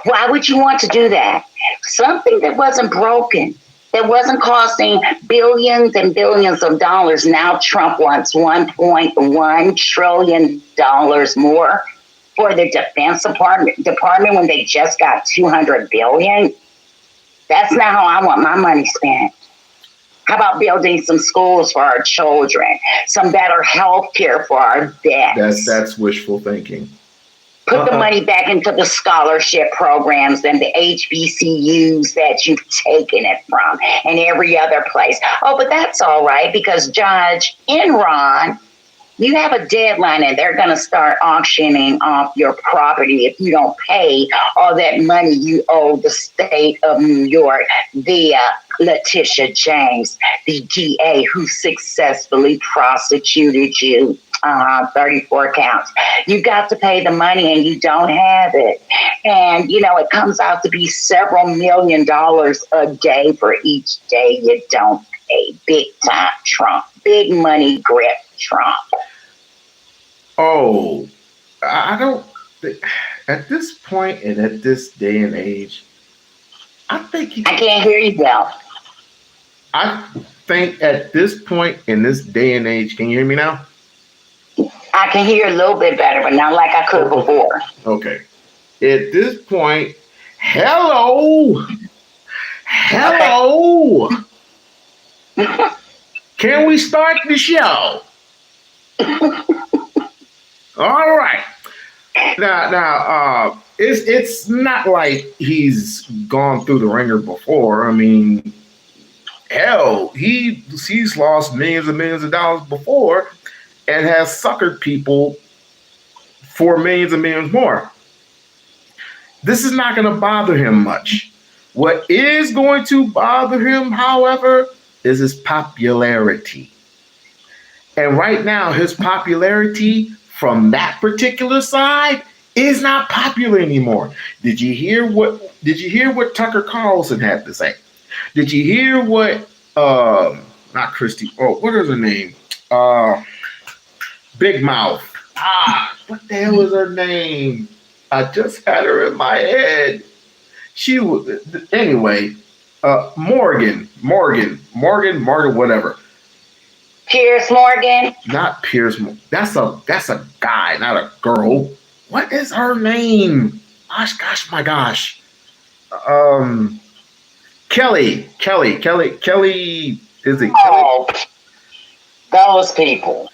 Why would you want to do that? Something that wasn't broken, that wasn't costing billions and billions of dollars. Now Trump wants $1.1 trillion more for the Defense Department when they just got $200 billion. That's not how I want my money spent. How about building some schools for our children, some better health care for our vets? That's wishful thinking. Put the money back into the scholarship programs and the HBCUs that you've taken it from and every other place. Oh, but that's all right because Judge Enron, you have a deadline and they're going to start auctioning off your property if you don't pay all that money you owe the state of New York via Letitia James, the DA who successfully prosecuted you. 34 counts. You got to pay the money and you don't have it. And, it comes out to be several $1 million a day for each day you don't pay. Big time Trump. Big money grip Trump. Oh, I don't think, at this point and at this day and age, I can't hear you well. I think at this point in this day and age, can you hear me now? I can hear a little bit better, but not like I could before. Okay. at this point, hello. Can we start the show? All right. Now, it's not like he's gone through the ringer before. I mean, hell, he's lost millions and millions of dollars before and has suckered people for millions and millions more. This is not going to bother him much. What is going to bother him, however, is his popularity. And right now, his popularity from that particular side is not popular anymore. Did you hear what Tucker Carlson had to say? Did you hear what not Christy, what is her name? Big Mouth. What the hell is her name? I just had her in my head. She was anyway. Morgan, whatever. Piers Morgan. Not Piers. That's a guy, not a girl. What is her name? My gosh. Kelly. Is it Kelly? Oh, those people.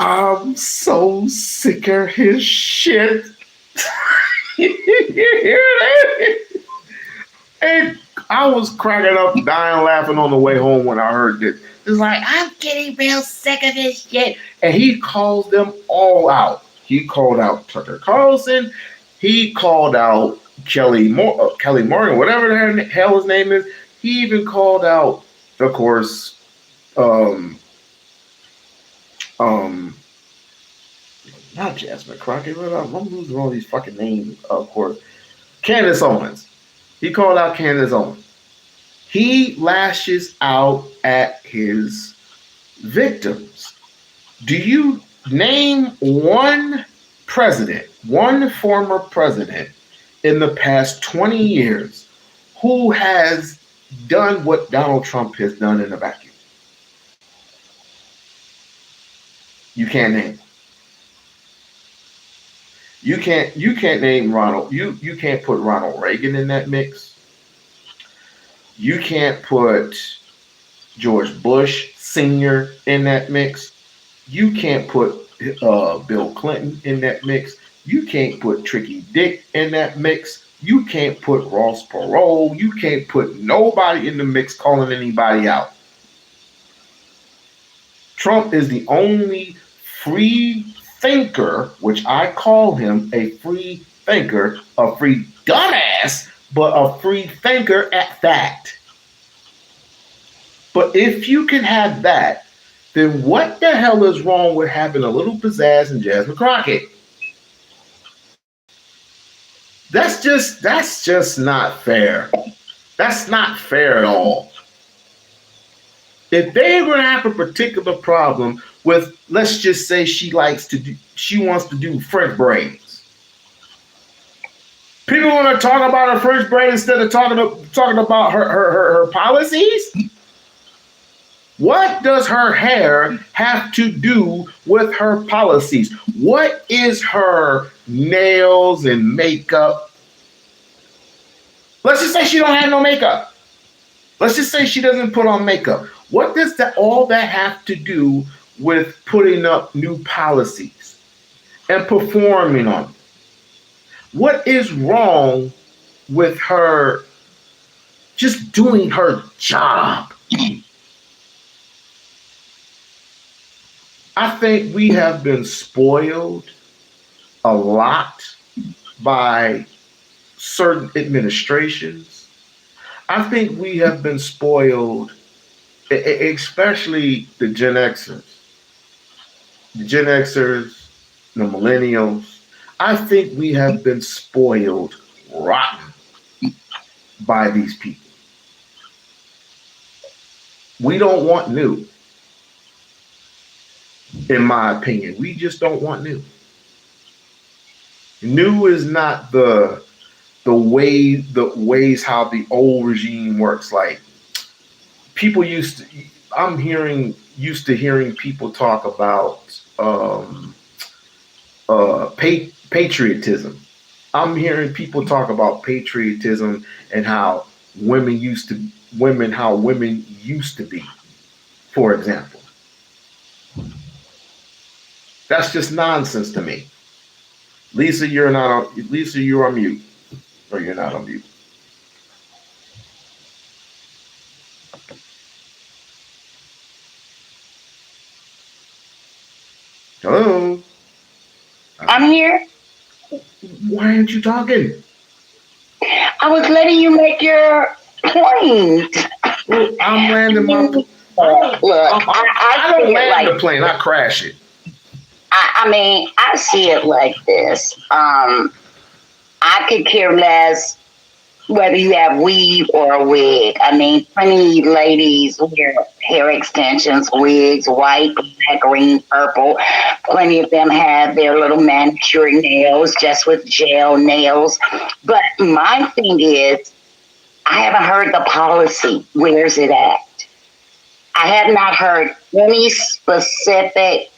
I'm so sick of his shit. And I was cracking up, dying laughing on the way home when I heard this. It's like, I'm getting real sick of this shit. And he calls them all out. He called out Tucker Carlson. He called out Kelly Morgan, whatever the hell his name is. He even called out, of course, not Jasmine Crockett. I'm losing all these fucking names, of course. Candace Owens. He called out Candace Owens. He lashes out at his victims. Do you name one former president in the past 20 years who has done what Donald Trump has done in a vacuum? You can't name. You can't name Ronald. You can't put Ronald Reagan in that mix. You can't put George Bush Sr. in that mix. You can't put Bill Clinton in that mix. You can't put Tricky Dick in that mix. You can't put Ross Perot. You can't put nobody in the mix calling anybody out. Trump is the only free thinker, which I call him a free thinker, a free dumbass, but a free thinker at that. But if you can have that, then what the hell is wrong with having a little pizzazz in Jasmine Crockett? That's just not fair. That's not fair at all. If they're going to have a particular problem with, let's just say she wants to do French braids. People want to talk about her French braid instead of talking about her policies? What does her hair have to do with her policies? What is her nails and makeup? Let's just say she don't have no makeup. Let's just say she doesn't put on makeup. What does all that have to do with putting up new policies and performing on them? What is wrong with her just doing her job? I think we have been spoiled a lot by certain administrations. I think we have been spoiled, especially the Gen Xers. The Gen Xers, the millennials. I think we have been spoiled rotten by these people. We don't want new. In my opinion, we just don't want new. New is not the ways how the old regime works. Like people used to hearing people talk about patriotism. I'm hearing people talk about patriotism and how women used to be, for example. That's just nonsense to me. Lisa, you're on mute. Or you're not on mute. Hello? I'm here. Why aren't you talking? I was letting you make your point. I'm landing my Look, I don't land the plane, I crash it. I mean, I see it like this. I could care less whether you have weave or a wig. I mean, plenty ladies wear hair extensions, wigs, white, black, green, purple. Plenty of them have their little manicured nails just with gel nails. But my thing is, I haven't heard the policy. Where's it at? I have not heard any specific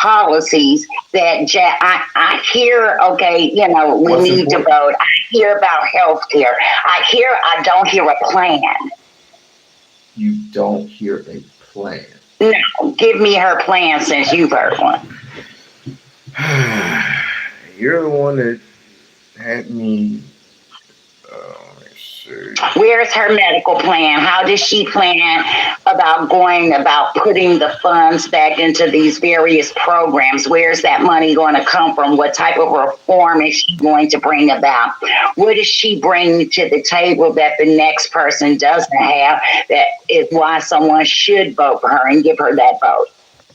policies that I hear, okay, you know, we What's need important? to vote. I hear about health care. I don't hear a plan. You don't hear a plan. No, give me her plan since you've heard one. You're the one that had me. Let me see. Where's her medical plan? How does she plan about putting the funds back into these various programs? Where's that money going to come from? What type of reform is she going to bring about? What does she bring to the table that the next person doesn't have? That is why someone should vote for her and give her that vote.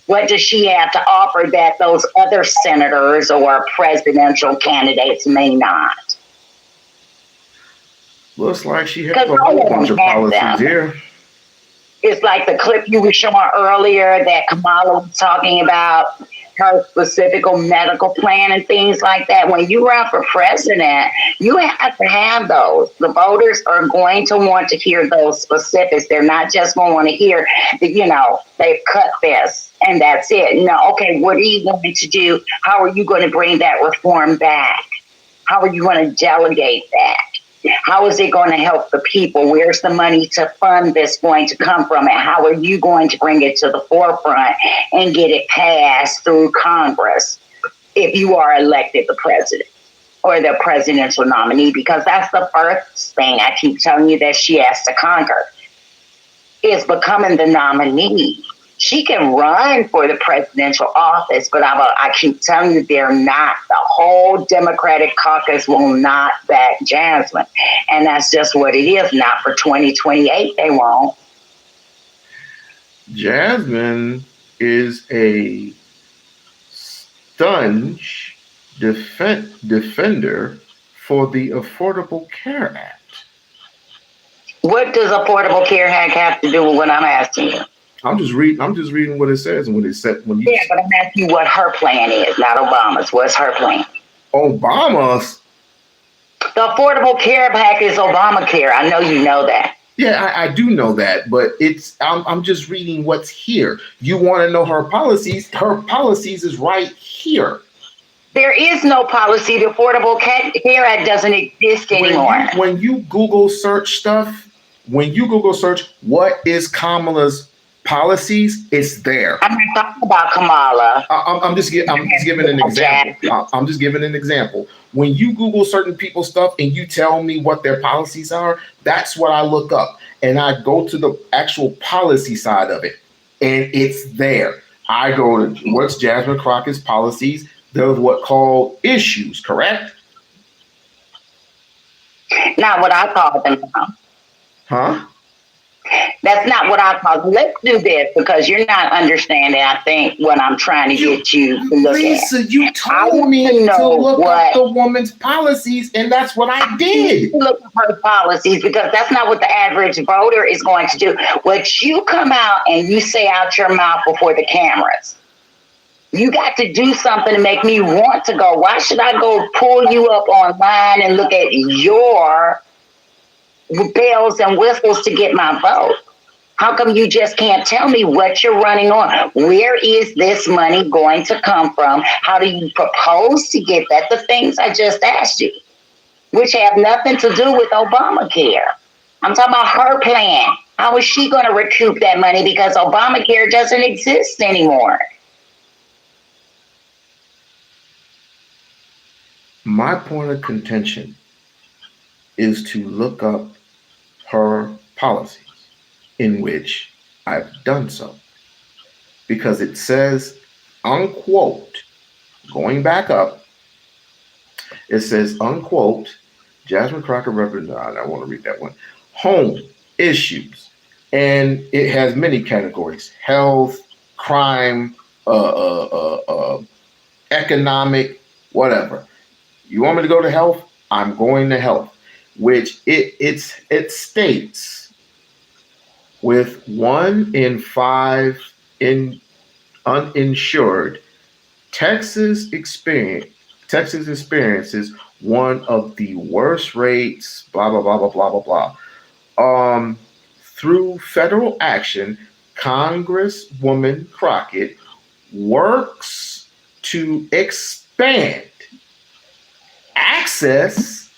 What does she have to offer that those other senators or presidential candidates may not? Looks like she has a whole bunch of policies here. It's like the clip you were showing earlier that Kamala was talking about her specific medical plan and things like that. When you run for president, you have to have those. The voters are going to want to hear those specifics. They're not just going to want to hear that, you know, they've cut this and that's it. No, okay, what are you going to do? How are you going to bring that reform back? How are you going to delegate that? How is it going to help the people? Where's the money to fund this going to come from? And how are you going to bring it to the forefront and get it passed through Congress if you are elected the president or the presidential nominee? Because that's the first thing I keep telling you that she has to conquer is becoming the nominee. She can run for the presidential office, but I keep telling you, they're not. The whole Democratic caucus will not back Jasmine. And that's just what it is. Not for 2028, they won't. Jasmine is a staunch defender for the Affordable Care Act. What does Affordable Care Act have to do with what I'm asking you? I'm just reading what it says and what it said when you. Yeah, but I'm asking you what her plan is, not Obama's. What's her plan? Obama's. The Affordable Care Act is Obamacare. I know you know that. Yeah, I do know that, but I'm just reading what's here. You want to know her policies? Her policies is right here. There is no policy. The Affordable Care Act doesn't exist anymore. When you Google search stuff, what is Kamala's policies, it's there. I'm not talking about Kamala. I'm just giving an example. I'm just giving an example. When you Google certain people's stuff and you tell me what their policies are, that's what I look up. And I go to the actual policy side of it. And it's there. I go to what's Jasmine Crockett's policies. There's what called issues, correct? Not what I call them now. Huh? That's not what I call them. Let's do this because you're not understanding, I think, what I'm trying to get you to look Lisa, at. you told me to look up the woman's policies, and that's what I did. Look at her policies because that's not what the average voter is going to do. What you come out and you say out your mouth before the cameras, you got to do something to make me want to go. Why should I go pull you up online and look at your bells and whistles to get my vote? How come you just can't tell me what you're running on? Where is this money going to come from? How do you propose to get that? The things I just asked you, which have nothing to do with Obamacare. I'm talking about her plan. How is she going to recoup that money because Obamacare doesn't exist anymore? My point of contention is to look up her policies, in which I've done so. Because it says, unquote, going back up, it says, unquote, Jasmine Crockett represents, I want to read that one, home issues. And it has many categories: health, crime, economic, whatever. You want me to go to health? I'm going to health, which it states with 1 in 5 uninsured, Texas experiences one of the worst rates, blah, blah, blah, blah, blah, blah, blah. Through federal action, Congresswoman Crockett works to expand access,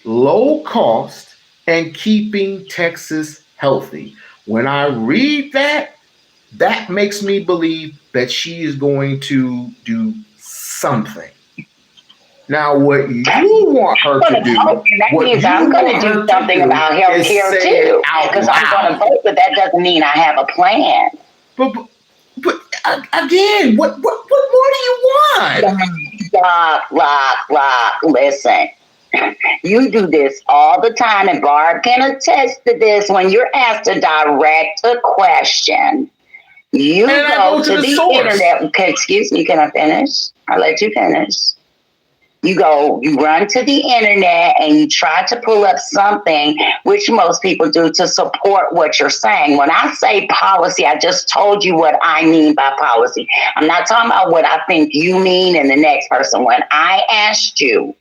low cost, and keeping Texas healthy. When I read that, that makes me believe that she is going to do something. Now, what you want her to do, that means I'm going to do something about health care too, because I'm going to vote, but that doesn't mean I have a plan. But again, what more do you want? Listen, you do this all the time, and Barb can attest to this. When you're asked to direct a question, you go to the internet. Okay, excuse me, can I finish? I'll let you finish. You run to the internet and you try to pull up something, which most people do, to support what you're saying. When I say policy, I just told you what I mean by policy. I'm not talking about what I think you mean and the next person. When I asked you,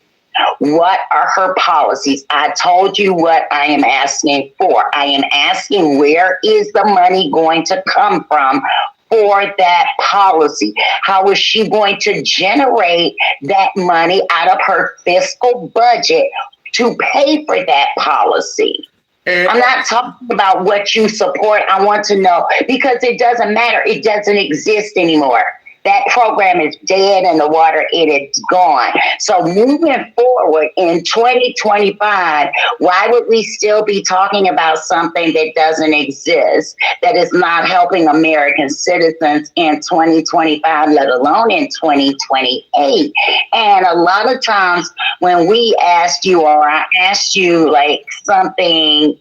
what are her policies? I told you what I am asking for. I am asking, where is the money going to come from for that policy? How is she going to generate that money out of her fiscal budget to pay for that policy? I'm not talking about what you support. I want to know, because it doesn't matter. It doesn't exist anymore. That program is dead in the water. It is gone. So moving forward in 2025, why would we still be talking about something that doesn't exist, that is not helping American citizens in 2025, let alone in 2028? And a lot of times when we asked you, or I asked you like something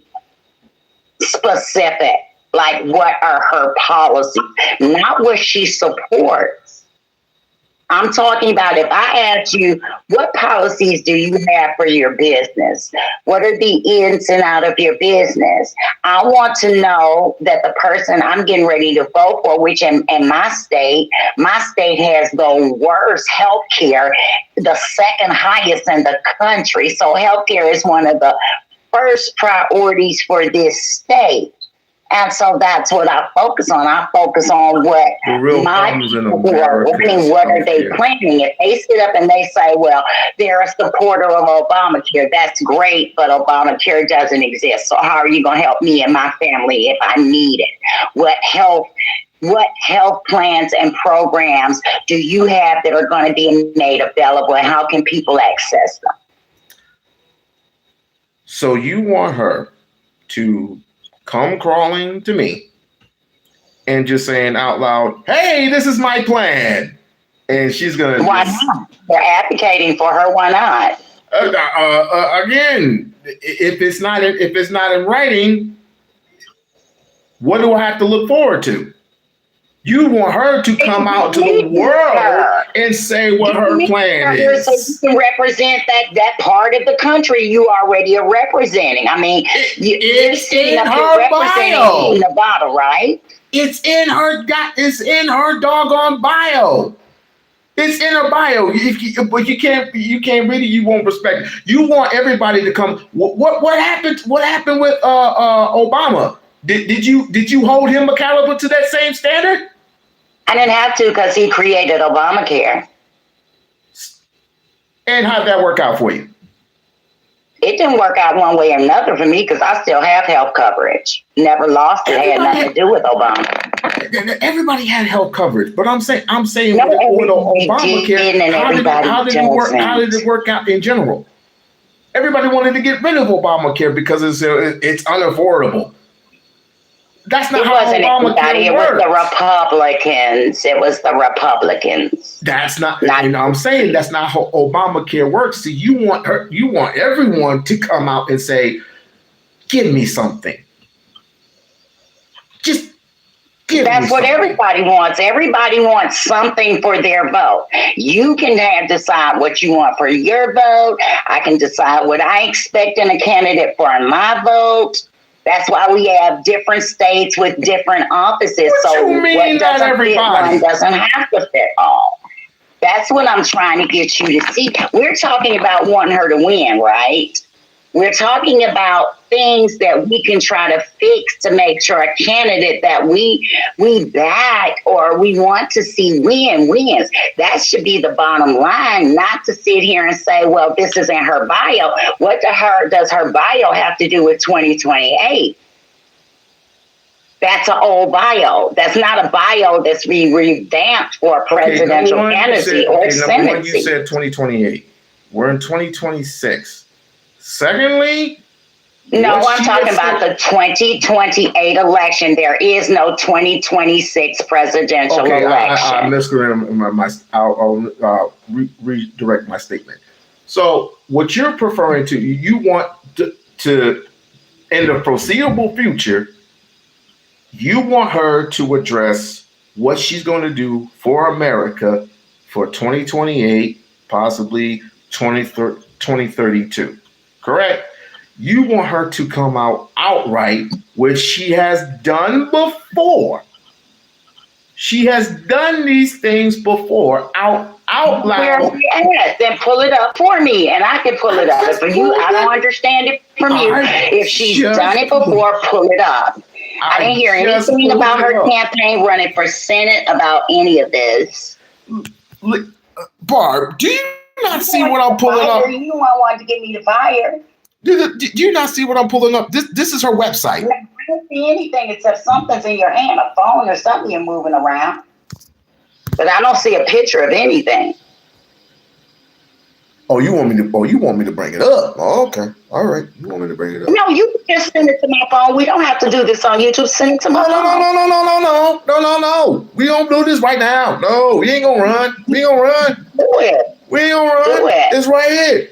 specific, like what are her policies, not what she supports. I'm talking about, if I ask you, what policies do you have for your business? What are the ins and out of your business? I want to know that the person I'm getting ready to vote for, which in my state has the worst health care, the second highest in the country. So health care is one of the first priorities for this state. And so that's what I focus on. I focus on what my people who are running, what are they planning? If they sit up and they say, well, they're a supporter of Obamacare, that's great, but Obamacare doesn't exist. So how are you going to help me and my family if I need it? What health plans and programs do you have that are going to be made available, and how can people access them? So you want her to come crawling to me and just saying out loud, hey, this is my plan. And she's going to... Why not? They're advocating for her. Why not? Again, if it's not in writing, what do I have to look forward to? You want her to come out to the world and say what her plan is. So you can represent that part of the country you already are representing. I mean, it's in her bio. Nevada, right? It's in her doggone bio. It's in her bio. But you can't read it. You won't respect it. You want everybody to come. What happened? What happened with Obama? Did you hold him accountable to that same standard? I didn't have to because he created Obamacare. And how'd that work out for you? It didn't work out one way or another for me because I still have health coverage. Never lost it. It had nothing to do with Obama. Everybody had health coverage, but I'm saying No, with Obamacare, how did it work out in general? Everybody wanted to get rid of Obamacare because it's unaffordable. That's not how Obamacare works. It was the Republicans. It was the Republicans. That's not. I'm saying that's not how Obamacare works. See, you want everyone to come out and say, "Give me something." Just give me something. That's what everybody wants. Everybody wants something for their vote. You can decide what you want for your vote. I can decide what I expect in a candidate for my vote. That's why we have different states with different offices. So what doesn't fit one doesn't have to fit all. That's what I'm trying to get you to see. We're talking about wanting her to win, right? We're talking about things that we can try to fix to make sure a candidate that we back or we want to see wins. That should be the bottom line, not to sit here and say, well, this is in her bio. What does her bio have to do with 2028? That's an old bio. That's not a bio that's being revamped for a presidential candidacy or Senate. You said 2028. We're in 2026. Secondly, no, I'm talking about the 2028 election. There is no 2026 presidential election. I misread I'll redirect my statement. So what you're preferring to, you want to in the foreseeable future, you want her to address what she's going to do for America for 2028, possibly 2032. Correct? You want her to come out outright, which she has done before. She has done these things before out loud. Then pull it up for me, and I can pull it up. For you, I don't understand it from you. If she's done it before, pull it up. I didn't hear anything about her campaign running for Senate about any of this. Barb, do you not see what I'm pulling up? You wanted to get me to fire. Do you not see what I'm pulling up? This is her website. I don't see anything except something's in your hand, a phone or something you're moving around. But I don't see a picture of anything. Oh, you want me to bring it up? Oh, okay. All right. You want me to bring it up? No, you can just send it to my phone. We don't have to do this on YouTube. Send it to my phone. No. We don't do this right now. No, we ain't gonna run. We ain't gonna run. Do it. We ain't gonna run. Do it. It's right here.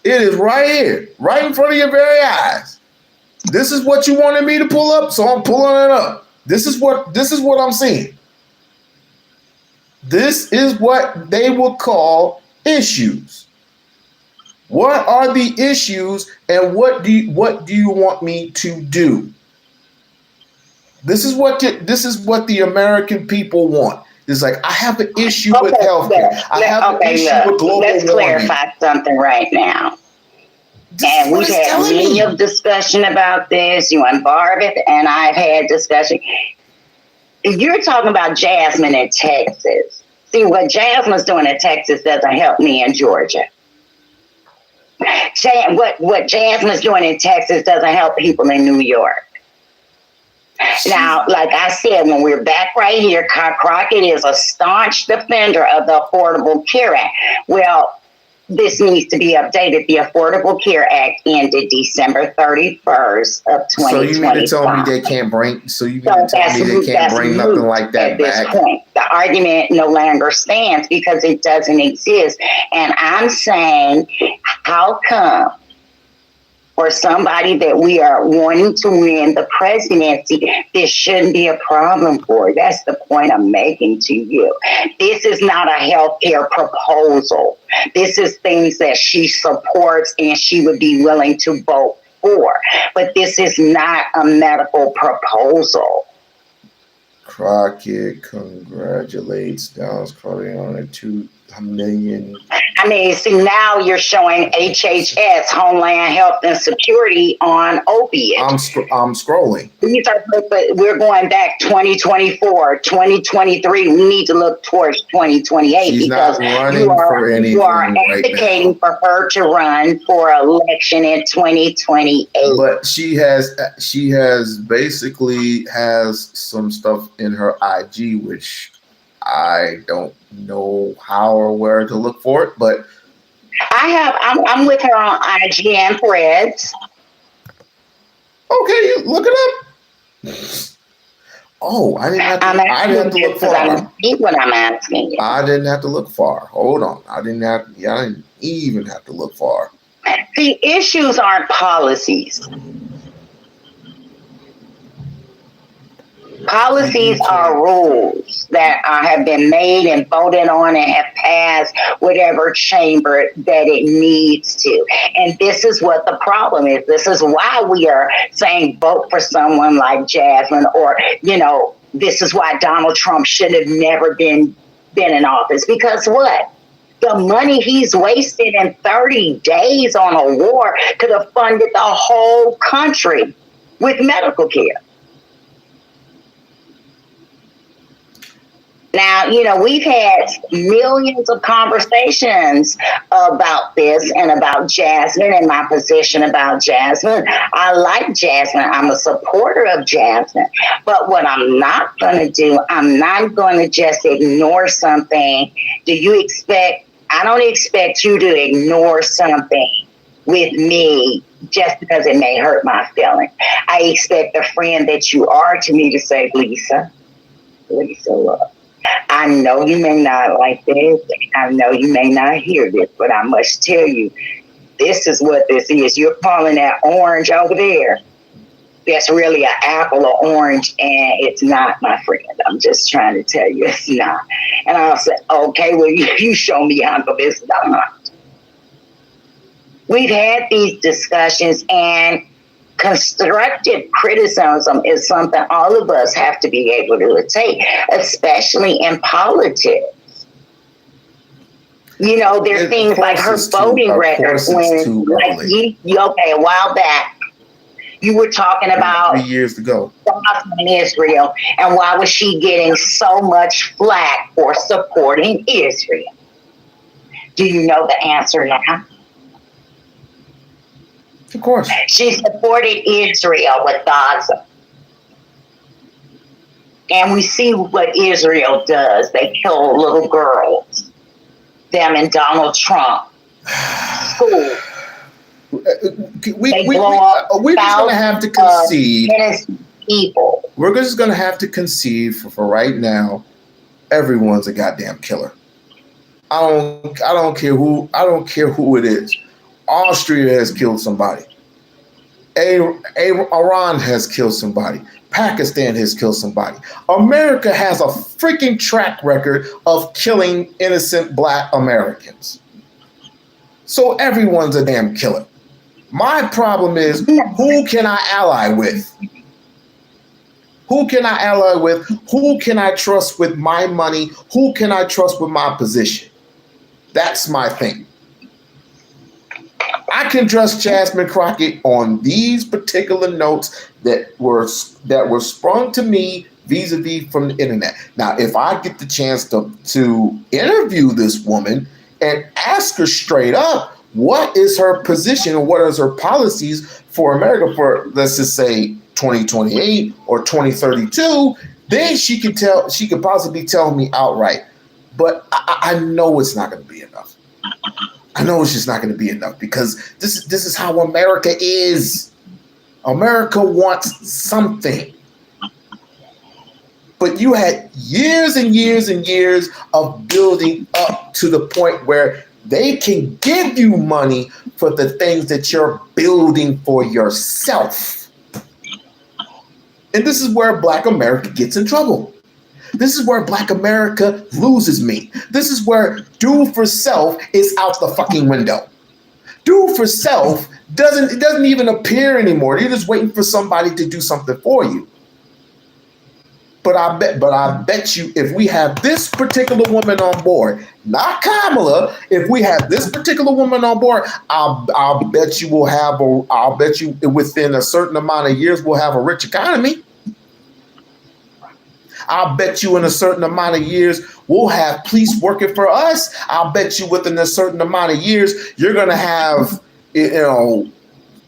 It is right here, right in front of your very eyes. This is what you wanted me to pull up, so I'm pulling it up. This is what I'm seeing. This is what they would call issues. What are the issues, and what do you want me to do? This is what the American people want. It's like, I have an issue with healthcare. I have an issue with global warming. Let's clarify something right now. And we've had many of discussion about this. You and Barb and I've had discussion. You're talking about Jasmine in Texas. See, what Jasmine's doing in Texas doesn't help me in Georgia. What Jasmine's doing in Texas doesn't help people in New York. Now, like I said, when we're back right here, Crockett is a staunch defender of the Affordable Care Act. Well, this needs to be updated. The Affordable Care Act ended December 31st of 2025. So you mean to tell me they can't bring? Nothing like that at this point. The argument no longer stands because it doesn't exist. And I'm saying, how come? For somebody that we are wanting to win the presidency, this shouldn't be a problem for. That's the point I'm making to you. This is not a healthcare proposal. This is things that she supports and she would be willing to vote for. But this is not a medical proposal. Crockett congratulates Dallas Carter on a $2 million. I I mean, see, now you're showing HHS, Homeland Health and Security, on opiates. I'm scrolling. These are, but we're going back 2024, 2023. We need to look towards 2028 She's because you are advocating right for her to run for election in 2028. But she has basically has some stuff in her IG, which I don't know how or where to look for it, but I'm with her on IG and Threads. Okay, look it up. Oh, I didn't have to look far. I see what I'm asking you. I didn't have to look far. Hold on. I didn't even have to look far. See, issues aren't policies. Policies are rules that have been made and voted on and have passed whatever chamber that it needs to. And this is what the problem is. This is why we are saying vote for someone like Jasmine, or, this is why Donald Trump should have never been in office. Because what? The money he's wasted in 30 days on a war could have funded the whole country with medical care. Now, we've had millions of conversations about this and about Jasmine and my position about Jasmine. I like Jasmine. I'm a supporter of Jasmine. But what I'm not going to do, I'm not going to just ignore something. I don't expect you to ignore something with me just because it may hurt my feelings. I expect the friend that you are to me to say, Lisa, look. I know you may not like this. I know you may not hear this, but I must tell you, this is what this is. You're calling that orange over there. That's really an apple or orange, and it's not, my friend. I'm just trying to tell you it's not. And I'll say, okay, well, you show me how to this not. We've had these discussions, and constructive criticism is something all of us have to be able to take, especially in politics. There's things like her voting record a while back, you were talking about 3 years ago in Israel, and why was she getting so much flack for supporting Israel? Do you know the answer now? Of course. She supported Israel with Gaza. And we see what Israel does. They kill little girls. Them and Donald Trump. School. We're just going to have to concede. People. We're just going to have to concede for right now. Everyone's a goddamn killer. I don't care who it is. Austria has killed somebody. Iran has killed somebody. Pakistan has killed somebody. America has a freaking track record of killing innocent Black Americans. So everyone's a damn killer. My problem is, who can I ally with? Who can I ally with? Who can I trust with my money? Who can I trust with my position? That's my thing. I can trust Jasmine Crockett on these particular notes that were sprung to me vis-a-vis from the internet. Now, if I get the chance to interview this woman and ask her straight up, what is her position and what is her policies for America for, let's just say, 2028 or 2032, then she could possibly tell me outright. But I know it's not going to be enough. I know it's just not going to be enough because this is how America is. America wants something. But you had years and years and years of building up to the point where they can give you money for the things that you're building for yourself. And this is where Black America gets in trouble. This is where Black America loses me. This is where do for self is out the fucking window. Do for self doesn't even appear anymore. You're just waiting for somebody to do something for you. But I bet you if we have this particular woman on board, not Kamala, if we have this particular woman on board, I'll bet you within a certain amount of years we'll have a rich economy. I'll bet you in a certain amount of years we'll have police working for us. I'll bet you within a certain amount of years you're gonna have,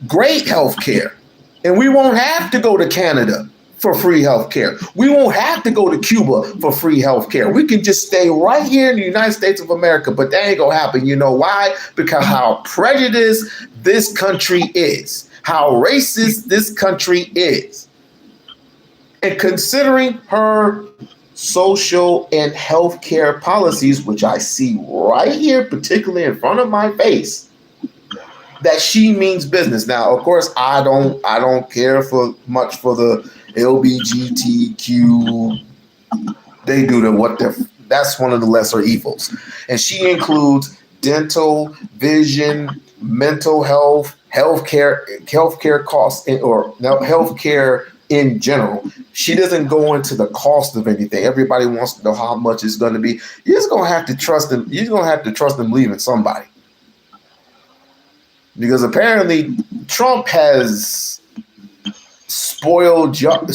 great health care. And we won't have to go to Canada for free health care. We won't have to go to Cuba for free health care. We can just stay right here in the United States of America, but that ain't gonna happen. You know why? Because how prejudiced this country is, how racist this country is. And considering her social and healthcare policies, which I see right here, particularly in front of my face, that she means business. Now, of course, I don't care for much for the LGBTQ. They do that's one of the lesser evils. And she includes dental, vision, mental health, healthcare costs, or healthcare in general. She doesn't go into the cost of anything. Everybody wants to know how much it's going to be. You're just going to have to trust them. You're going to have to trust them leaving somebody. Because apparently Trump has spoiled y'all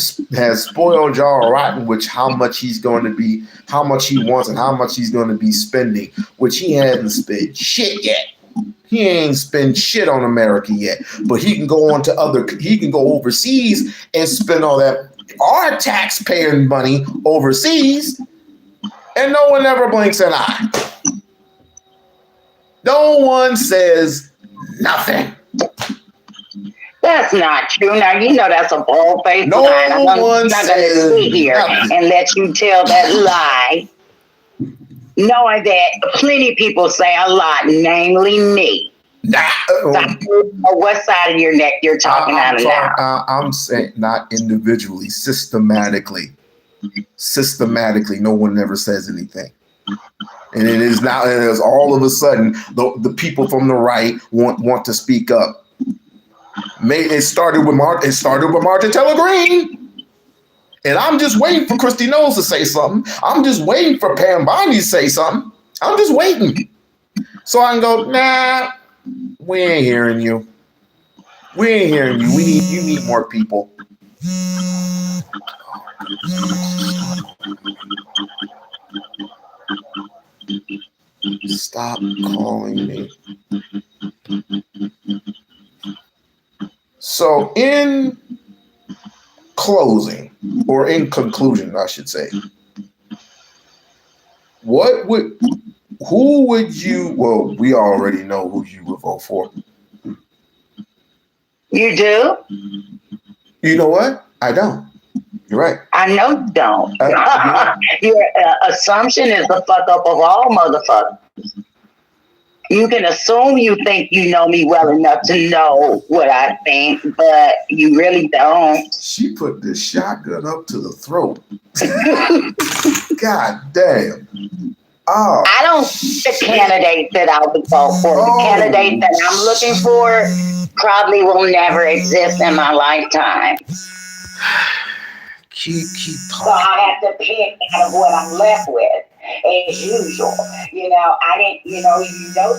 rotten, which how much he wants and how much he's going to be spending, which he hasn't spent shit yet. He ain't spent shit on America yet, but he can go overseas and spend all that our taxpayer money overseas, and no one ever blinks an eye. No one says nothing. That's not true. Now, you know that's a bold-faced lie. I'm not going to sit here and let you tell that lie, knowing that plenty of people say a lot, namely me. What side of your neck you're talking out of now? I'm saying not individually, systematically. Systematically, no one ever says anything. And it is now, and it's all of a sudden, the people from the right want to speak up. It started with Martin Taylor Greene. And I'm just waiting for Christy Knowles to say something. I'm just waiting for Pam Bondi to say something. I'm just waiting. So I can go, nah, we ain't hearing you. We ain't hearing you. You need more people. Stop calling me. So in closing, or in conclusion, I should say, well, we already know who you would vote for. You do? You know what? I don't. You're right. I know you don't. Your assumption is the fuck up of all motherfuckers. You can assume you think you know me well enough to know what I think, but you really don't. She put the shotgun up to the throat. God damn. Oh. I don't the candidate that I would vote for. The candidate that I'm looking for probably will never exist in my lifetime. Keep talking. So I have to pick out of what I'm left with, as usual. I didn't, you know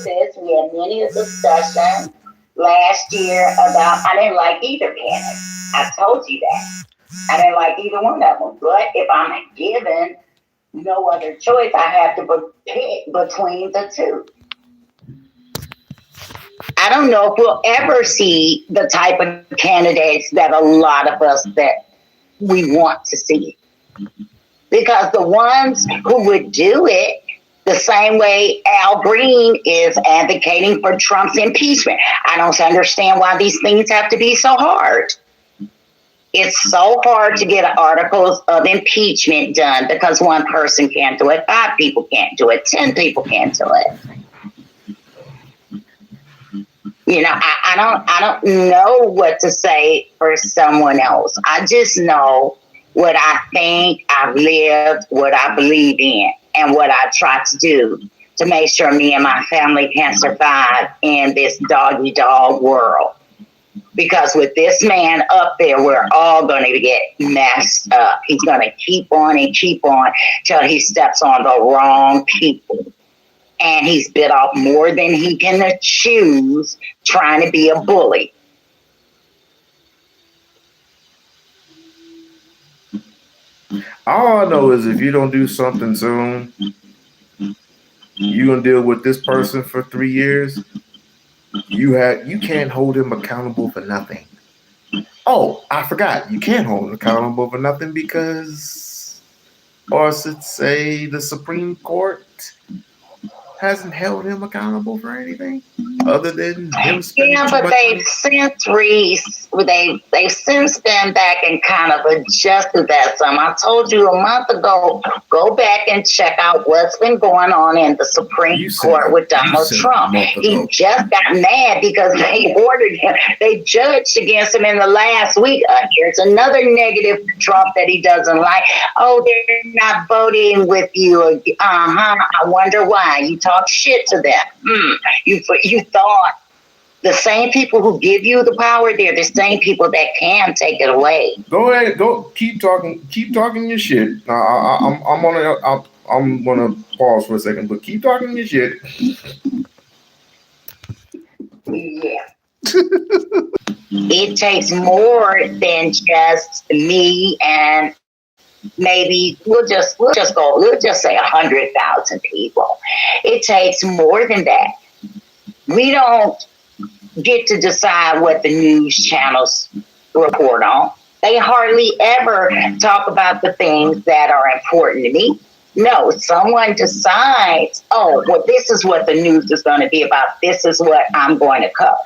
this, we had many a discussion last year about, I didn't like either candidate. I told you that. I didn't like either one of them. But if I'm given no other choice, I have to pick between the two. I don't know if we'll ever see the type of candidates that a lot of us that we want to see. Because the ones who would do it the same way Al Green is advocating for Trump's impeachment. I don't understand why these things have to be so hard. It's so hard to get articles of impeachment done because one person can't do it, 5 people can't do it, 10 people can't do it. I don't know what to say for someone else. I just know what I think, I've lived, what I believe in, and what I try to do to make sure me and my family can survive in this doggy-dog world. Because with this man up there, we're all going to get messed up. He's going to keep on and keep on till he steps on the wrong people. And he's bit off more than he can chew trying to be a bully. All I know is if you don't do something soon, you're going to deal with this person for 3 years. You can't hold him accountable for nothing. Oh, I forgot. You can't hold him accountable for nothing because, or should say, the Supreme Court hasn't held him accountable for anything other than him spending Yeah, but they've since been back and kind of adjusted that some. I told you a month ago, go back and check out what's been going on in the Supreme Court with Donald Trump. He just got mad because they ordered him. They judged against him in the last week. Here's another negative for Trump that he doesn't like. Oh, they're not voting with you. I wonder why. You talk shit to them. You thought the same people who give you the power, they're the same people that can take it away. Go ahead, keep talking your shit. I'm gonna pause for a second, but keep talking your shit. Yeah. It takes more than just me and maybe we'll just say 100,000 people. It takes more than that. We don't get to decide what the news channels report on. They hardly ever talk about the things that are important to me. No, someone decides, oh, well, this is what the news is going to be about. This is what I'm going to cover.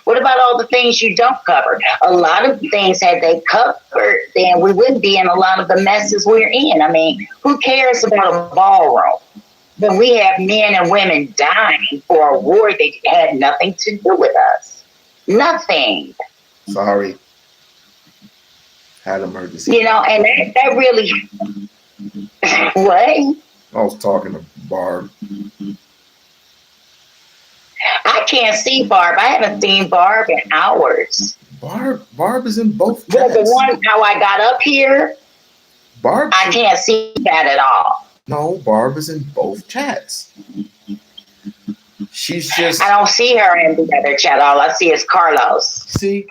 What about all the things you don't cover? A lot of things, had they covered, then we wouldn't be in a lot of the messes we're in. I mean, who cares about a ballroom when we have men and women dying for a war that had nothing to do with us? Nothing. Sorry. Had emergency. You know, and that really... What? I was talking to Barb. I can't see Barb. I haven't seen Barb in hours. Barb is in both chats. Well, the one how I got up here, Barb. I can't see that at all. No, Barb is in both chats. She's just. I don't see her in the other chat. All I see is Carlos. See,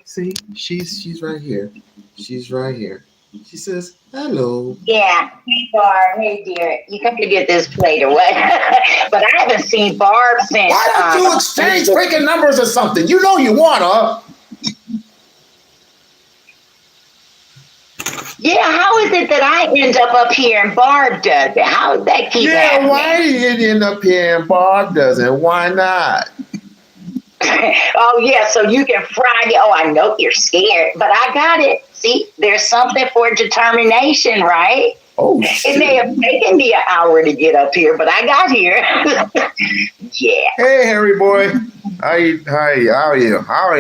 she's right here. She's right here. She says, hello. Yeah. Hey, Barb. Hey, dear. You come to get this plate or what? But I haven't seen Barb since. Why don't you exchange freaking numbers or something? You know you want her. Yeah, how is it that I end up here and Barb doesn't? How does that keep happening? Yeah, why did you end up here and Barb doesn't? Why not? Oh, yeah, so you can fry me. Oh, I know you're scared, but I got it. See, there's something for determination, right? Oh, shit. It may have taken me an hour to get up here, but I got here. Yeah. Hey, Harry boy. How are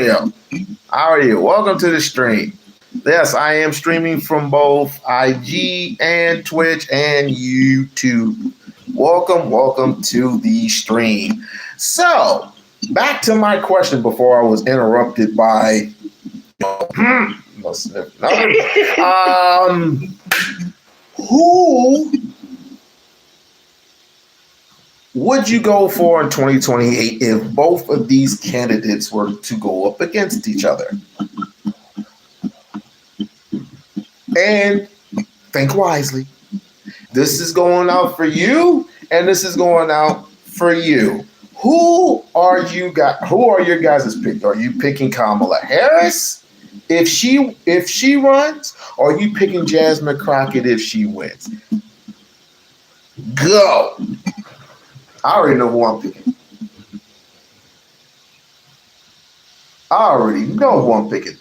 you? Welcome to the stream. Yes, I am streaming from both IG and Twitch and YouTube. Welcome to the stream. So, back to my question before I was interrupted by who would you go for in 2028 if both of these candidates were to go up against each other? And think wisely. This is going out for you, and this is going out for you. Who are your guys' pick? Are you picking Kamala Harris if she runs, or are you picking Jasmine Crockett if she wins? Go. I already know who I'm picking. I already know who I'm picking.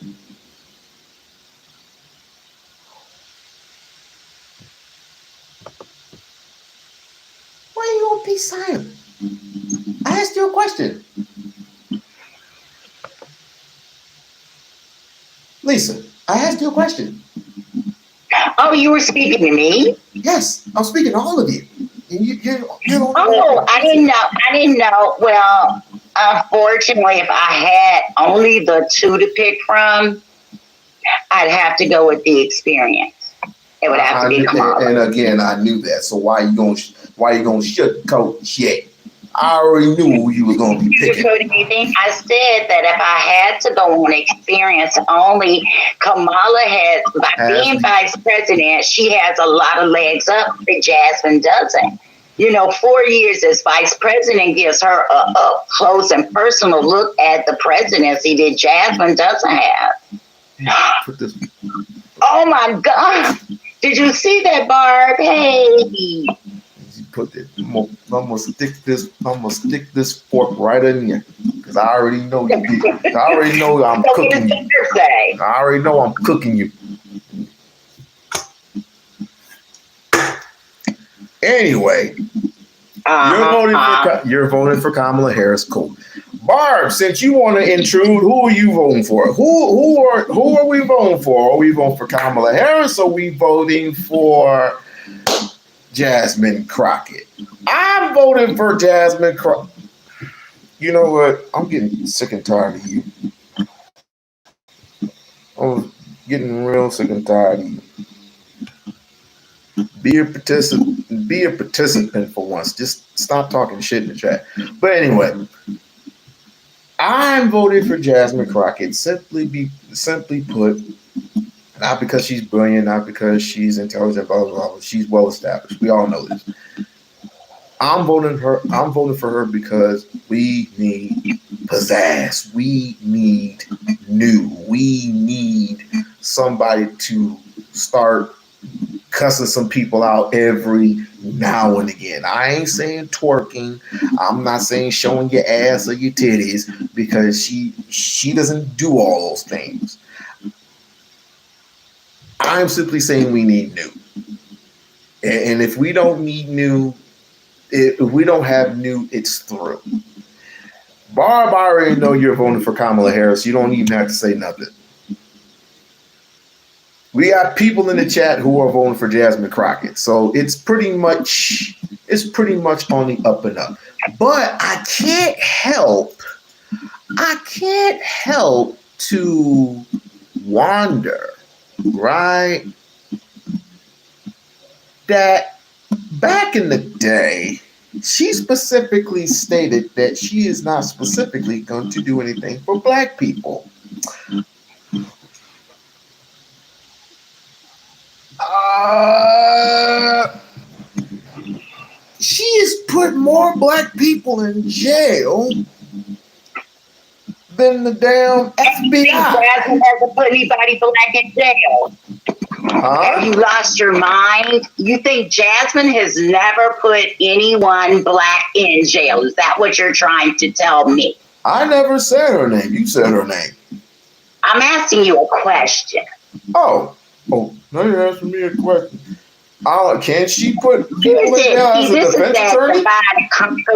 Why you gonna be silent? I asked you a question. Lisa, I asked you a question. Oh, you were speaking to me? Yes, I'm speaking to all of you. And you don't I didn't know. Well, Unfortunately, if I had only the two to pick from, I'd have to go with the experience. It would have to be Kamala. And again, I knew that. So why you gonna sugarcoat shit? I already knew who you was gonna be picking. I said that if I had to go on experience only, Kamala has, by being vice president, she has a lot of legs up that Jasmine doesn't. 4 years as vice president gives her a close and personal look at the presidency that Jasmine doesn't have. Oh my God. Did you see that, Barb? Hey. You put it. I'm gonna stick this fork right in you. Because I already know you did. I already know I'm cooking you. I already know I'm cooking you. Anyway, you're voting for Kamala Harris. Cool. Barb, since you want to intrude, who are you voting for? Who are we voting for? Are we voting for Kamala Harris or are we voting for Jasmine Crockett? I'm voting for Jasmine Crockett. You know what? I'm getting sick and tired of you. I'm getting real sick and tired of you. Be a participant for once. Just stop talking shit in the chat. But anyway, I'm voting for Jasmine Crockett simply put, not because she's brilliant, not because she's intelligent, blah, blah, blah. She's well established. We all know this. I'm voting for her because we need pizzazz. We need new. We need somebody to start cussing some people out every now and again. I ain't saying twerking. I'm not saying showing your ass or your titties because she doesn't do all those things. I'm simply saying we need new. And if we don't need new, if we don't have new, it's through. Barb, I already know you're voting for Kamala Harris. You don't even have to say nothing. We got people in the chat who are voting for Jasmine Crockett. So it's pretty much on the up and up. But I can't help to wonder, right? That back in the day, she specifically stated that she is not specifically going to do anything for Black people. She has put more Black people in jail than the damn FBI. Jasmine hasn't put anybody Black in jail. Have you lost your mind? You think Jasmine has never put anyone Black in jail? Is that what you're trying to tell me? I never said her name. You said her name. I'm asking you a question. Oh, now you're asking me a question. Can she put people in jail as a defense attorney?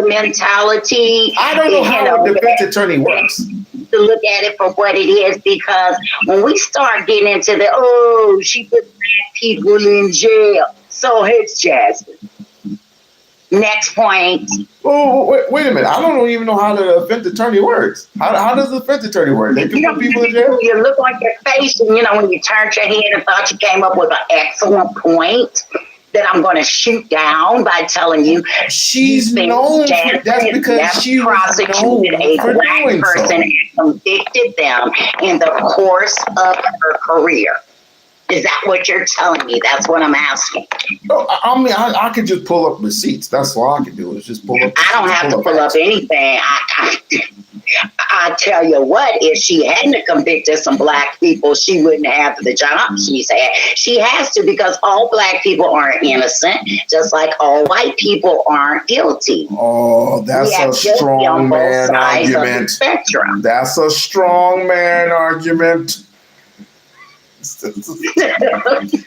Mentality. I don't know how a defense attorney works. To look at it for what it is, because when we start getting into she put Black people in jail. So it's Jasmine. Next point. Oh, wait a minute. I don't even know how the defense attorney works. How does the defense attorney work? They can put people in jail? You look on your face and, when you turned your head and thought you came up with an excellent point that I'm going to shoot down by telling you she's known for, that's because she prosecuted a Black person and convicted them in the course of her career. Is that what you're telling me? That's what I'm asking. I mean, I could just pull up receipts. That's all I can do is just pull up. I don't have to pull up anything. I tell you what, if she hadn't convicted some Black people, she wouldn't have the job she's had. She has to, because all Black people aren't innocent, just like all white people aren't guilty. Oh, that's a strong man argument. That's a strong man argument.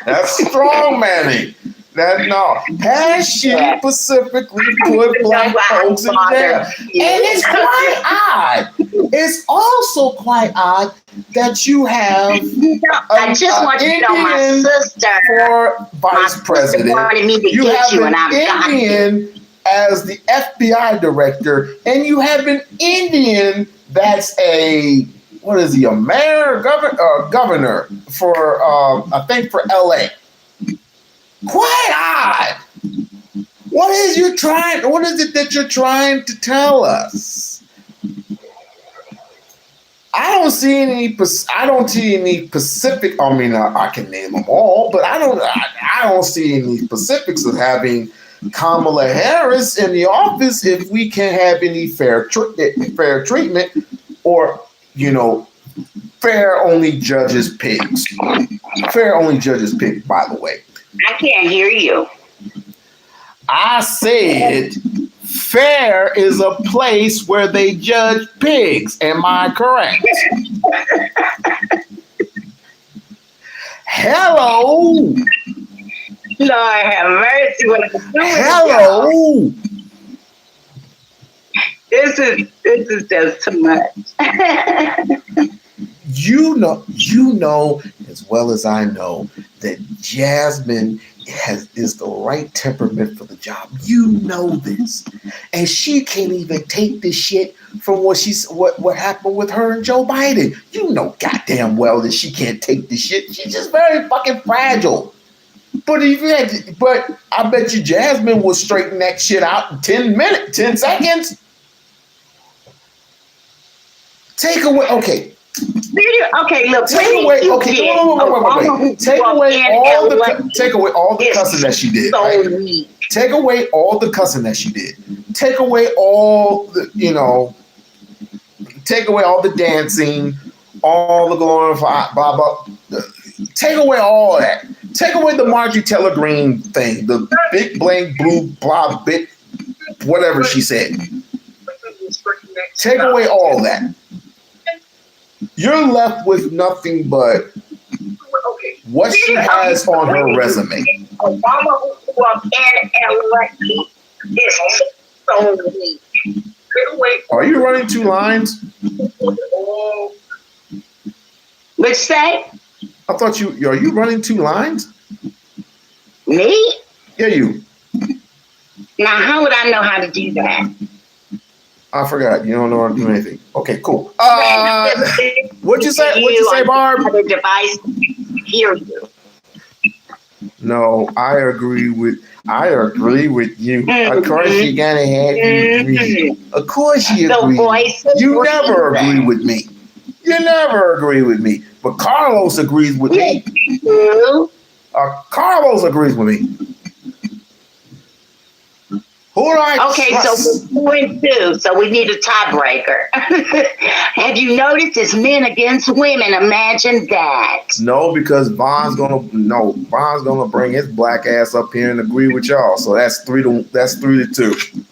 That's strong manning. Has she specifically put Black folks in jail? And it's quite odd. It's also quite odd that you have I just want you to know my sister for vice president. Wanted me to you get have you, an and I'm Indian as the FBI director, and you have an Indian that's a mayor, governor for I think for LA. Quite odd. What is it that you're trying to tell us? I don't see any Pacific. I mean, I can name them all, but I don't see any specifics of having Kamala Harris in the office if we can't have any fair treatment, or fair only judges pigs. Fair only judges pigs. By the way, I can't hear you. I said fair is a place where they judge pigs. Am I correct? Hello. Lord have mercy. What I'm doing, Hello. y'all. This is just too much. You know as well as I know that Jasmine is the right temperament for the job. You know this, and she can't even take the shit from what happened with her and Joe Biden. You know goddamn well that she can't take the shit. She's just very fucking fragile. But I bet you Jasmine will straighten that shit out in 10 seconds. Take away, okay. Okay, look. Take away all the cussing that she did. Right? Take away all the cussing that she did. Take away all the, take away all the dancing, all the glorified, blah, blah. Take away all that. Take away the Marjorie Taylor Greene thing, the big blank blue blah bit, whatever she said. Take away all that. You're left with nothing but what she has on her resume. Obama who grew up in LA is so weak. Are you running two lines? Which say? I thought are you running two lines? Me? Yeah, you. Now, how would I know how to do that? I forgot. You don't know how to do anything. Okay, cool. What'd you say, Barb? The device hear you. No, I agree with you. Of course you're gonna have you agree. Of course you agree. You never agree with me. You never agree with me. But Carlos agrees with me. Carlos agrees with me. Who do I trust? So we're 2-2. So we need a tiebreaker. Have you noticed it's men against women? Imagine that. No, because Von's gonna bring his black ass up here and agree with y'all. So that's 3-2.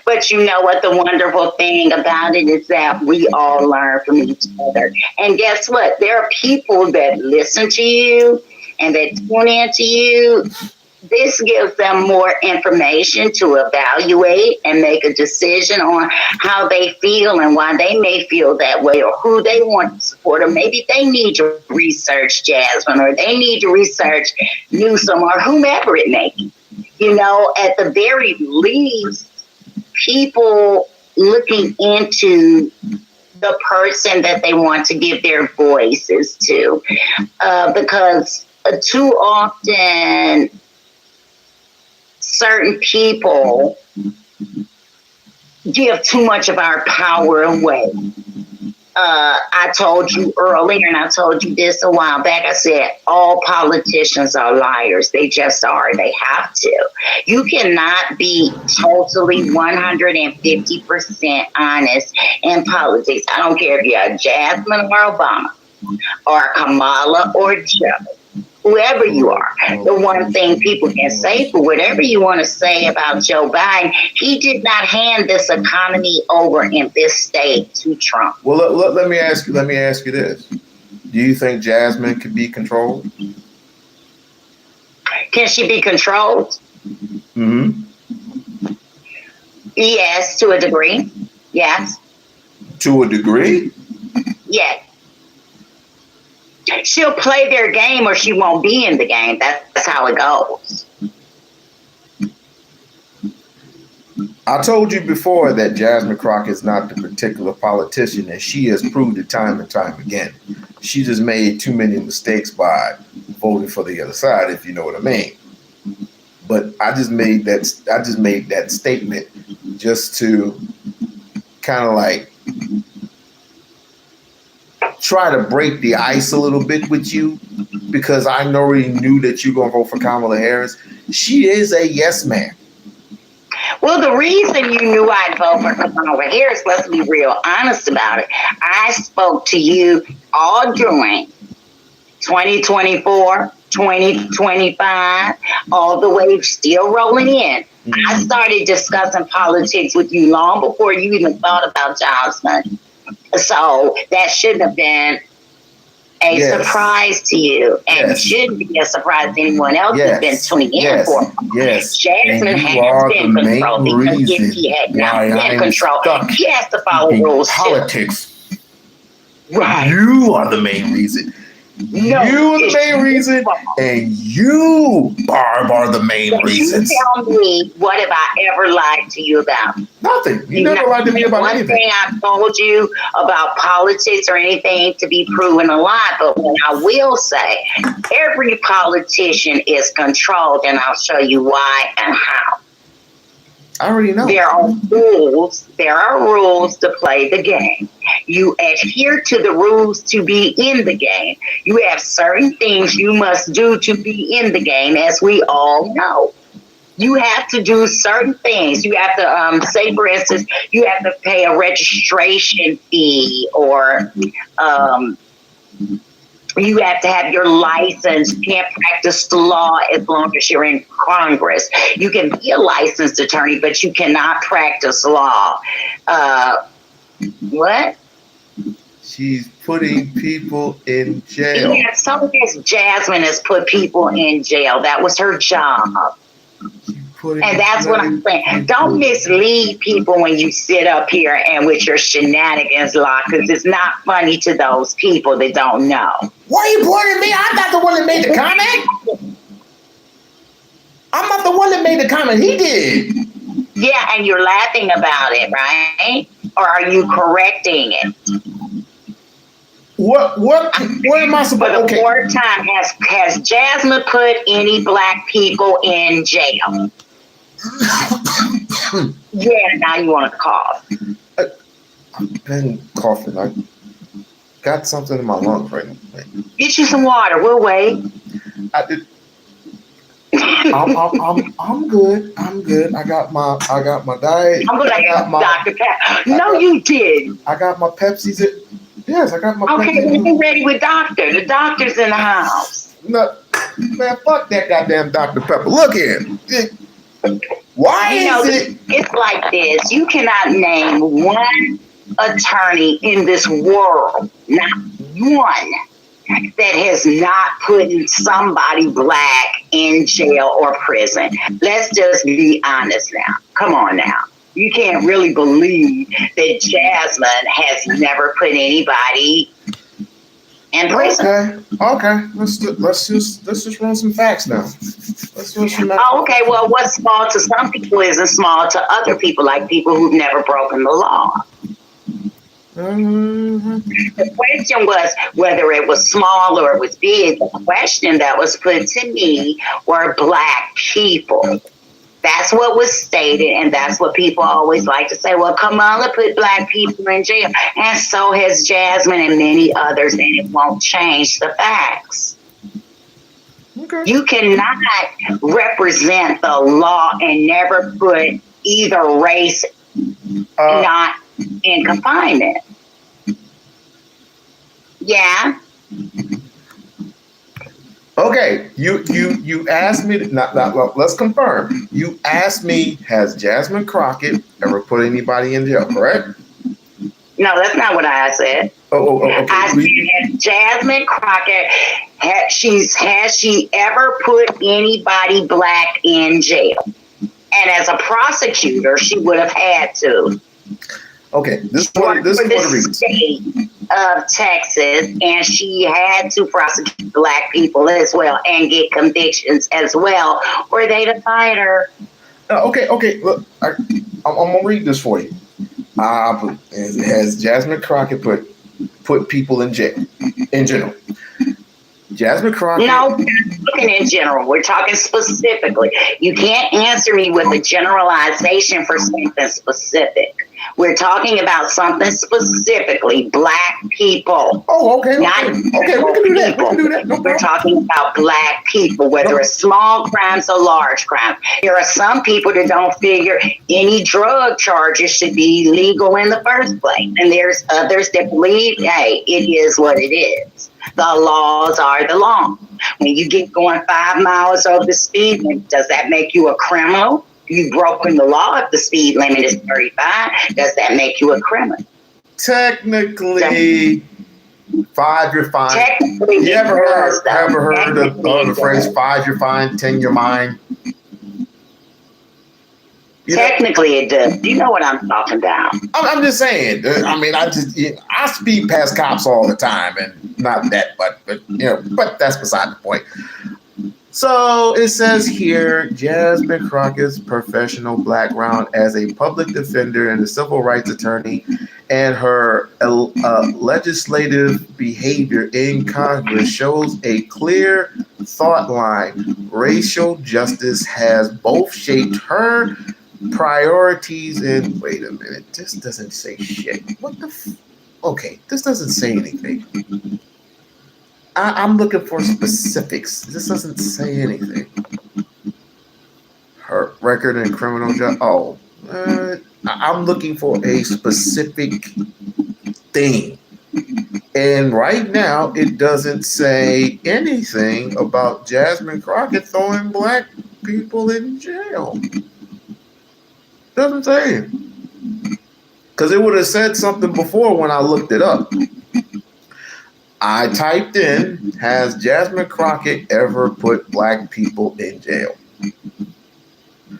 But you know what? The wonderful thing about it is that we all learn from each other. And guess what? There are people that listen to you and that tune into you. This gives them more information to evaluate and make a decision on how they feel and why they may feel that way, or who they want to support, or maybe they need to research Jasmine, or they need to research Newsom, or whomever it may be. At the very least, people looking into the person that they want to give their voices to, because too often certain people give too much of our power away. I told you earlier, and I told you this a while back, I said all politicians are liars. They just are. They have to. You cannot be totally 150% honest in politics. I don't care if you're Jasmine or Obama or Kamala or Joe. Whoever you are, the one thing people can say, for whatever you want to say about Joe Biden, he did not hand this economy over in this state to Trump. Well, let me ask you this: do you think Jasmine can be controlled? Can she be controlled? Mm-hmm. Yes, to a degree. Yes. To a degree? Yes. She'll play their game or she won't be in the game. That's how it goes. I told you before that Jasmine Crockett is not the particular politician, and she has proved it time and time again. She just made too many mistakes by voting for the other side, if you know what I mean. But I just made that statement just to kind of like try to break the ice a little bit with you, because I already knew that you're gonna vote for Kamala Harris. She is a yes man. Well, the reason you knew I'd vote for Kamala Harris, let's be real honest about it. I spoke to you all during 2024, 2025, all the way still rolling in. Mm-hmm. I started discussing politics with you long before you even thought about Jasmine. So that shouldn't have been a surprise to you, and it shouldn't be a surprise to anyone else who's been tuning in for it. Yes, Jasmine has been controlled, because if he had not been controlled, he has to follow rules politics. Too. Right. You are the main reason. No, you are the main reason, and you, Barb, are the main reasons. You tell me, what have I ever lied to you about? Nothing. You never lied to me about anything. One thing I've told you about politics or anything to be proven a lie, but what I will say, every politician is controlled, and I'll show you why and how. I already know. There are rules. There are rules to play the game. You adhere to the rules to be in the game. You have certain things you must do to be in the game, as we all know. You have to do certain things. You have to, say, for instance, you have to pay a registration fee, or you have to have your license. You can't practice the law as long as you're in Congress. You can be a licensed attorney, but you cannot practice law. What? She's putting people in jail. Yeah, some of this Jasmine has put people in jail. That was her job. And that's what I'm saying. Don't mislead people when you sit up here and with your shenanigans, because it's not funny to those people that don't know. Why are you pointing at me? I'm not the one that made the comment. I'm not the one that made the comment. He did. Yeah, and you're laughing about it, right? Or are you correcting it? What am I supposed to do? For the fourth time, has Jasmine put any black people in jail? Yeah, now you want to cough. I've been coughing. I got something in my lungs right now. Get you some water. We'll wait. I did. I'm good. I'm good. I got my diet. I'm gonna have Dr. Pepper. No, you did. I got my Pepsi's. Yes, I got my. Okay, well, get ready with Doctor. The doctor's in the house. No, man, fuck that goddamn Dr. Pepper. Look here. Why is it? It's like this. You cannot name one attorney in this world, not one, that has not put somebody black in jail or prison. Let's just be honest now. Come on now. You can't really believe that Jasmine has never put anybody in prison. Okay. Let's just run some facts now. Okay. Well, what's small to some people isn't small to other people, like people who've never broken the law. Mm-hmm. The question was whether it was small or it was big. The question that was put to me were black people. That's what was stated, and that's what people always like to say. Well, Kamala put black people in jail, and so has Jasmine and many others, and it won't change the facts. Okay. You cannot represent the law and never put either race not in confinement. Yeah. Okay, you asked me. Let's confirm. You asked me, has Jasmine Crockett ever put anybody in jail? Correct? No, that's not what I said. Okay. I said, has Jasmine Crockett has she ever put anybody black in jail? And as a prosecutor, she would have had to. Okay, this is what the state of Texas, and she had to prosecute black people as well and get convictions as well, or they'd have fired her. Okay. Look, I'm gonna read this for you. It has Jasmine Crockett put people in jail in general. Jasmine Crockett. No, we're not talking in general. We're talking specifically. You can't answer me with a generalization for something specific. We're talking about something specifically. Black people. Oh, okay. Not we can do that. We can do that. No We're problem. talking about black people, whether it's small crimes or large crimes. There are some people that don't figure any drug charges should be legal in the first place. And there's others that believe, hey, it is what it is. The laws are the law. When you get going 5 miles over the speed limit, does that make you a criminal? You've broken the law if the speed limit is 35. Does that make you a criminal? Technically, 5 you're fine. Technically, You ever heard of the phrase 5 you're fine, 10 you're mine? Technically, it does. You know what I'm talking about. I'm just saying. I mean, I speed past cops all the time, and not that, but that's beside the point. So it says here, Jasmine Crockett's professional background as a public defender and a civil rights attorney, and her legislative behavior in Congress shows a clear thought line. Racial justice has both shaped her priorities and wait a minute, this doesn't say shit. What the okay, this doesn't say anything. I'm looking for specifics. This doesn't say anything. Her record in criminal justice. I'm looking for a specific thing. And right now, it doesn't say anything about Jasmine Crockett throwing black people in jail. Doesn't say it. Because it would have said something before when I looked it up. I typed in, has Jasmine Crockett ever put black people in jail?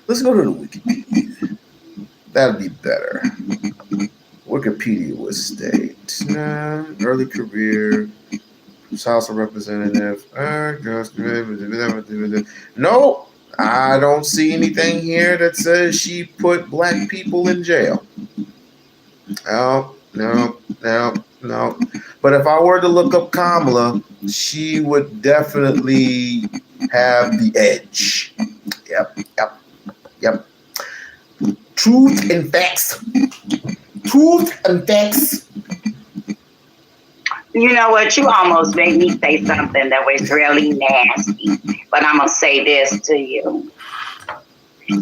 Let's go to the Wikipedia. That'd be better. Wikipedia would state, early career, House of Representatives. No, I don't see anything here that says she put black people in jail. No. But if I were to look up Kamala, she would definitely have the edge. Yep. Truth and facts. You know what? You almost made me say something that was really nasty. But I'm going to say this to you.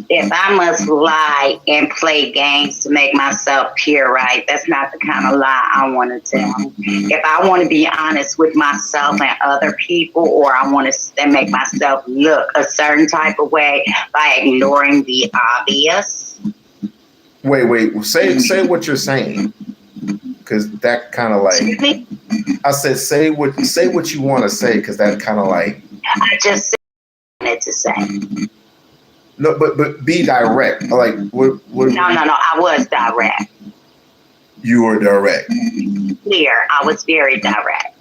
If I must lie and play games to make myself appear right, that's not the kind of lie I want to tell. If I want to be honest with myself and other people, or I want to make myself look a certain type of way by ignoring the obvious. Wait. Say what you're saying. Because that kind of like... I said say what you want to say, because that kind of like... I just said what I wanted to say. No, but be direct. Like what? No. I was direct. You were direct. Clear. I was very direct.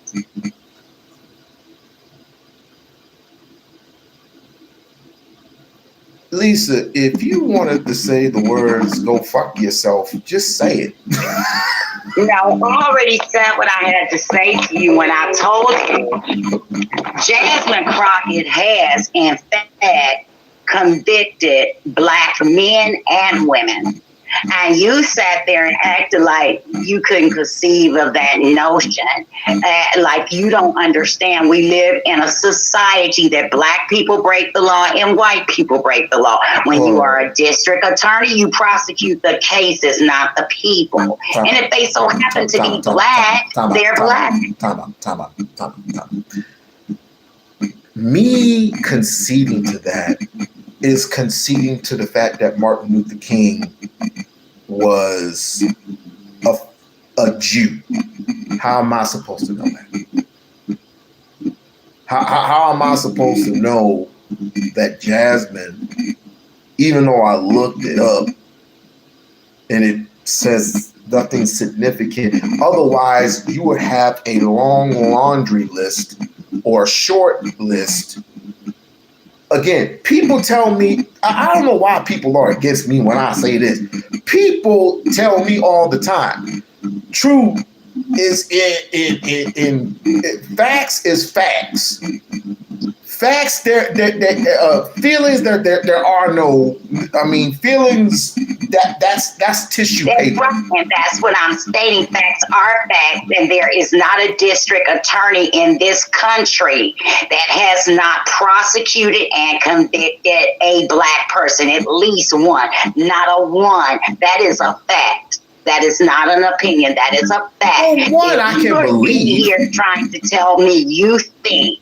Lisa, if you wanted to say the words "go fuck yourself," just say it. No, I already said what I had to say to you when I told you. Jasmine Crockett has, in fact, convicted black men and women. And you sat there and acted like you couldn't conceive of that notion. Like you don't understand. We live in a society that black people break the law and white people break the law. When you are a district attorney, you prosecute the cases, not the people. And if they so happen to be black, they're black. Time out. Me conceding to that is conceding to the fact that Martin Luther King was a Jew. How am I supposed to know that? How am I supposed to know that Jasmine, even though I looked it up and it says nothing significant, otherwise you would have a long laundry list or a short list again, people tell me, I don't know why people are against me when I say this. People tell me all the time, true is in facts is facts. Facts, feelings, there are no, I mean, feelings, that's tissue paper. Right, and that's what I'm stating. Facts are facts, and there is not a district attorney in this country that has not prosecuted and convicted a Black person, at least one, not a one. That is a fact. That is not an opinion. That is a fact. One, I can believe. Here trying to tell me you think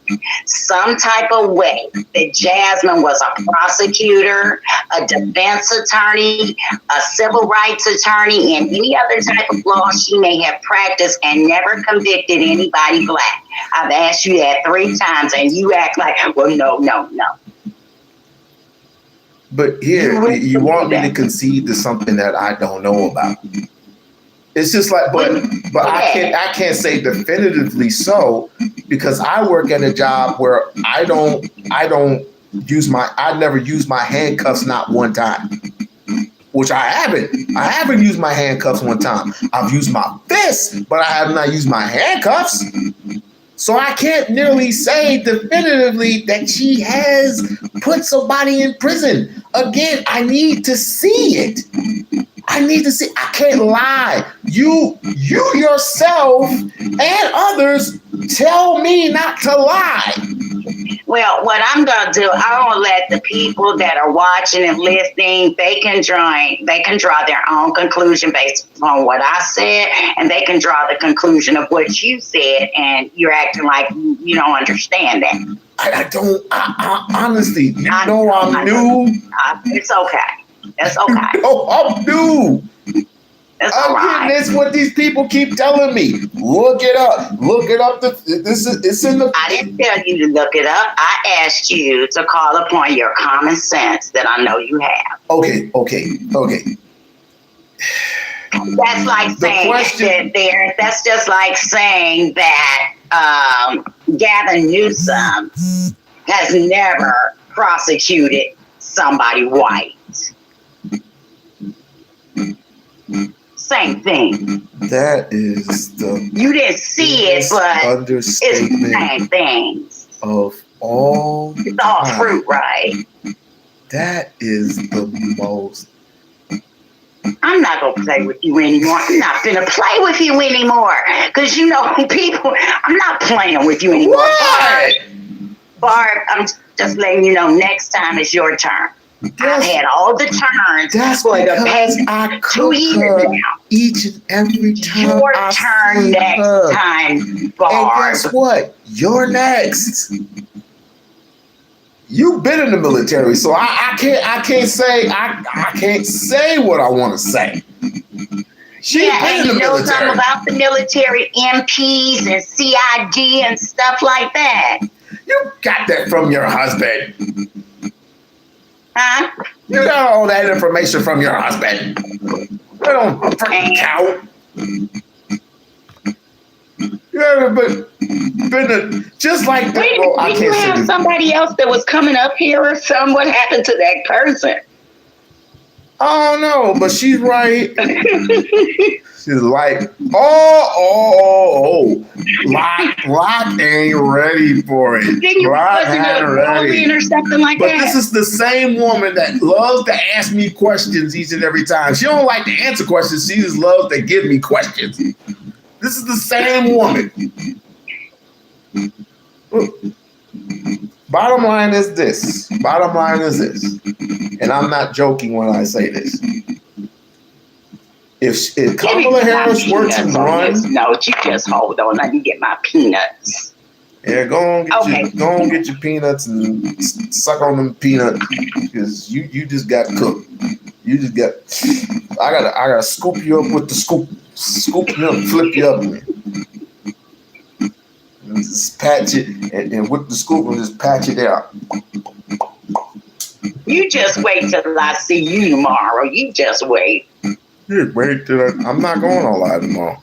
some type of way that Jasmine was a prosecutor, a defense attorney, a civil rights attorney, and any other type of law she may have practiced and never convicted anybody Black. I've asked you that 3 times, and you act like, well, no. But here, you want me to concede to something that I don't know about. It's just like, but I can't say definitively so, because I work at a job where I never use my handcuffs not one time. Which I haven't. I haven't used my handcuffs one time. I've used my fists, but I have not used my handcuffs. So I can't nearly say definitively that she has put somebody in prison. Again, I need to see it. I can't lie. You yourself and others tell me not to lie. Well, what I'm going to do, I'm going to let the people that are watching and listening, they can draw their own conclusion based on what I said, and they can draw the conclusion of what you said, and you're acting like you don't understand that. I honestly, I'm new. It's okay. That's okay. No, I'm new. That's all right. That's what these people keep telling me. Look it up. It's in the. I didn't tell you to look it up. I asked you to call upon your common sense that I know you have. Okay. That's like saying that's just like saying that Gavin Newsom has never prosecuted somebody white. Same thing. That is the. You didn't see it, but it's the same thing. Of all. It's all fruit, right? That is the most. I'm not going to play with you anymore. I'm not going to play with you anymore. Because, people, I'm not playing with you anymore. What? Barb, I'm just letting you know next time is your turn. I've had all the turns. That's for the past I 2 years now. Each and every time. Your turn next time, Barb. And guess what? You're next. You've been in the military, so I can't say what I want to say. And you know something about the military, MPs and CID and stuff like that. You got that from your husband. Huh? You got all that information from your husband. They don't freaking count. Yeah, but just like that. Didn't you have somebody else that was coming up here or something? What happened to that person? Oh no, but she's right. She's like, oh, Lock ain't ready for it. Then you wasn't ready or something like that. But this is the same woman that loves to ask me questions each and every time. She don't like to answer questions. She just loves to give me questions. This is the same woman. Bottom line is this. And I'm not joking when I say this. If Kamala Harris were to run, no, you just hold on. Let me get my peanuts. Yeah, go on, get your peanuts and suck on them peanuts because you just got cooked. You just got. I gotta scoop you up with the scoop you up, flip you up, man. And just patch it, and with the scoop, and just patch it out. You just wait till I see you tomorrow. You just wait. Here, wait till I'm not going on live tomorrow.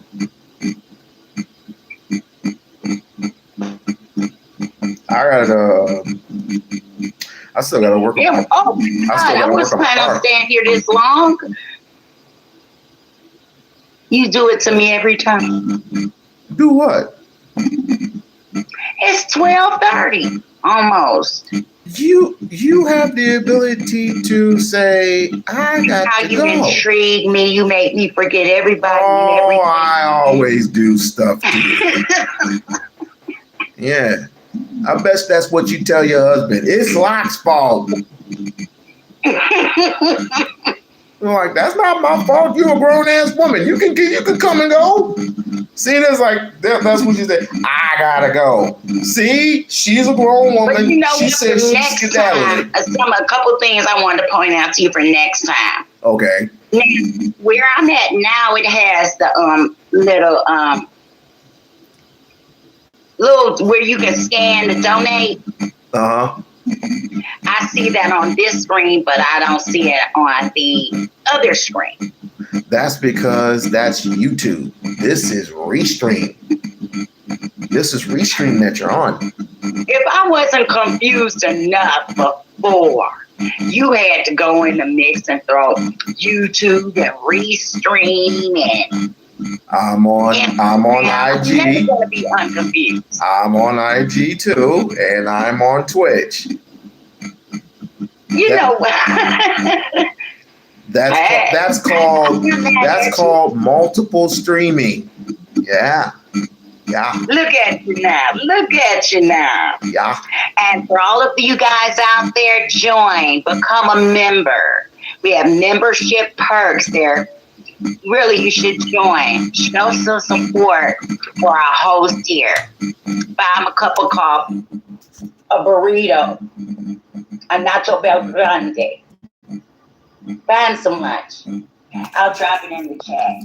I still gotta work. Yeah. Oh my God! I was planning on staying here this long. You do it to me every time. Do what? It's 12:30 almost. You have the ability to say, I got How to you go. intrigue me. You make me forget everybody and everything. I always do stuff to you. Yeah. I bet that's what you tell your husband. It's Locke's fault. I'm like, that's not my fault. You're a grown ass woman. You can come and go. See, that's like that's what you say. I gotta go. See, she's a grown woman. But you know, she said she's skedaddling. A couple things I wanted to point out to you for next time. Okay. Now, where I'm at now, it has the little where you can scan to donate. Uh-huh. I see that on this screen, but I don't see it on the other screen. That's because that's YouTube. This is Restream. This is Restream that you're on. If I wasn't confused enough before, you had to go in the mix and throw YouTube and Restream and I'm on IG. I'm never gonna be unconfused. I'm on IG too, and I'm on Twitch. You know what? That's called multiple streaming. Yeah. Yeah. Look at you now. Look at you now. Yeah. And for all of you guys out there, join, become a member. We have membership perks there. Really, you should join. Show some support for our host here. Buy him a cup of coffee, a burrito, a nacho bel grande. Buy him some lunch. I'll drop it in the chat.